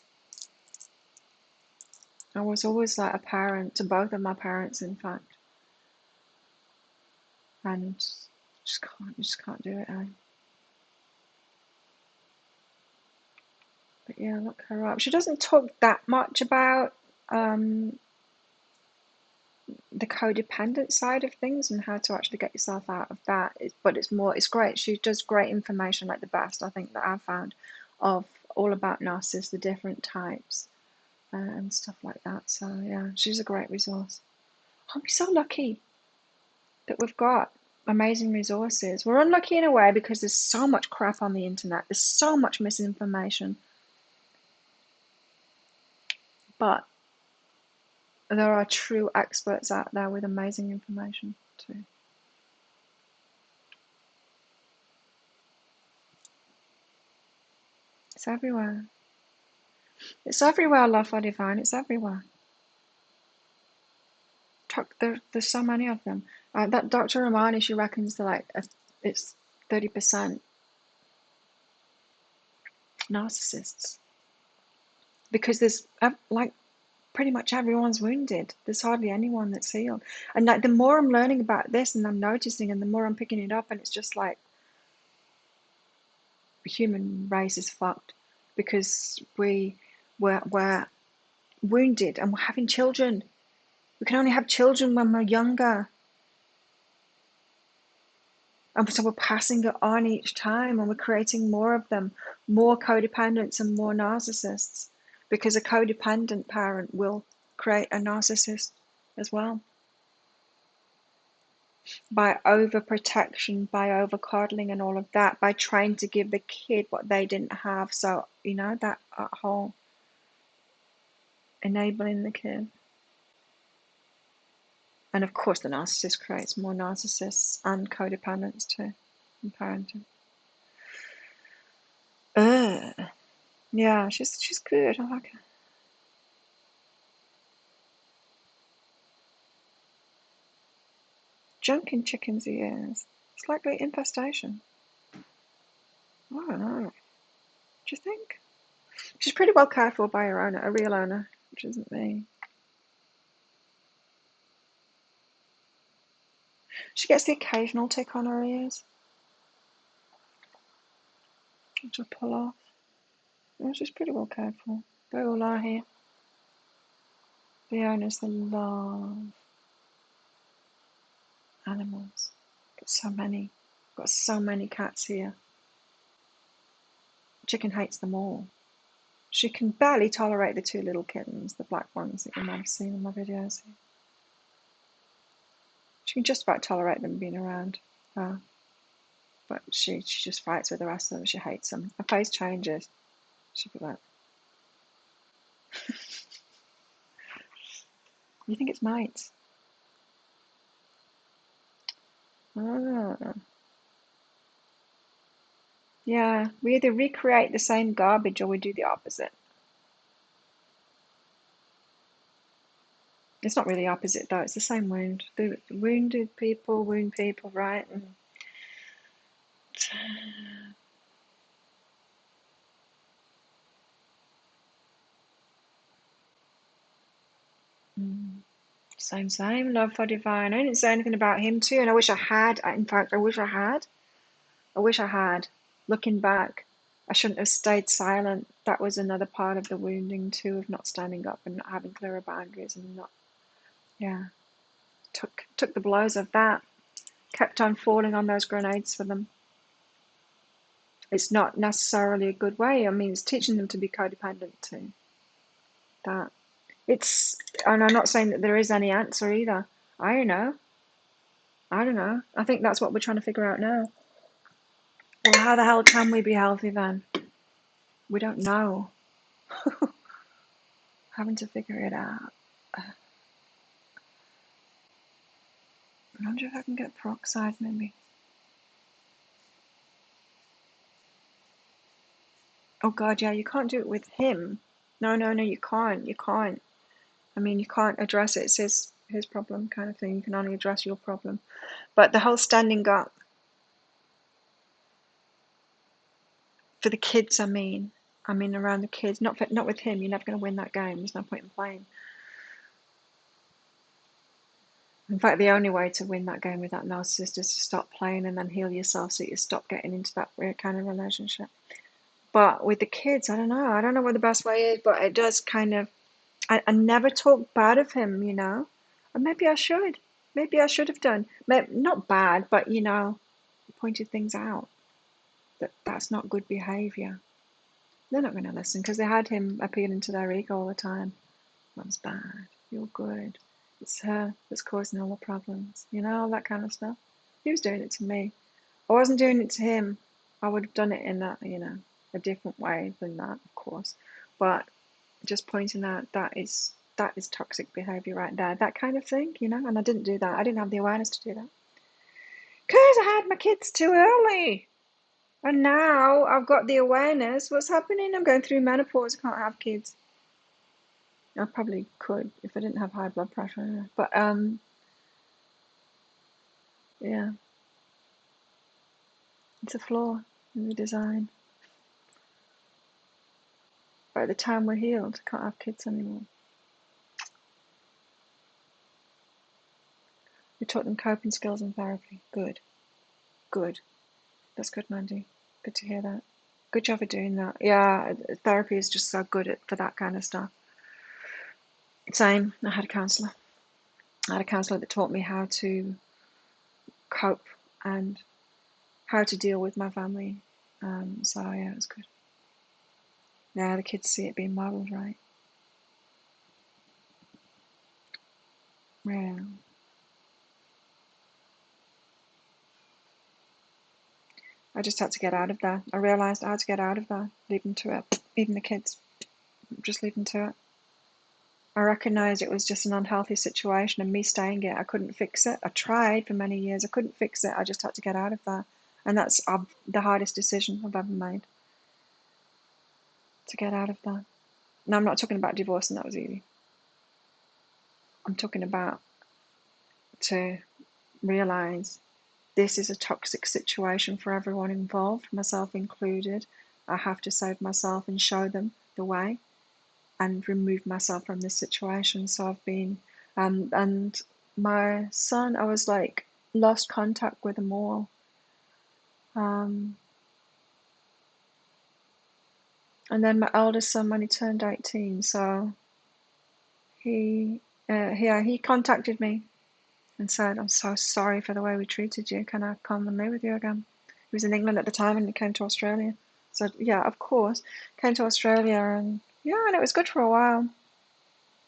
I was always like a parent to both of my parents, in fact, and just can't do it. But yeah, look her up. She doesn't talk that much about the codependent side of things and how to actually get yourself out of that. But it's great. She does great information, like the best, I think, that I've found, of all about narcissists, the different types, and stuff like that. So yeah, she's a great resource. I'm so lucky that we've got amazing resources. We're unlucky in a way because there's so much crap on the internet. There's so much misinformation. But there are true experts out there with amazing information too. It's everywhere. It's everywhere, love for divine. It's everywhere. There's so many of them. That Dr. Romani, she reckons that it's 30% narcissists, because there's like pretty much everyone's wounded. There's hardly anyone that's healed. And like the more I'm learning about this and I'm noticing, and the more I'm picking it up, and it's just like the human race is fucked because we're wounded and we're having children. We can only have children when we're younger. And so we're passing it on each time, and we're creating more of them, more codependents and more narcissists, because a codependent parent will create a narcissist as well. By overprotection, by over-coddling and all of that, by trying to give the kid what they didn't have. So, you know, that whole enabling the kid. And of course, the narcissist creates more narcissists and codependents too in parenting. Yeah, she's good. I like her. Junk in chickens' ears. It's likely infestation. I don't know. Do you think? She's pretty well cared for by her owner, a real owner, which isn't me. She gets the occasional tick on her ears, which I pull off. Yeah, she's pretty well cared for. They all are here. The owners, they love animals. Got so many cats here. Chicken hates them all. She can barely tolerate the 2 little kittens, the black ones that you might have seen in my videos. She can just about tolerate them being around her, but she just fights with the rest of them. She hates them. Her face changes. She'll be like, you think it's mates? Ah. Yeah, we either recreate the same garbage or we do the opposite. It's not really opposite though, it's the same wound. The wounded people wound people, right? Same. Love for divine. I didn't say anything about him too, and I wish I had. In fact, I wish I had. I wish I had. Looking back, I shouldn't have stayed silent. That was another part of the wounding too, of not standing up and not having clearer boundaries and not, yeah, took the blows of that. Kept on falling on those grenades for them. It's not necessarily a good way. I mean, it's teaching them to be codependent too. That it's, and I'm not saying that there is any answer either. I don't know. I think that's what we're trying to figure out now. Well, how the hell can we be healthy then? We don't know. Having to figure it out. I wonder if I can get peroxide maybe. Oh God, yeah, you can't do it with him. No, you can't. You can't. I mean, you can't address it. It's his problem kind of thing. You can only address your problem. But the whole standing up for the kids, I mean around the kids, not with him. You're never going to win that game. There's no point in playing. In fact, the only way to win that game with that narcissist is to stop playing and then heal yourself so you stop getting into that weird kind of relationship. But with the kids, I don't know. I don't know what the best way is, but it does kind of. I never talk bad of him, and maybe I should. Maybe I should have done. Not bad, but pointed things out. That's not good behavior. They're not going to listen because they had him appealing to their ego all the time. Mom's bad. You're good. It's her that's causing all the problems. All that kind of stuff. He was doing it to me. I wasn't doing it to him. I would have done it in a different way than that, of course. But just pointing out that is toxic behavior right there. That kind of thing, and I didn't do that. I didn't have the awareness to do that. Because I had my kids too early. And now I've got the awareness. What's happening? I'm going through menopause. I can't have kids. I probably could if I didn't have high blood pressure. But yeah, it's a flaw in the design. By the time we're healed, I can't have kids anymore. We taught them coping skills and therapy. Good. That's good, Mandy. Good to hear that. Good job for doing that. Yeah, therapy is just so good for that kind of stuff. Same. I had a counsellor. That taught me how to cope and how to deal with my family. So yeah, it was good. Yeah, the kids see it being modelled, right? Yeah. I just had to get out of there. I realised I had to get out of there. Leave them to it. Even the kids. Just leave them to it. I recognised it was just an unhealthy situation and me staying it, I couldn't fix it. I tried for many years. I couldn't fix it. I just had to get out of there. And that's the hardest decision I've ever made. To get out of there. Now, I'm not talking about divorce, and that was easy. I'm talking about to realise this is a toxic situation for everyone involved, myself included. I have to save myself and show them the way and remove myself from this situation. So I've been, and my son, I was like, lost contact with them all. And then my eldest son, when he turned 18, so he contacted me and said, I'm so sorry for the way we treated you. Can I come and live with you again? He was in England at the time and he came to Australia. So yeah, of course, came to Australia and yeah, and it was good for a while.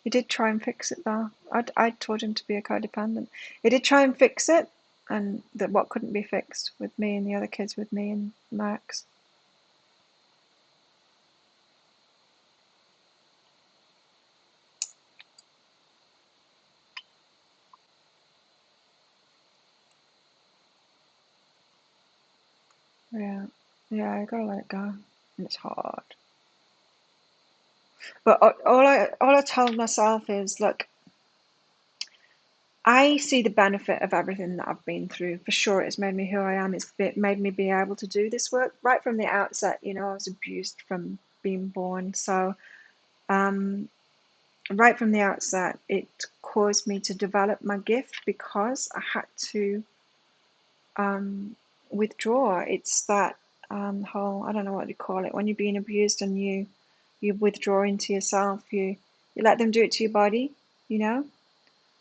He did try and fix it though. I taught him to be a codependent. He did try and fix it, and that what couldn't be fixed with me and the other kids with me and Max. Yeah, yeah, I gotta let it go, and it's hard. But all I tell myself is, look, I see the benefit of everything that I've been through. For sure, it's made me who I am. It's made me be able to do this work right from the outset. You know, I was abused from being born, so um, right from the outset, it caused me to develop my gift because I had to um, withdraw. It's that whole, I don't know what you call it, when you're being abused and you withdraw into yourself. You let them do it to your body, you know,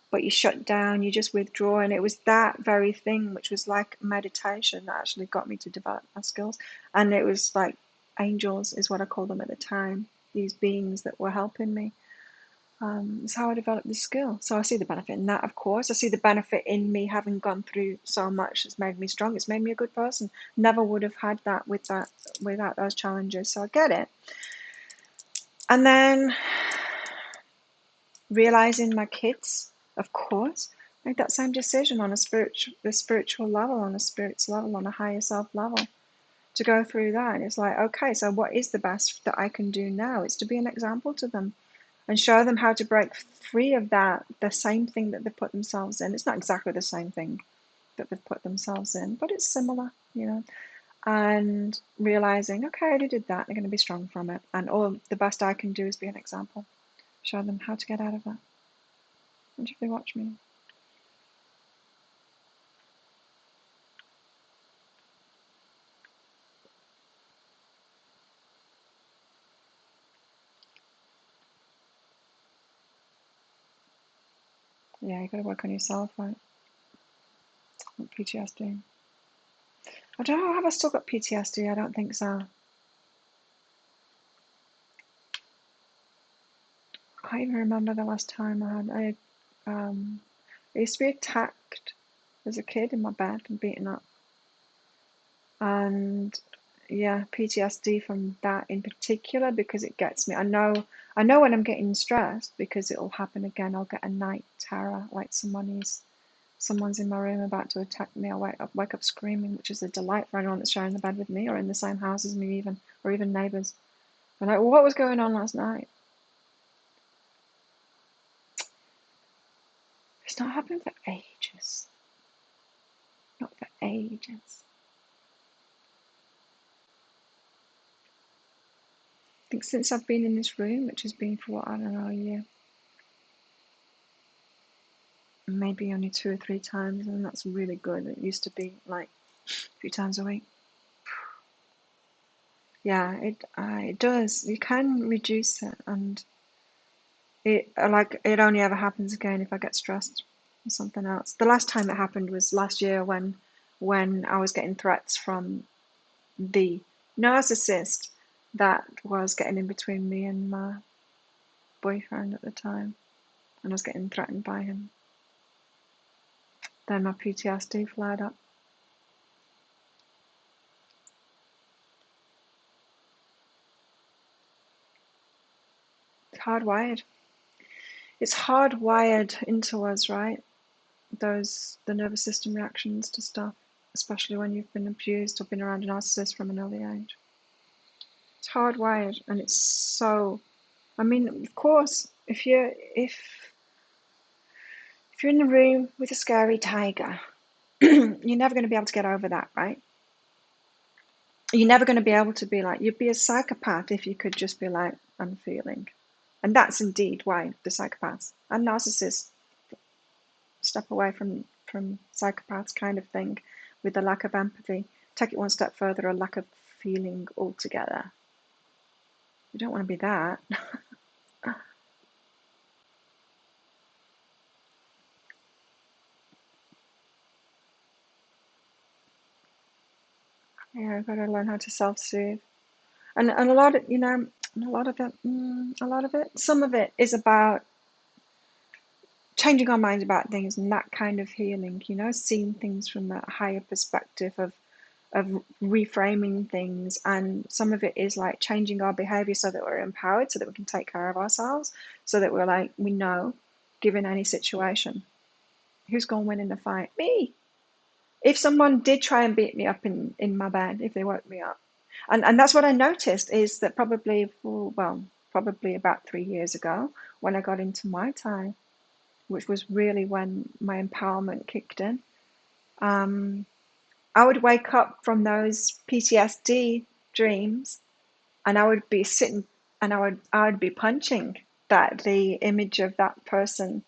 but you shut down, you just withdraw. And it was that very thing, which was like meditation, that actually got me to develop my skills. And it was like angels, is what I called them at the time, these beings that were helping me. It's how I developed this skill. So I see the benefit in that, of course. I see the benefit in me having gone through so much. It's made me strong. It's made me a good person. Never would have had that without those challenges. So I get it. And then realizing my kids, of course, made that same decision on the spiritual level, on a spirit's level, on a higher self level, to go through that. And it's like, okay, so what is the best that I can do now? It's to be an example to them and show them how to break free of that, the same thing that they put themselves in. It's not exactly the same thing that they've put themselves in, but it's similar, you know. And realizing, okay, I already did that. They're going to be strong from it, and all the best I can do is be an example, show them how to get out of that. And if they watch me, yeah, you got to work on yourself, right? PTSD. I don't know. Have I still got PTSD? I don't think so. I can't even remember the last time I had. I used to be attacked as a kid in my bed and beaten up. And yeah, PTSD from that in particular, because it gets me. I know when I'm getting stressed, because it'll happen again. I'll get a night terror, like someone's in my room about to attack me. I'll wake up screaming, which is a delight for anyone that's sharing the bed with me or in the same house as me, even, or even neighbors. I'm like, what was going on last night? It's not happened for ages. Not for ages. I think since I've been in this room, which has been for what, I don't know, a year, maybe only 2 or 3 times, and that's really good. It used to be like a few times a week. Yeah, it does. You can reduce it, and it only ever happens again if I get stressed or something else. The last time it happened was last year when I was getting threats from the narcissist that was getting in between me and my boyfriend at the time, and I was getting threatened by him. Then my PTSD flared up. It's hardwired. It's hardwired into us, right? The nervous system reactions to stuff, especially when you've been abused or been around a narcissist from an early age. It's hardwired, and it's so. I mean, of course, if you're in a room with a scary tiger, you're never going to be able to get over that, right? You're never going to be able to be like, you'd be a psychopath if you could just be like, I'm feeling. And that's indeed why the psychopaths and narcissists step away from psychopaths kind of thing, with the lack of empathy. Take it one step further, a lack of feeling altogether. You don't want to be that. Yeah, I've got to learn how to self-soothe. And a lot of, a lot of it, some of it is about changing our minds about things and that kind of healing, you know, seeing things from a higher perspective of reframing things. And some of it is like changing our behavior so that we're empowered, so that we can take care of ourselves, so that we're like, we know, given any situation, who's going to win in the fight? Me. If someone did try and beat me up in my bed, if they woke me up, and that's what I noticed is that probably about 3 years ago, when I got into Muay Thai, which was really when my empowerment kicked in. I would wake up from those PTSD dreams, and I would be sitting, and I would be punching the image of that person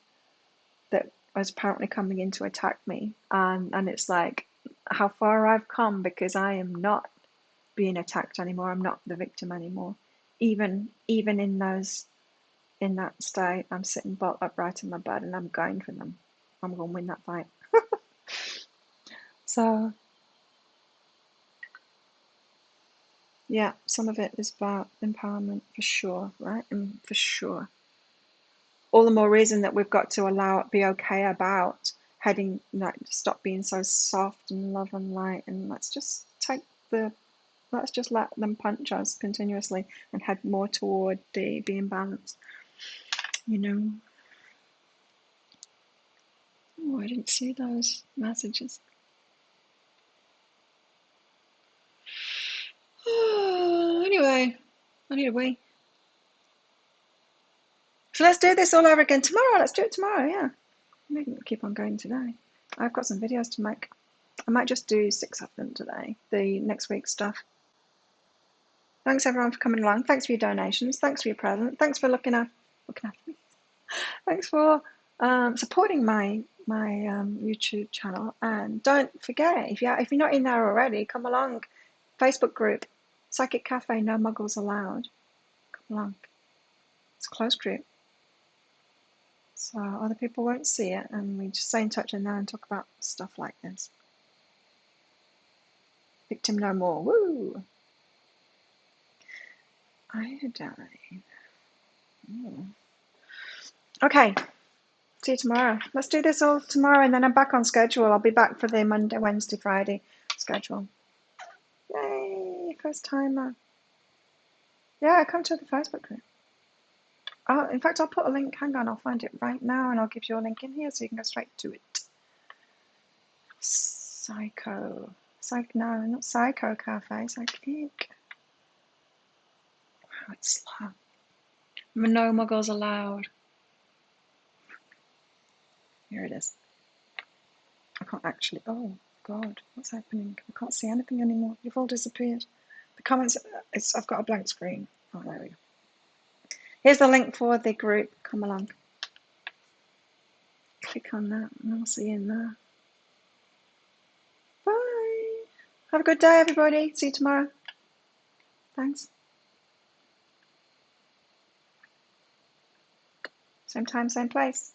that was apparently coming in to attack me, and it's like how far I've come, because I am not being attacked anymore. I'm not the victim anymore. Even in that state, I'm sitting bolt upright in my bed and I'm going for them. I'm going to win that fight. So yeah, some of it is about empowerment for sure, right? And for sure, all the more reason that we've got to be okay about heading, like, stop being so soft and love and light, and let's just let them punch us continuously and head more toward being balanced, you know. Oh, I didn't see those messages. Anyway, I need a wee. So let's do this all over again tomorrow. Let's do it tomorrow, yeah. Maybe we'll keep on going today. I've got some videos to make. I might just do 6 of them today, the next week's stuff. Thanks everyone for coming along. Thanks for your donations. Thanks for your present. Thanks for looking after me. Thanks for supporting my YouTube channel. And don't forget, if you're not in there already, come along. Facebook group, Psychic Cafe, no muggles allowed. Come along. It's a closed group, so other people won't see it, and we just stay in touch in there and talk about stuff like this. Victim no more. Woo! Iodine. Ooh. Okay. See you tomorrow. Let's do this all tomorrow, and then I'm back on schedule. I'll be back for the Monday, Wednesday, Friday schedule. Yay! First timer. Yeah, come to the Facebook group. In fact, I'll put a link. Hang on, I'll find it right now, and I'll give you a link in here so you can go straight to it. No, not Psycho Cafe. Psychic. Wow, it's slow. No muggles allowed. Here it is. I can't actually. Oh God, what's happening? I can't see anything anymore. You've all disappeared. The comments. I've got a blank screen. Oh, there we go. Here's the link for the group. Come along. Click on that, and I'll see you in there. Bye. Have a good day, everybody. See you tomorrow. Thanks. Same time, same place.